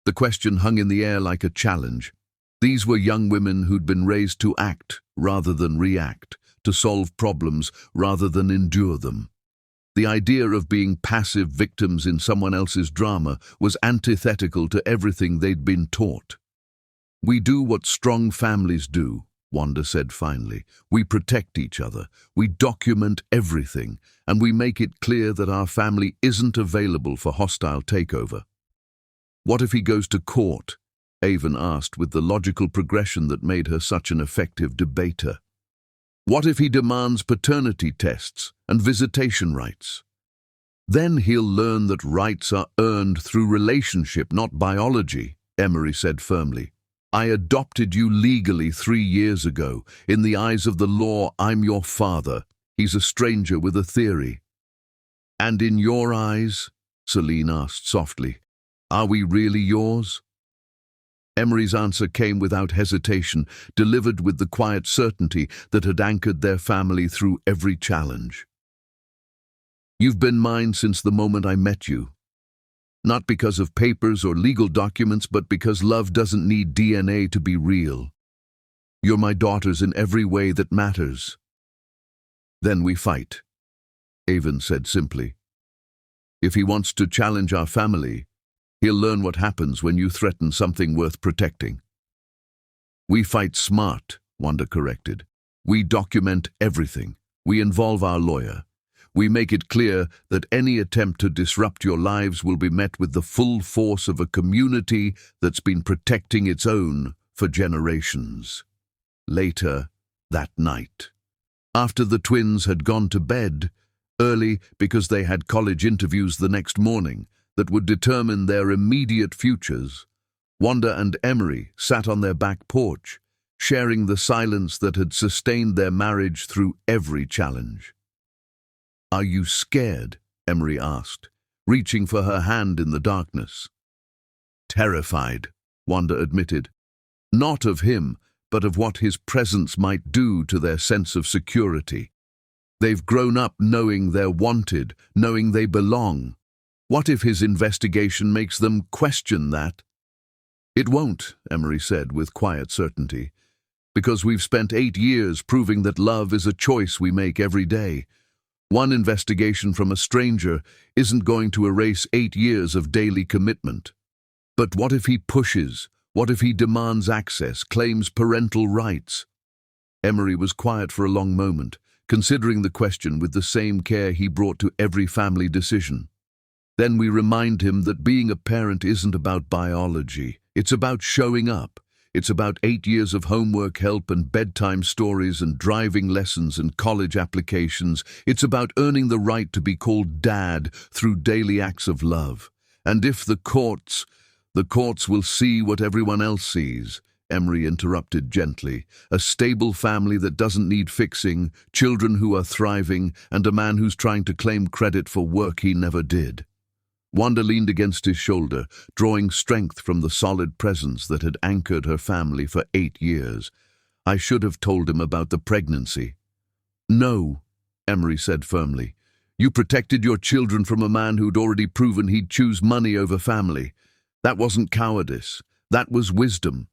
The question hung in the air like a challenge. These were young women who'd been raised to act rather than react, to solve problems rather than endure them. The idea of being passive victims in someone else's drama was antithetical to everything they'd been taught. "We do what strong families do," Wanda said finally. "We protect each other, we document everything, and we make it clear that our family isn't available for hostile takeover." "What if he goes to court?" Avon asked with the logical progression that made her such an effective debater. "What if he demands paternity tests and visitation rights?" "Then he'll learn that rights are earned through relationship, not biology," Emery said firmly. "I adopted you legally 3 years ago. In the eyes of the law, I'm your father. He's a stranger with a theory." "And in your eyes?" Celine asked softly. "Are we really yours?" Emery's answer came without hesitation, delivered with the quiet certainty that had anchored their family through every challenge. "You've been mine since the moment I met you. Not because of papers or legal documents, but because love doesn't need DNA to be real. You're my daughters in every way that matters." "Then we fight," Avon said simply. "If he wants to challenge our family, He'll learn what happens when you threaten something worth protecting. We fight smart, Wanda corrected. We document everything. We involve our lawyer. We make it clear that any attempt to disrupt your lives will be met with the full force of a community that's been protecting its own for generations. Later that night, after the twins had gone to bed, early because they had college interviews the next morning that would determine their immediate futures, Wanda and Emery sat on their back porch, sharing the silence that had sustained their marriage through every challenge. "Are you scared?" Emery asked, reaching for her hand in the darkness. "Terrified," Wanda admitted. Not of him, but of what his presence might do to their sense of security. They've grown up knowing they're wanted, knowing they belong. What if his investigation makes them question that? "It won't," Emery said with quiet certainty, "because we've spent 8 years proving that love is a choice we make every day. One investigation from a stranger isn't going to erase 8 years of daily commitment. But what if he pushes? What if he demands access, claims parental rights?" Emery was quiet for a long moment, considering the question with the same care he brought to every family decision. Then we remind him that being a parent isn't about biology. It's about showing up. It's about 8 years of homework help and bedtime stories and driving lessons and college applications. It's about earning the right to be called dad through daily acts of love. And if the courts will see what everyone else sees, Emery interrupted gently. A stable family that doesn't need fixing, children who are thriving, and a man who's trying to claim credit for work he never did. Wanda leaned against his shoulder, drawing strength from the solid presence that had anchored her family for 8 years. "I should have told him about the pregnancy." "No," Emery said firmly. "You protected your children from a man who'd already proven he'd choose money over family. That wasn't cowardice. That was wisdom."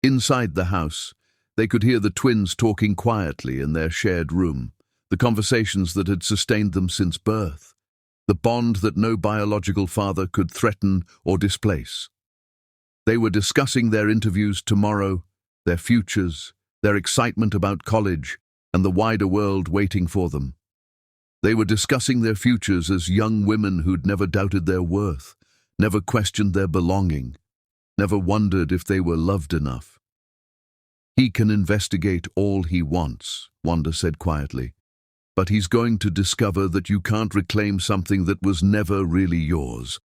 Inside the house, they could hear the twins talking quietly in their shared room, the conversations that had sustained them since birth. The bond that no biological father could threaten or displace. They were discussing their interviews tomorrow, their futures, their excitement about college, and the wider world waiting for them. They were discussing their futures as young women who'd never doubted their worth, never questioned their belonging, never wondered if they were loved enough. "He can investigate all he wants," Wanda said quietly. "But he's going to discover that you can't reclaim something that was never really yours.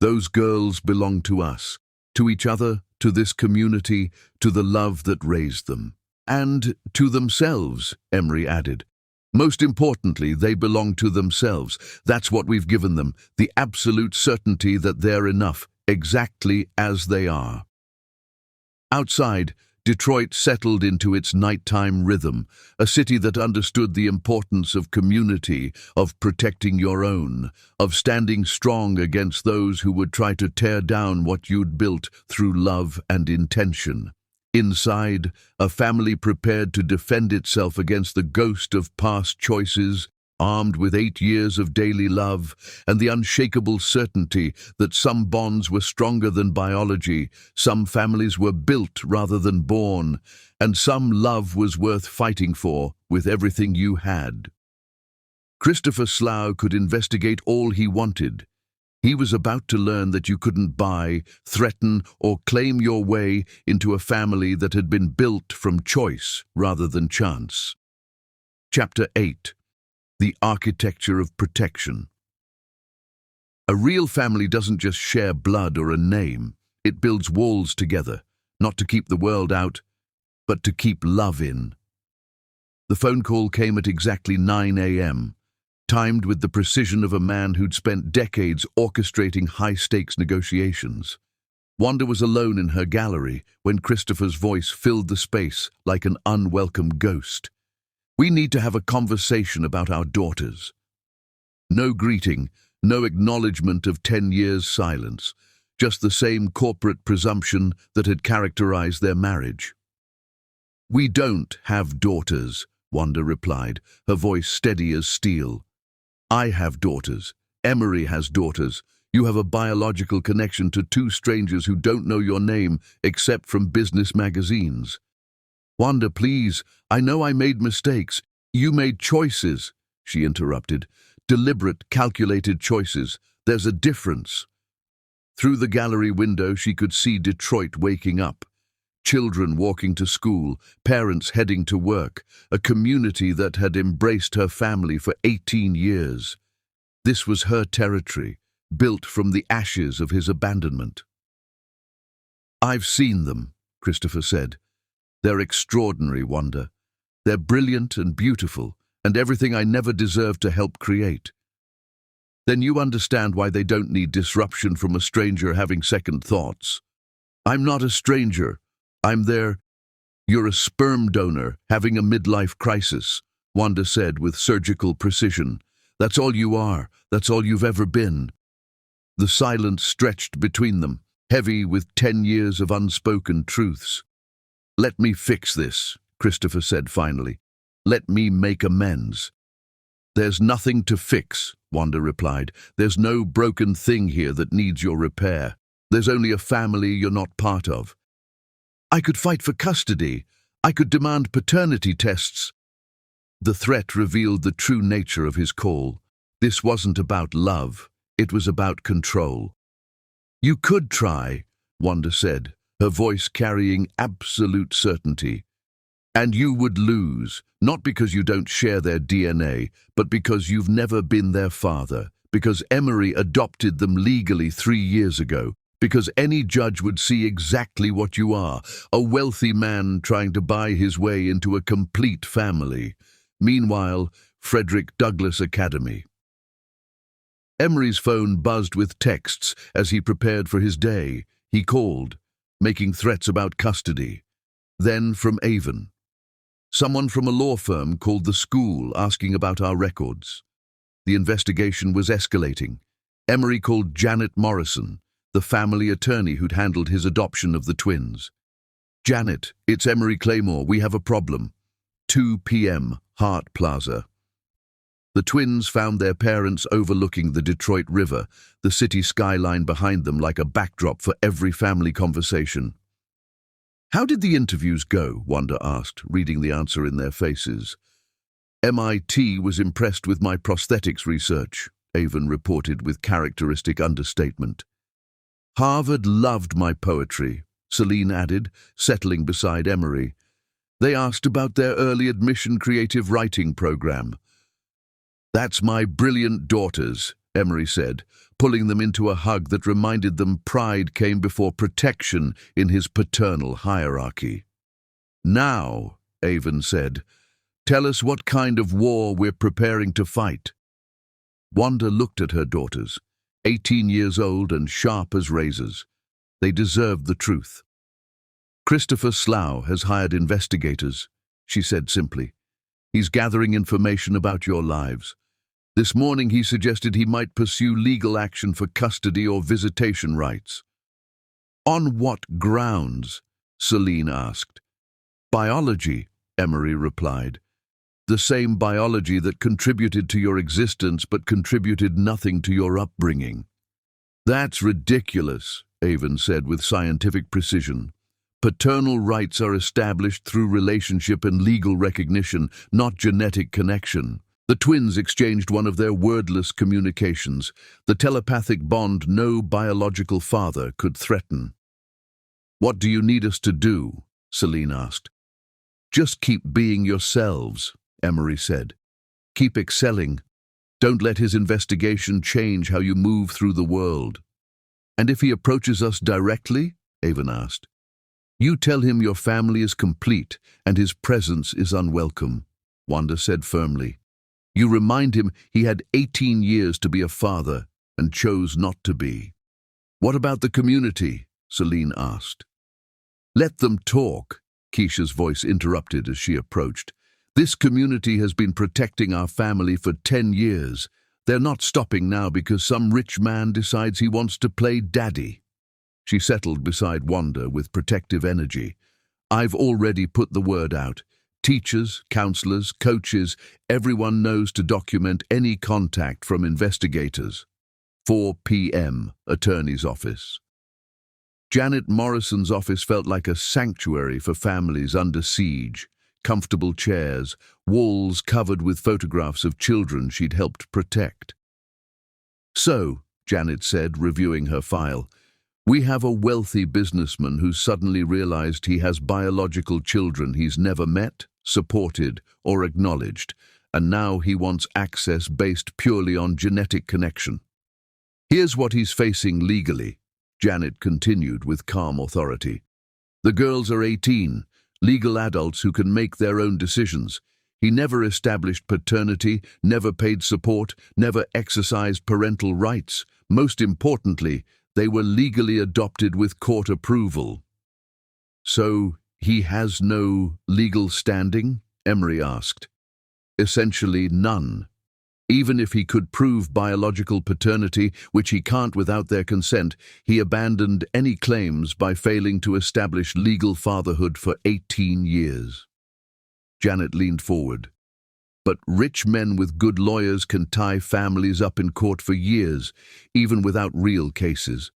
Those girls belong to us, to each other, to this community, to the love that raised them. And to themselves," Emery added. "Most importantly, they belong to themselves. That's what we've given them, the absolute certainty that they're enough, exactly as they are." Outside, Detroit settled into its nighttime rhythm, a city that understood the importance of community, of protecting your own, of standing strong against those who would try to tear down what you'd built through love and intention. Inside, a family prepared to defend itself against the ghost of past choices, armed with 8 years of daily love and the unshakable certainty that some bonds were stronger than biology, some families were built rather than born, and some love was worth fighting for with everything you had. Christopher Slough could investigate all he wanted. He was about to learn that you couldn't buy, threaten, or claim your way into a family that had been built from choice rather than chance. Chapter 8. The Architecture of Protection. A real family doesn't just share blood or a name. It builds walls together, not to keep the world out, but to keep love in. The phone call came at exactly 9 a.m., timed with the precision of a man who'd spent decades orchestrating high-stakes negotiations. Wanda was alone in her gallery when Christopher's voice filled the space like an unwelcome ghost. "We need to have a conversation about our daughters." No greeting, no acknowledgement of 10 years' silence, just the same corporate presumption that had characterized their marriage. "We don't have daughters," Wanda replied, her voice steady as steel. "I have daughters. Emery has daughters. You have a biological connection to two strangers who don't know your name except from business magazines. Wanda, please, I know I made mistakes. You made choices, she interrupted. Deliberate, calculated choices. There's a difference. Through the gallery window, she could see Detroit waking up. Children walking to school, parents heading to work, a community that had embraced her family for 18 years. This was her territory, built from the ashes of his abandonment. I've seen them, Christopher said. They're extraordinary, Wanda. They're brilliant and beautiful, and everything I never deserved to help create. Then you understand why they don't need disruption from a stranger having second thoughts. I'm not a stranger. I'm there. You're a sperm donor having a midlife crisis, Wanda said with surgical precision. That's all you are. That's all you've ever been. The silence stretched between them, heavy with 10 years of unspoken truths. Let me fix this, Christopher said finally. Let me make amends. There's nothing to fix, Wanda replied. There's no broken thing here that needs your repair. There's only a family you're not part of. I could fight for custody. I could demand paternity tests. The threat revealed the true nature of his call. This wasn't about love. It was about control. You could try, Wanda said, her voice carrying absolute certainty. And you would lose, not because you don't share their DNA, but because you've never been their father, because Emery adopted them legally 3 years ago, because any judge would see exactly what you are, a wealthy man trying to buy his way into a complete family. Meanwhile, Frederick Douglass Academy. Emery's phone buzzed with texts as he prepared for his day. He called, making threats about custody. Then from Avon. Someone from a law firm called the school asking about our records. The investigation was escalating. Emery called Janet Morrison, the family attorney who'd handled his adoption of the twins. Janet, it's Emery Claymore. We have a problem. 2 p.m., Hart Plaza. The twins found their parents overlooking the Detroit River, the city skyline behind them like a backdrop for every family conversation. How did the interviews go? Wanda asked, reading the answer in their faces. MIT was impressed with my prosthetics research, Avon reported with characteristic understatement. Harvard loved my poetry, Celine added, settling beside Emery. They asked about their early admission creative writing program. That's my brilliant daughters, Emery said, pulling them into a hug that reminded them pride came before protection in his paternal hierarchy. Now, Avon said, tell us what kind of war we're preparing to fight. Wanda looked at her daughters, 18 years old and sharp as razors. They deserved the truth. Christopher Slough has hired investigators, she said simply. He's gathering information about your lives. This morning he suggested he might pursue legal action for custody or visitation rights. On what grounds? Celine asked. Biology, Emery replied. The same biology that contributed to your existence but contributed nothing to your upbringing. That's ridiculous, Avon said with scientific precision. Paternal rights are established through relationship and legal recognition, not genetic connection. The twins exchanged one of their wordless communications, the telepathic bond no biological father could threaten. What do you need us to do? Celine asked. Just keep being yourselves, Emery said. Keep excelling. Don't let his investigation change how you move through the world. And if he approaches us directly? Avon asked. You tell him your family is complete and his presence is unwelcome, Wanda said firmly. You remind him he had 18 years to be a father and chose not to be. What about the community? Celine asked. Let them talk, Keisha's voice interrupted as she approached. This community has been protecting our family for 10 years. They're not stopping now because some rich man decides he wants to play daddy. She settled beside Wanda with protective energy. I've already put the word out. Teachers, counselors, coaches, everyone knows to document any contact from investigators. 4 p.m., attorney's office. Janet Morrison's office felt like a sanctuary for families under siege. Comfortable chairs, walls covered with photographs of children she'd helped protect. "So," Janet said, reviewing her file, "we have a wealthy businessman who suddenly realized he has biological children he's never met, supported, or acknowledged, and now he wants access based purely on genetic connection. Here's what he's facing legally," Janet continued with calm authority. "The girls are 18, legal adults who can make their own decisions. He never established paternity, never paid support, never exercised parental rights. Most importantly, they were legally adopted with court approval." "So he has no legal standing?" Emery asked. "Essentially none. Even if he could prove biological paternity, which he can't without their consent, he abandoned any claims by failing to establish legal fatherhood for 18 years. Janet leaned forward. "But rich men with good lawyers can tie families up in court for years, even without real cases."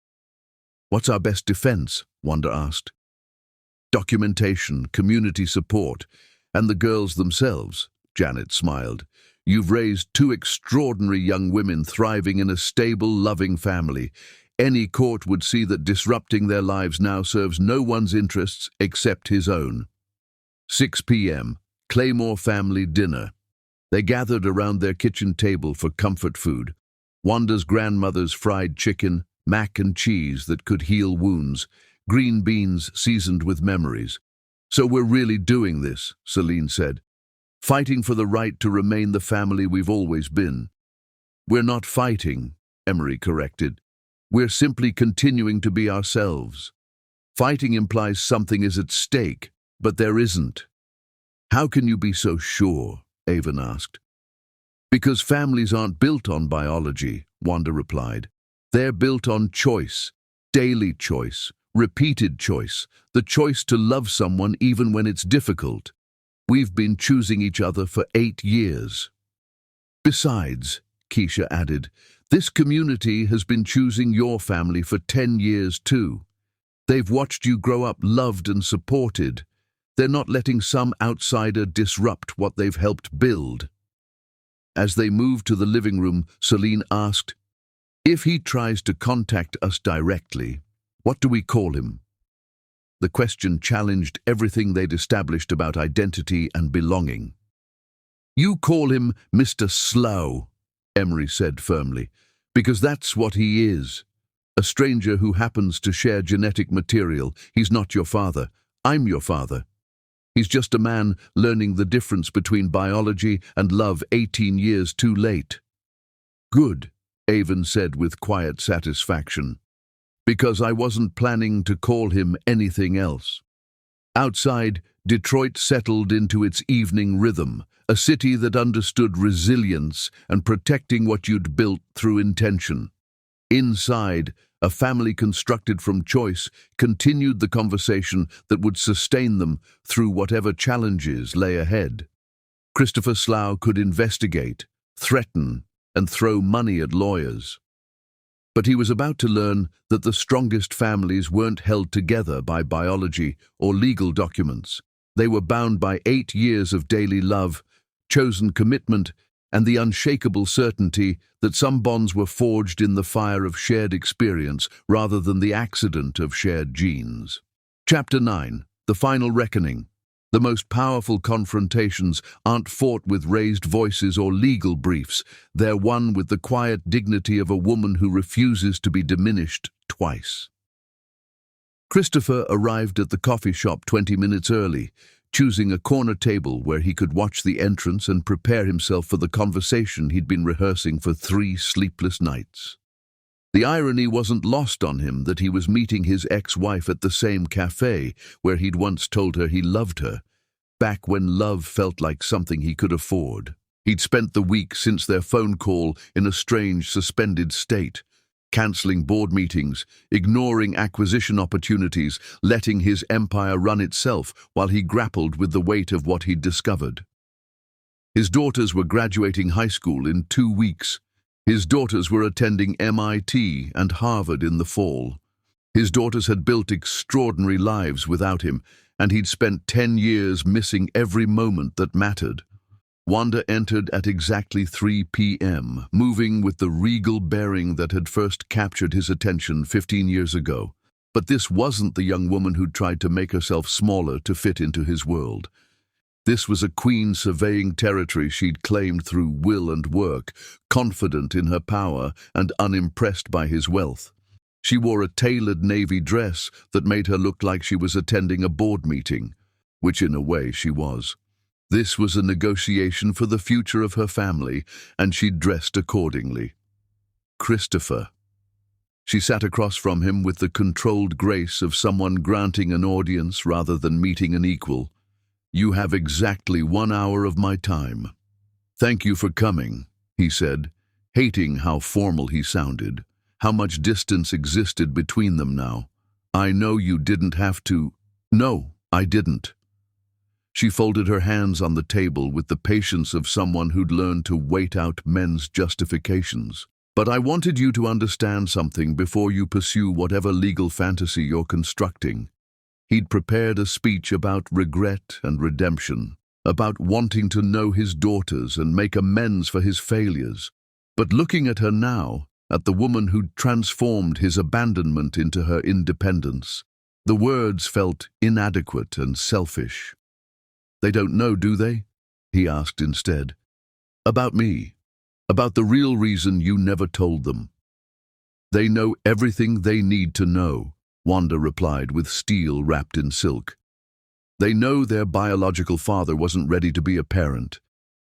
"What's our best defense?" Wanda asked. "Documentation, community support, and the girls themselves," Janet smiled. "You've raised two extraordinary young women thriving in a stable, loving family. Any court would see that disrupting their lives now serves no one's interests except his own." 6 p.m., Claymore family dinner. They gathered around their kitchen table for comfort food. Wanda's grandmother's fried chicken, mac and cheese that could heal wounds, green beans seasoned with memories. "So we're really doing this," Celine said. "Fighting for the right to remain the family we've always been." "We're not fighting," Emery corrected. "We're simply continuing to be ourselves. Fighting implies something is at stake, but there isn't." "How can you be so sure?" Avon asked. "Because families aren't built on biology," Wanda replied. "They're built on choice, daily choice, repeated choice, the choice to love someone even when it's difficult. We've been choosing each other for 8 years. Besides," Keisha added, "this community has been choosing your family for 10 years too. They've watched you grow up loved and supported. They're not letting some outsider disrupt what they've helped build." As they moved to the living room, Celine asked, "If he tries to contact us directly, what do we call him?" The question challenged everything they'd established about identity and belonging. "You call him Mr. Slow," Emery said firmly, "because that's what he is. A stranger who happens to share genetic material. He's not your father. I'm your father. He's just a man learning the difference between biology and love 18 years too late." "Good," Avon said with quiet satisfaction, "because I wasn't planning to call him anything else." Outside, Detroit settled into its evening rhythm, a city that understood resilience and protecting what you'd built through intention. Inside, a family constructed from choice continued the conversation that would sustain them through whatever challenges lay ahead. Christopher Slough could investigate, threaten, and throw money at lawyers. But he was about to learn that the strongest families weren't held together by biology or legal documents. They were bound by 8 years of daily love, chosen commitment, and the unshakable certainty that some bonds were forged in the fire of shared experience rather than the accident of shared genes. Chapter 9. The Final Reckoning. The most powerful confrontations aren't fought with raised voices or legal briefs. They're won with the quiet dignity of a woman who refuses to be diminished twice. Christopher arrived at the coffee shop 20 minutes early, choosing a corner table where he could watch the entrance and prepare himself for the conversation he'd been rehearsing for 3 sleepless nights. The irony wasn't lost on him that he was meeting his ex-wife at the same cafe where he'd once told her he loved her, back when love felt like something he could afford. He'd spent the week since their phone call in a strange, suspended state, cancelling board meetings, ignoring acquisition opportunities, letting his empire run itself while he grappled with the weight of what he'd discovered. His daughters were graduating high school in 2 weeks. His daughters were attending MIT and Harvard in the fall. His daughters had built extraordinary lives without him, and he'd spent 10 years missing every moment that mattered. Wanda entered at exactly 3 p.m., moving with the regal bearing that had first captured his attention 15 years ago. But this wasn't the young woman who'd tried to make herself smaller to fit into his world. This was a queen surveying territory she'd claimed through will and work, confident in her power and unimpressed by his wealth. She wore a tailored navy dress that made her look like she was attending a board meeting, which in a way she was. This was a negotiation for the future of her family, and she dressed accordingly. Christopher. She sat across from him with the controlled grace of someone granting an audience rather than meeting an equal. "You have exactly 1 hour of my time." "Thank you for coming," he said, hating how formal he sounded, how much distance existed between them now. "I know you didn't have to." "No, I didn't." She folded her hands on the table with the patience of someone who'd learned to wait out men's justifications. "But I wanted you to understand something before you pursue whatever legal fantasy you're constructing." He'd prepared a speech about regret and redemption, about wanting to know his daughters and make amends for his failures. But looking at her now, at the woman who'd transformed his abandonment into her independence, the words felt inadequate and selfish. "They don't know, do they?" he asked instead. "About me. About the real reason you never told them." "They know everything they need to know," Wanda replied with steel wrapped in silk. "They know their biological father wasn't ready to be a parent.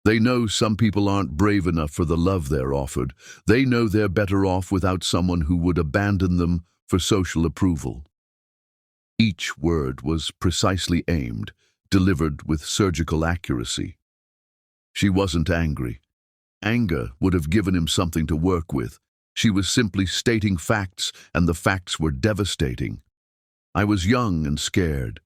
They know some people aren't brave enough for the love they're offered. They know they're better off without someone who would abandon them for social approval." Each word was precisely aimed, delivered with surgical accuracy. She wasn't angry. Anger would have given him something to work with. She was simply stating facts, and the facts were devastating. "I was young and scared."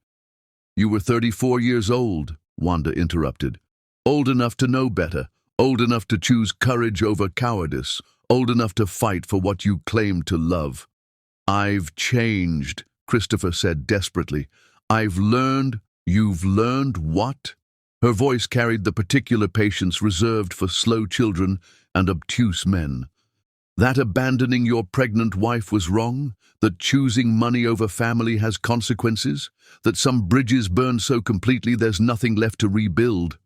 "You were 34 years old," Wanda interrupted. "Old enough to know better, old enough to choose courage over cowardice, old enough to fight for what you claimed to love." "I've changed," Christopher said desperately. "I've learned." "You've learned what?" Her voice carried the particular patience reserved for slow children and obtuse men. "That abandoning your pregnant wife was wrong? That choosing money over family has consequences? That some bridges burn so completely there's nothing left to rebuild?"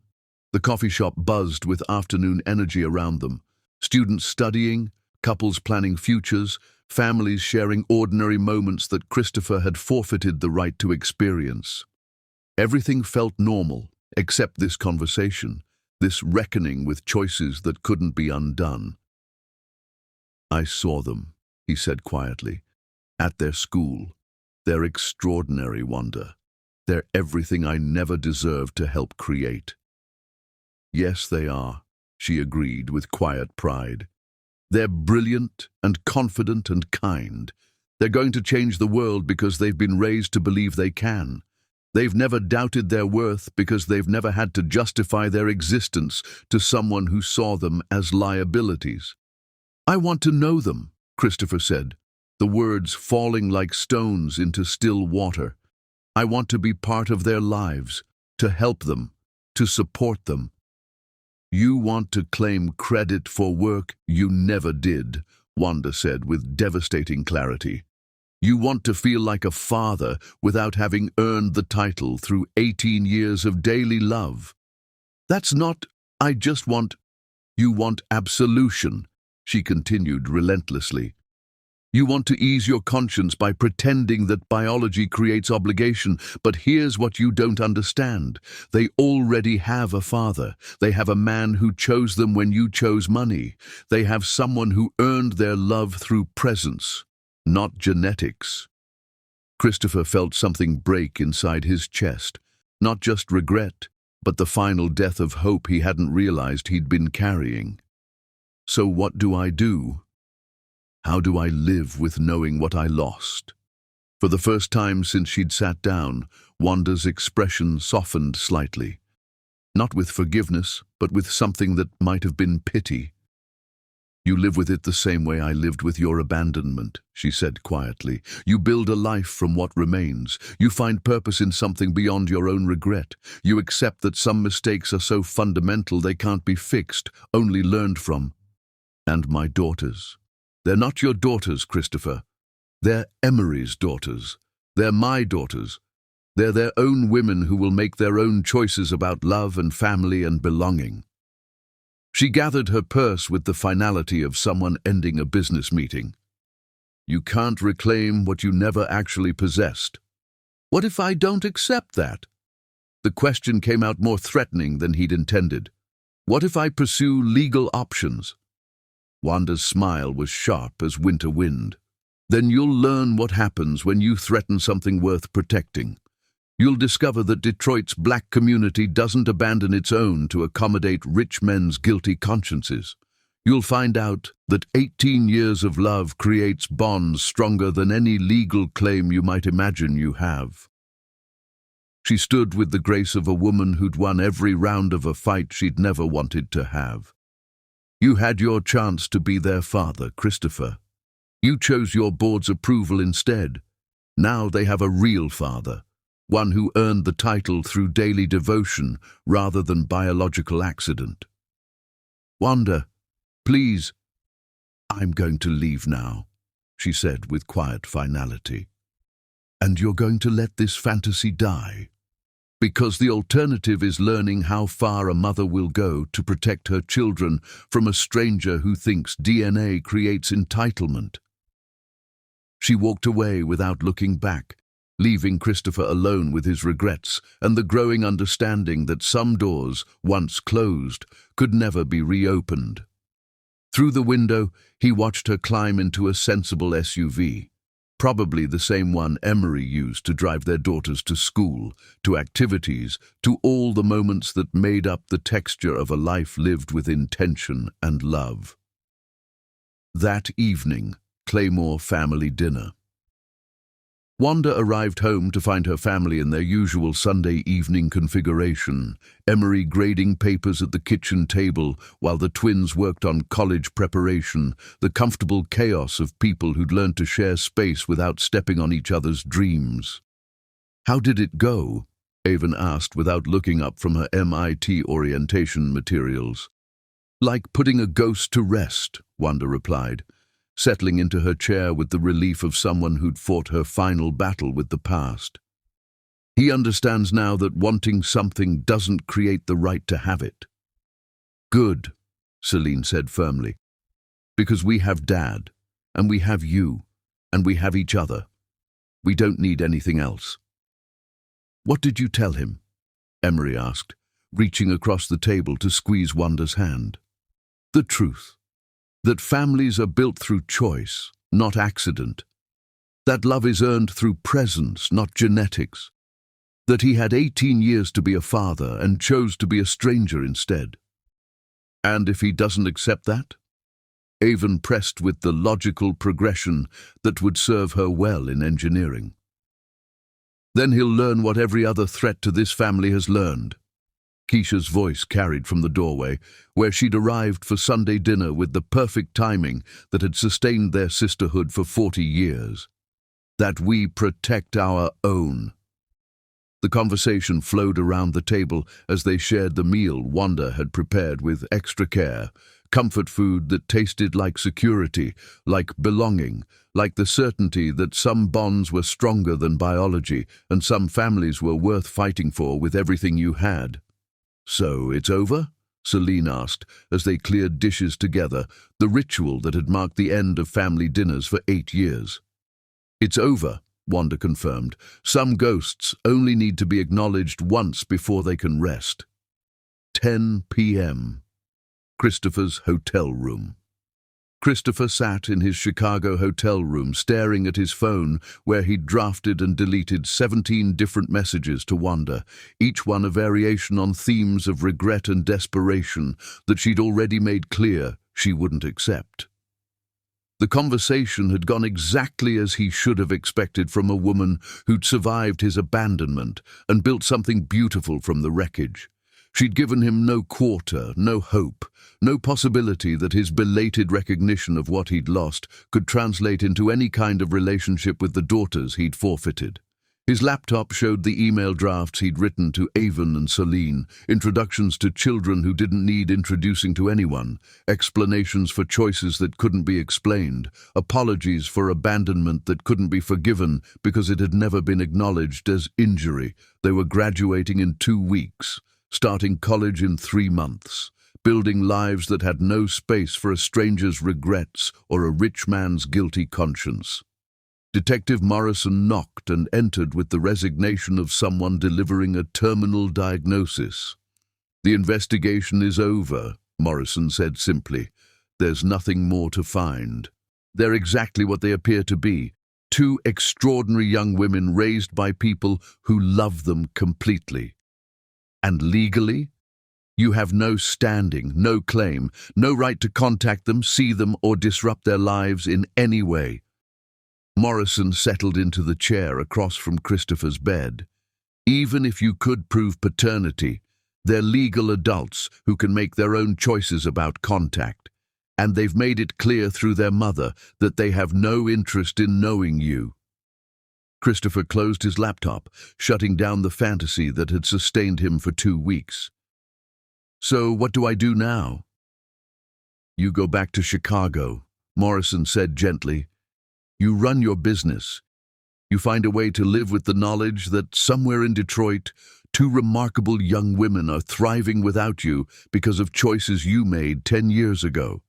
The coffee shop buzzed with afternoon energy around them. Students studying, couples planning futures, families sharing ordinary moments that Christopher had forfeited the right to experience. Everything felt normal, except this conversation, this reckoning with choices that couldn't be undone. "I saw them," he said quietly, "at their school. They're extraordinary, Wanda. They're everything I never deserved to help create." "Yes, they are," she agreed with quiet pride. "They're brilliant and confident and kind. They're going to change the world because they've been raised to believe they can. They've never doubted their worth because they've never had to justify their existence to someone who saw them as liabilities." "I want to know them," Christopher said, the words falling like stones into still water. "I want to be part of their lives, to help them, to support them." "You want to claim credit for work you never did," Wanda said with devastating clarity. "You want to feel like a father without having earned the title through 18 years of daily love." "That's not, I just want—" "You want absolution," she continued relentlessly. "You want to ease your conscience by pretending that biology creates obligation, but here's what you don't understand. They already have a father. They have a man who chose them when you chose money. They have someone who earned their love through presence, not genetics." Christopher felt something break inside his chest, not just regret, but the final death of hope he hadn't realized he'd been carrying. "So what do I do? How do I live with knowing what I lost?" For the first time since she'd sat down, Wanda's expression softened slightly. Not with forgiveness, but with something that might have been pity. You live with it the same way I lived with your abandonment, she said quietly. You build a life from what remains. You find purpose in something beyond your own regret. You accept that some mistakes are so fundamental they can't be fixed, only learned from. And my daughters. They're not your daughters, Christopher. They're Emery's daughters. They're my daughters. They're their own women who will make their own choices about love and family and belonging. She gathered her purse with the finality of someone ending a business meeting. You can't reclaim what you never actually possessed. What if I don't accept that? The question came out more threatening than he'd intended. What if I pursue legal options? Wanda's smile was sharp as winter wind. Then you'll learn what happens when you threaten something worth protecting. You'll discover that Detroit's black community doesn't abandon its own to accommodate rich men's guilty consciences. You'll find out that 18 years of love creates bonds stronger than any legal claim you might imagine you have. She stood with the grace of a woman who'd won every round of a fight she'd never wanted to have. You had your chance to be their father, Christopher. You chose your board's approval instead. Now they have a real father. One who earned the title through daily devotion rather than biological accident. Wanda, please, I'm going to leave now, she said with quiet finality. And you're going to let this fantasy die? Because the alternative is learning how far a mother will go to protect her children from a stranger who thinks DNA creates entitlement. She walked away without looking back, leaving Christopher alone with his regrets and the growing understanding that some doors, once closed, could never be reopened. Through the window, he watched her climb into a sensible SUV, probably the same one Emery used to drive their daughters to school, to activities, to all the moments that made up the texture of a life lived with intention and love. That evening, Claymore family dinner. Wanda arrived home to find her family in their usual Sunday evening configuration, Emery grading papers at the kitchen table while the twins worked on college preparation, the comfortable chaos of people who'd learned to share space without stepping on each other's dreams. How did it go? Avon asked without looking up from her MIT orientation materials. Like putting a ghost to rest, Wanda replied, settling into her chair with the relief of someone who'd fought her final battle with the past. He understands now that wanting something doesn't create the right to have it. Good, Celine said firmly, because we have Dad, and we have you, and we have each other. We don't need anything else. What did you tell him? Emery asked, reaching across the table to squeeze Wanda's hand. The truth. That families are built through choice, not accident. That love is earned through presence, not genetics. That he had 18 years to be a father and chose to be a stranger instead. And if he doesn't accept that? Avon pressed with the logical progression that would serve her well in engineering. Then he'll learn what every other threat to this family has learned. Keisha's voice carried from the doorway, where she'd arrived for Sunday dinner with the perfect timing that had sustained their sisterhood for 40 years. That we protect our own. The conversation flowed around the table as they shared the meal Wanda had prepared with extra care, comfort food that tasted like security, like belonging, like the certainty that some bonds were stronger than biology and some families were worth fighting for with everything you had. So, it's over? Celine asked as they cleared dishes together, the ritual that had marked the end of family dinners for 8 years. It's over, Wanda confirmed. Some ghosts only need to be acknowledged once before they can rest. 10 p.m. Christopher's hotel room. Christopher sat in his Chicago hotel room staring at his phone where he'd drafted and deleted 17 different messages to Wanda, each one a variation on themes of regret and desperation that she'd already made clear she wouldn't accept. The conversation had gone exactly as he should have expected from a woman who'd survived his abandonment and built something beautiful from the wreckage. She'd given him no quarter, no hope, no possibility that his belated recognition of what he'd lost could translate into any kind of relationship with the daughters he'd forfeited. His laptop showed the email drafts he'd written to Avon and Celine, introductions to children who didn't need introducing to anyone, explanations for choices that couldn't be explained, apologies for abandonment that couldn't be forgiven because it had never been acknowledged as injury. They were graduating in 2 weeks, starting college in 3 months, building lives that had no space for a stranger's regrets or a rich man's guilty conscience. Detective Morrison knocked and entered with the resignation of someone delivering a terminal diagnosis. "The investigation is over," Morrison said simply. "There's nothing more to find." They're exactly what they appear to be. 2 extraordinary young women raised by people who love them completely. And legally? You have no standing, no claim, no right to contact them, see them, or disrupt their lives in any way. Morrison settled into the chair across from Christopher's bed. Even if you could prove paternity, they're legal adults who can make their own choices about contact, and they've made it clear through their mother that they have no interest in knowing you. Christopher closed his laptop, shutting down the fantasy that had sustained him for 2 weeks. "So what do I do now?" "You go back to Chicago," Morrison said gently. "You run your business. You find a way to live with the knowledge that somewhere in Detroit, 2 remarkable young women are thriving without you because of choices you made 10 years ago.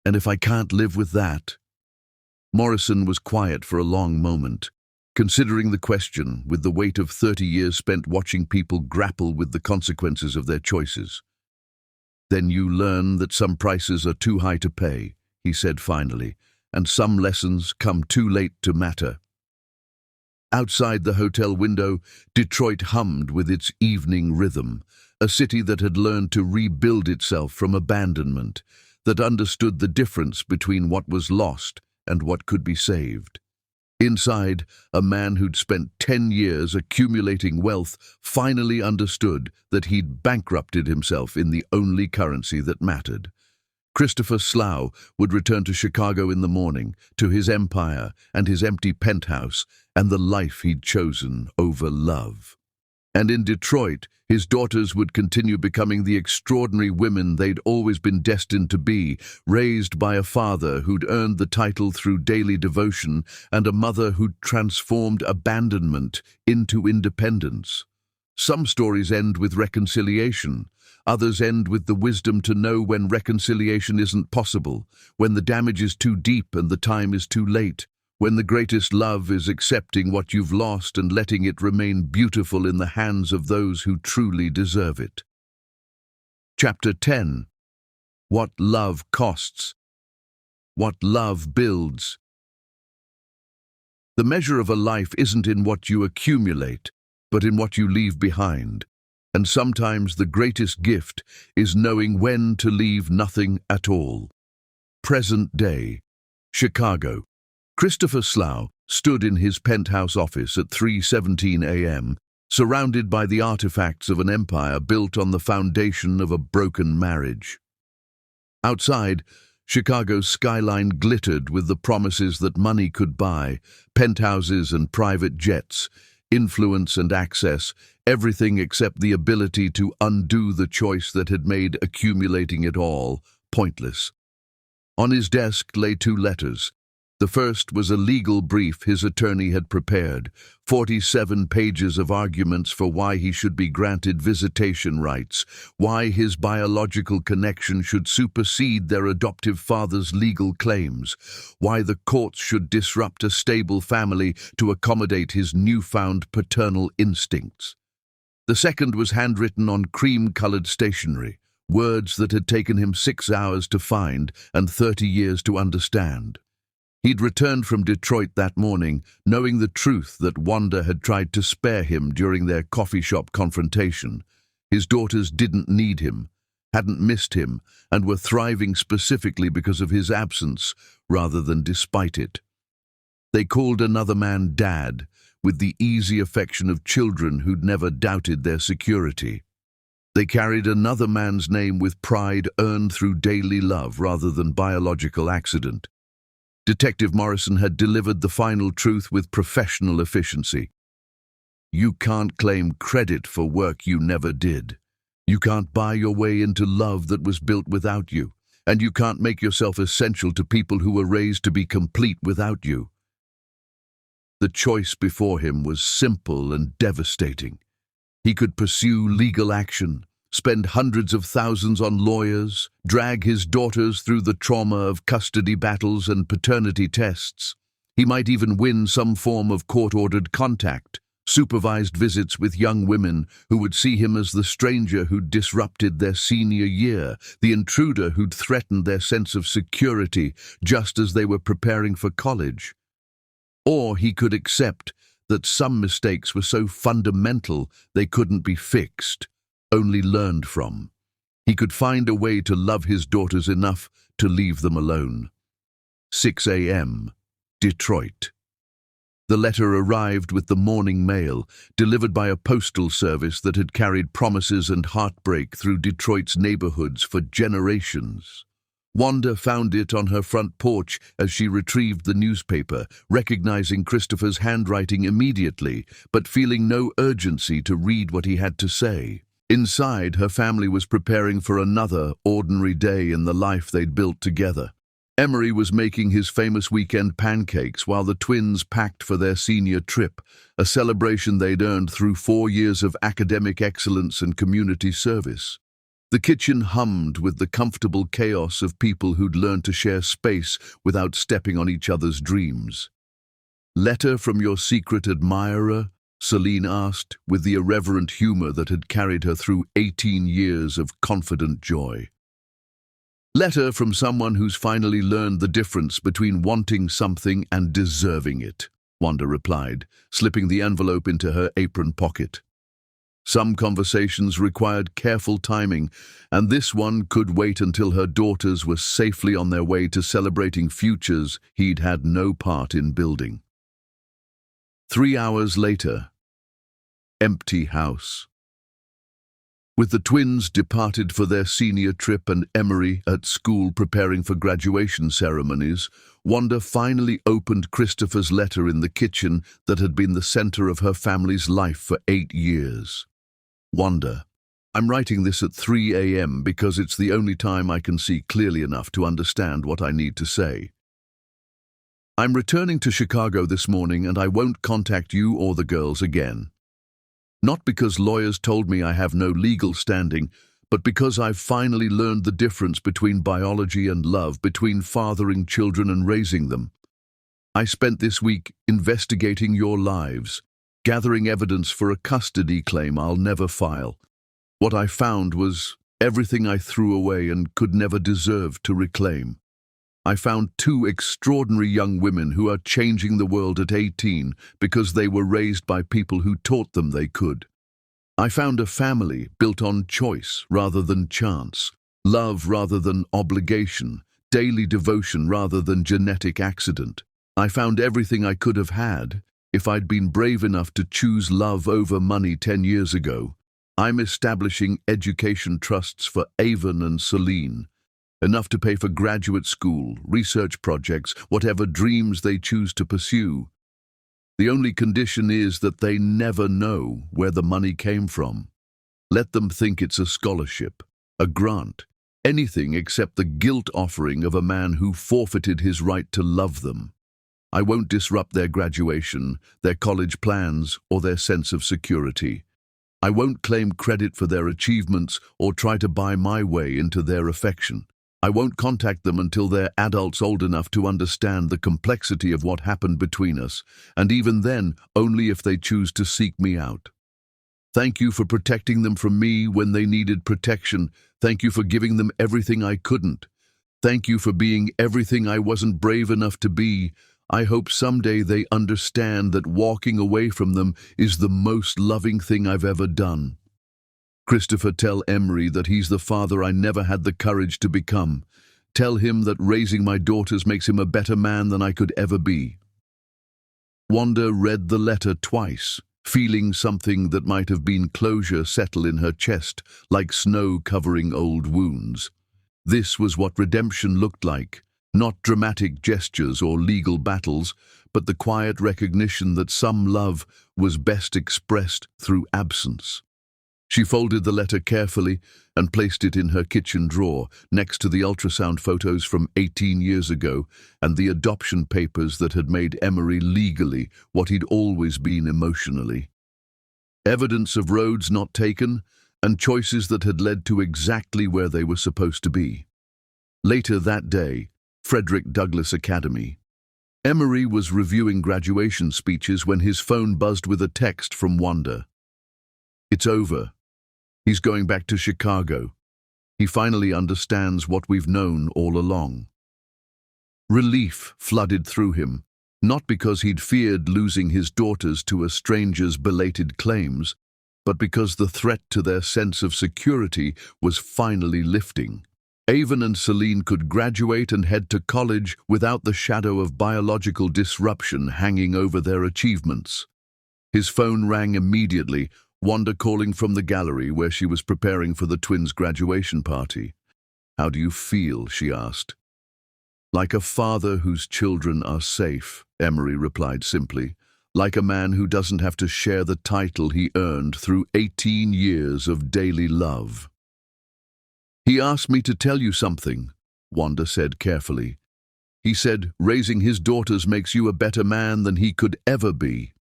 And if I can't live with that?" Morrison was quiet for a long moment, considering the question with the weight of 30 years spent watching people grapple with the consequences of their choices. "Then you learn that some prices are too high to pay," he said finally, "and some lessons come too late to matter." Outside the hotel window, Detroit hummed with its evening rhythm, a city that had learned to rebuild itself from abandonment, that understood the difference between what was lost and what could be saved. Inside, a man who'd spent 10 years accumulating wealth finally understood that he'd bankrupted himself in the only currency that mattered. Christopher Slough would return to Chicago in the morning, to his empire and his empty penthouse and the life he'd chosen over love. And in Detroit, his daughters would continue becoming the extraordinary women they'd always been destined to be, raised by a father who'd earned the title through daily devotion and a mother who'd transformed abandonment into independence. Some stories end with reconciliation. Others end with the wisdom to know when reconciliation isn't possible, when the damage is too deep and the time is too late, when the greatest love is accepting what you've lost and letting it remain beautiful in the hands of those who truly deserve it. Chapter 10. What Love Costs. What Love Builds. The measure of a life isn't in what you accumulate, but in what you leave behind. And sometimes the greatest gift is knowing when to leave nothing at all. Present day, Chicago. Christopher Slough stood in his penthouse office at 3:17 a.m., surrounded by the artifacts of an empire built on the foundation of a broken marriage. Outside, Chicago's skyline glittered with the promises that money could buy, penthouses and private jets, influence and access, everything except the ability to undo the choice that had made accumulating it all pointless. On his desk lay 2 letters. The first was a legal brief his attorney had prepared, 47 pages of arguments for why he should be granted visitation rights, why his biological connection should supersede their adoptive father's legal claims, why the courts should disrupt a stable family to accommodate his newfound paternal instincts. The second was handwritten on cream-colored stationery, words that had taken him 6 hours to find and 30 years to understand. He'd returned from Detroit that morning, knowing the truth that Wanda had tried to spare him during their coffee shop confrontation. His daughters didn't need him, hadn't missed him, and were thriving specifically because of his absence rather than despite it. They called another man Dad, with the easy affection of children who'd never doubted their security. They carried another man's name with pride earned through daily love rather than biological accident. Detective Morrison had delivered the final truth with professional efficiency. You can't claim credit for work you never did. You can't buy your way into love that was built without you. And you can't make yourself essential to people who were raised to be complete without you. The choice before him was simple and devastating. He could pursue legal action, spend hundreds of thousands on lawyers, drag his daughters through the trauma of custody battles and paternity tests. He might even win some form of court-ordered contact, supervised visits with young women who would see him as the stranger who'd disrupted their senior year, the intruder who'd threatened their sense of security just as they were preparing for college. Or he could accept that some mistakes were so fundamental they couldn't be fixed, only learned from. He could find a way to love his daughters enough to leave them alone. 6 a.m., Detroit. The letter arrived with the morning mail, delivered by a postal service that had carried promises and heartbreak through Detroit's neighborhoods for generations. Wanda found it on her front porch as she retrieved the newspaper, recognizing Christopher's handwriting immediately, but feeling no urgency to read what he had to say. Inside, her family was preparing for another ordinary day in the life they'd built together. Emery was making his famous weekend pancakes while the twins packed for their senior trip, a celebration they'd earned through 4 years of academic excellence and community service. The kitchen hummed with the comfortable chaos of people who'd learned to share space without stepping on each other's dreams. "Letter from your secret admirer?" Celine asked, with the irreverent humor that had carried her through 18 years of confident joy. "Letter from someone who's finally learned the difference between wanting something and deserving it," Wanda replied, slipping the envelope into her apron pocket. Some conversations required careful timing, and this one could wait until her daughters were safely on their way to celebrating futures he'd had no part in building. 3 hours later, empty house. With the twins departed for their senior trip and Emery at school preparing for graduation ceremonies, Wanda finally opened Christopher's letter in the kitchen that had been the center of her family's life for 8 years. "Wanda, I'm writing this at 3 a.m. because it's the only time I can see clearly enough to understand what I need to say. I'm returning to Chicago this morning and I won't contact you or the girls again. Not because lawyers told me I have no legal standing, but because I've finally learned the difference between biology and love, between fathering children and raising them. I spent this week investigating your lives, gathering evidence for a custody claim I'll never file. What I found was everything I threw away and could never deserve to reclaim. I found 2 extraordinary young women who are changing the world at 18 because they were raised by people who taught them they could. I found a family built on choice rather than chance, love rather than obligation, daily devotion rather than genetic accident. I found everything I could have had if I'd been brave enough to choose love over money 10 years ago. I'm establishing education trusts for Avon and Celine, enough to pay for graduate school, research projects, whatever dreams they choose to pursue. The only condition is that they never know where the money came from. Let them think it's a scholarship, a grant, anything except the guilt offering of a man who forfeited his right to love them. I won't disrupt their graduation, their college plans, or their sense of security. I won't claim credit for their achievements or try to buy my way into their affection. I won't contact them until they're adults old enough to understand the complexity of what happened between us, and even then, only if they choose to seek me out. Thank you for protecting them from me when they needed protection. Thank you for giving them everything I couldn't. Thank you for being everything I wasn't brave enough to be. I hope someday they understand that walking away from them is the most loving thing I've ever done. Christopher, tell Emery that he's the father I never had the courage to become. Tell him that raising my daughters makes him a better man than I could ever be." Wanda read the letter twice, feeling something that might have been closure settle in her chest like snow covering old wounds. This was what redemption looked like, not dramatic gestures or legal battles, but the quiet recognition that some love was best expressed through absence. She folded the letter carefully and placed it in her kitchen drawer, next to the ultrasound photos from 18 years ago and the adoption papers that had made Emery legally what he'd always been emotionally. Evidence of roads not taken and choices that had led to exactly where they were supposed to be. Later that day, Frederick Douglass Academy. Emery was reviewing graduation speeches when his phone buzzed with a text from Wanda. "It's over. He's going back to Chicago. He finally understands what we've known all along." Relief flooded through him, not because he'd feared losing his daughters to a stranger's belated claims, but because the threat to their sense of security was finally lifting. Avon and Celine could graduate and head to college without the shadow of biological disruption hanging over their achievements. His phone rang immediately, Wanda calling from the gallery where she was preparing for the twins' graduation party. "How do you feel?" she asked. "Like a father whose children are safe," Emery replied simply. "Like a man who doesn't have to share the title he earned through 18 years of daily love." "He asked me to tell you something," Wanda said carefully. "He said raising his daughters makes you a better man than he could ever be."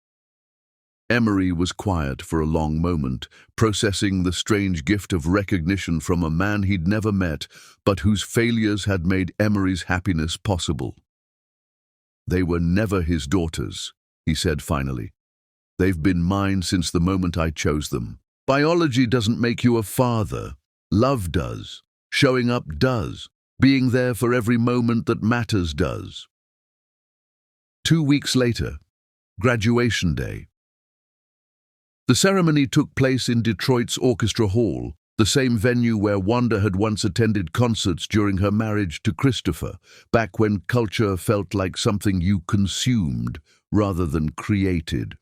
Emery was quiet for a long moment, processing the strange gift of recognition from a man he'd never met, but whose failures had made Emery's happiness possible. "They were never his daughters," he said finally. "They've been mine since the moment I chose them. Biology doesn't make you a father. Love does. Showing up does. Being there for every moment that matters does." 2 weeks later, graduation day. The ceremony took place in Detroit's Orchestra Hall, the same venue where Wanda had once attended concerts during her marriage to Christopher, back when culture felt like something you consumed rather than created.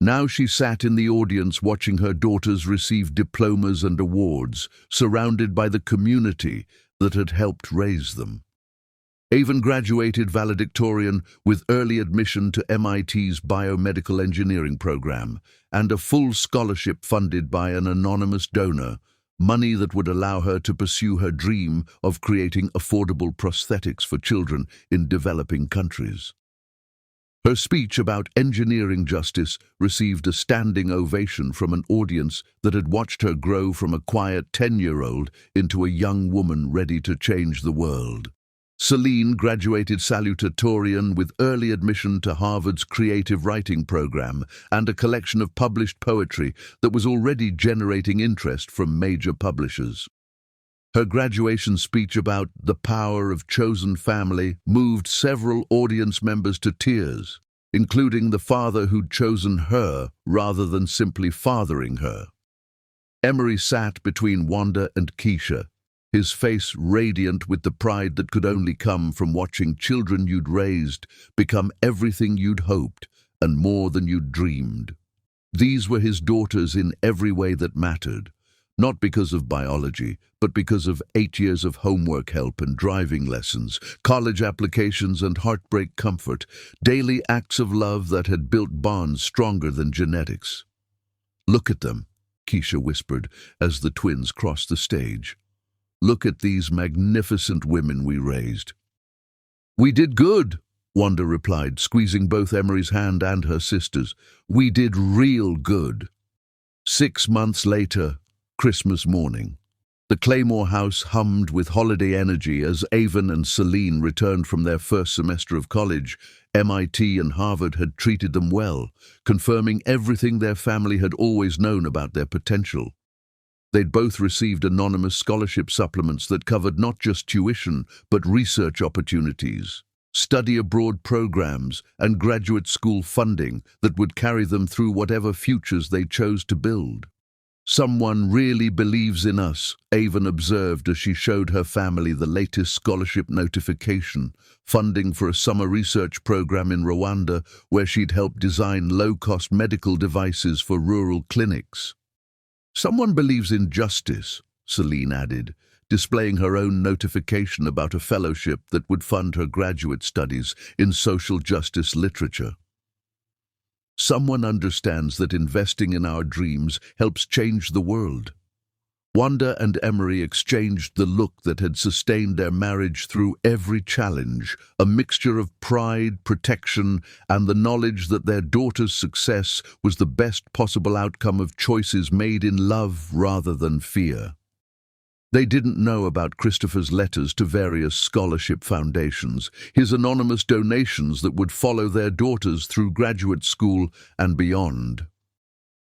Now she sat in the audience watching her daughters receive diplomas and awards, surrounded by the community that had helped raise them. Avon graduated valedictorian with early admission to MIT's biomedical engineering program and a full scholarship funded by an anonymous donor, money that would allow her to pursue her dream of creating affordable prosthetics for children in developing countries. Her speech about engineering justice received a standing ovation from an audience that had watched her grow from a quiet 10-year-old into a young woman ready to change the world. Celine graduated salutatorian with early admission to Harvard's creative writing program and a collection of published poetry that was already generating interest from major publishers. Her graduation speech about the power of chosen family moved several audience members to tears, including the father who'd chosen her rather than simply fathering her. Emery sat between Wanda and Keisha, his face radiant with the pride that could only come from watching children you'd raised become everything you'd hoped and more than you'd dreamed. These were his daughters in every way that mattered, not because of biology, but because of 8 years of homework help and driving lessons, college applications and heartbreak comfort, daily acts of love that had built bonds stronger than genetics. "Look at them," Keisha whispered as the twins crossed the stage. "Look at these magnificent women we raised." "We did good," Wanda replied, squeezing both Emery's hand and her sister's. "We did real good." 6 months later, Christmas morning. The Claymore house hummed with holiday energy as Avon and Celine returned from their first semester of college. MIT and Harvard had treated them well, confirming everything their family had always known about their potential. They'd both received anonymous scholarship supplements that covered not just tuition, but research opportunities, study abroad programs, and graduate school funding that would carry them through whatever futures they chose to build. Someone really believes in us, Avon observed as she showed her family the latest scholarship notification, funding for a summer research program in Rwanda where she'd helped design low-cost medical devices for rural clinics. Someone believes in justice, Celine added, displaying her own notification about a fellowship that would fund her graduate studies in social justice literature. Someone understands that investing in our dreams helps change the world. Wanda and Emery exchanged the look that had sustained their marriage through every challenge, a mixture of pride, protection, and the knowledge that their daughter's success was the best possible outcome of choices made in love rather than fear. They didn't know about Christopher's letters to various scholarship foundations, his anonymous donations that would follow their daughters through graduate school and beyond.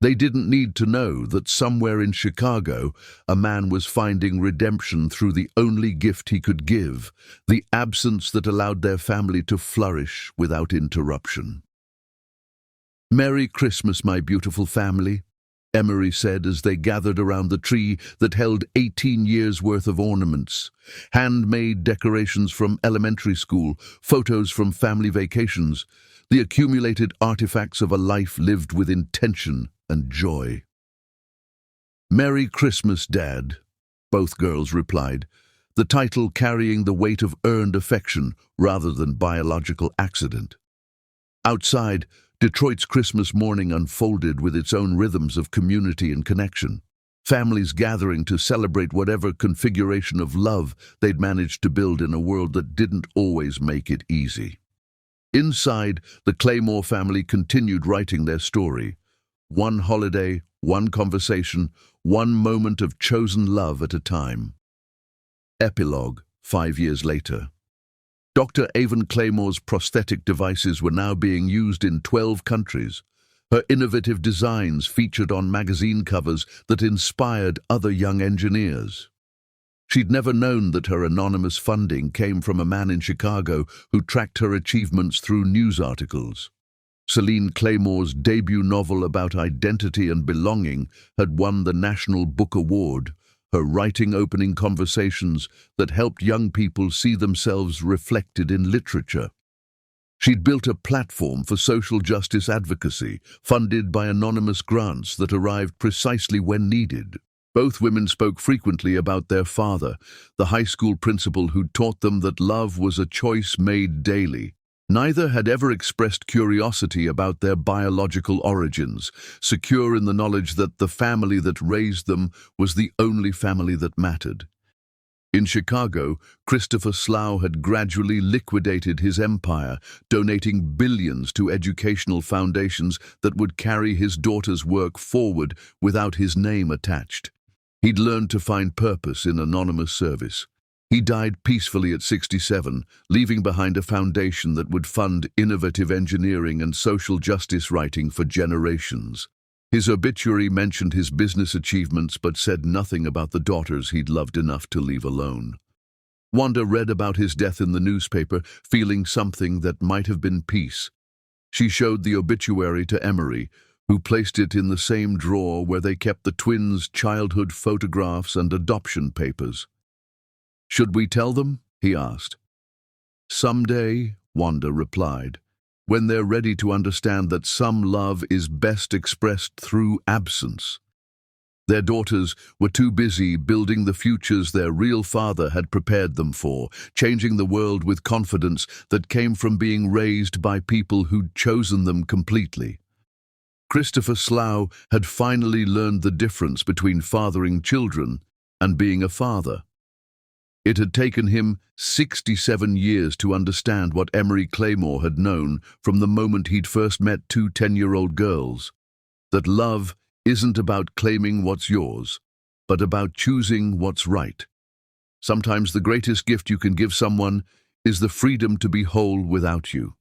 They didn't need to know that somewhere in Chicago, a man was finding redemption through the only gift he could give, the absence that allowed their family to flourish without interruption. "Merry Christmas, my beautiful family," Emery said as they gathered around the tree that held 18 years' worth of ornaments, handmade decorations from elementary school, photos from family vacations, the accumulated artifacts of a life lived with intention and joy. "Merry Christmas, Dad," both girls replied, the title carrying the weight of earned affection rather than biological accident. Outside, Detroit's Christmas morning unfolded with its own rhythms of community and connection, families gathering to celebrate whatever configuration of love they'd managed to build in a world that didn't always make it easy. Inside, the Claymore family continued writing their story. One holiday, one conversation, one moment of chosen love at a time. Epilogue, 5 years later. Dr. Avon Claymore's prosthetic devices were now being used in 12 countries. Her innovative designs featured on magazine covers that inspired other young engineers. She'd never known that her anonymous funding came from a man in Chicago who tracked her achievements through news articles. Celine Claymore's debut novel about identity and belonging had won the National Book Award, her writing opening conversations that helped young people see themselves reflected in literature. She'd built a platform for social justice advocacy, funded by anonymous grants that arrived precisely when needed. Both women spoke frequently about their father, the high school principal who taught them that love was a choice made daily. Neither had ever expressed curiosity about their biological origins, secure in the knowledge that the family that raised them was the only family that mattered. In Chicago, Christopher Slough had gradually liquidated his empire, donating billions to educational foundations that would carry his daughter's work forward without his name attached. He'd learned to find purpose in anonymous service. He died peacefully at 67, leaving behind a foundation that would fund innovative engineering and social justice writing for generations. His obituary mentioned his business achievements but said nothing about the daughters he'd loved enough to leave alone. Wanda read about his death in the newspaper, feeling something that might have been peace. She showed the obituary to Emery, who placed it in the same drawer where they kept the twins' childhood photographs and adoption papers. "Should we tell them?" he asked. "Someday," Wanda replied, "when they're ready to understand that some love is best expressed through absence." Their daughters were too busy building the futures their real father had prepared them for, changing the world with confidence that came from being raised by people who'd chosen them completely. Christopher Slough had finally learned the difference between fathering children and being a father. It had taken him 67 years to understand what Emery Claymore had known from the moment he'd first met two 10-year-old girls, that love isn't about claiming what's yours, but about choosing what's right. Sometimes the greatest gift you can give someone is the freedom to be whole without you.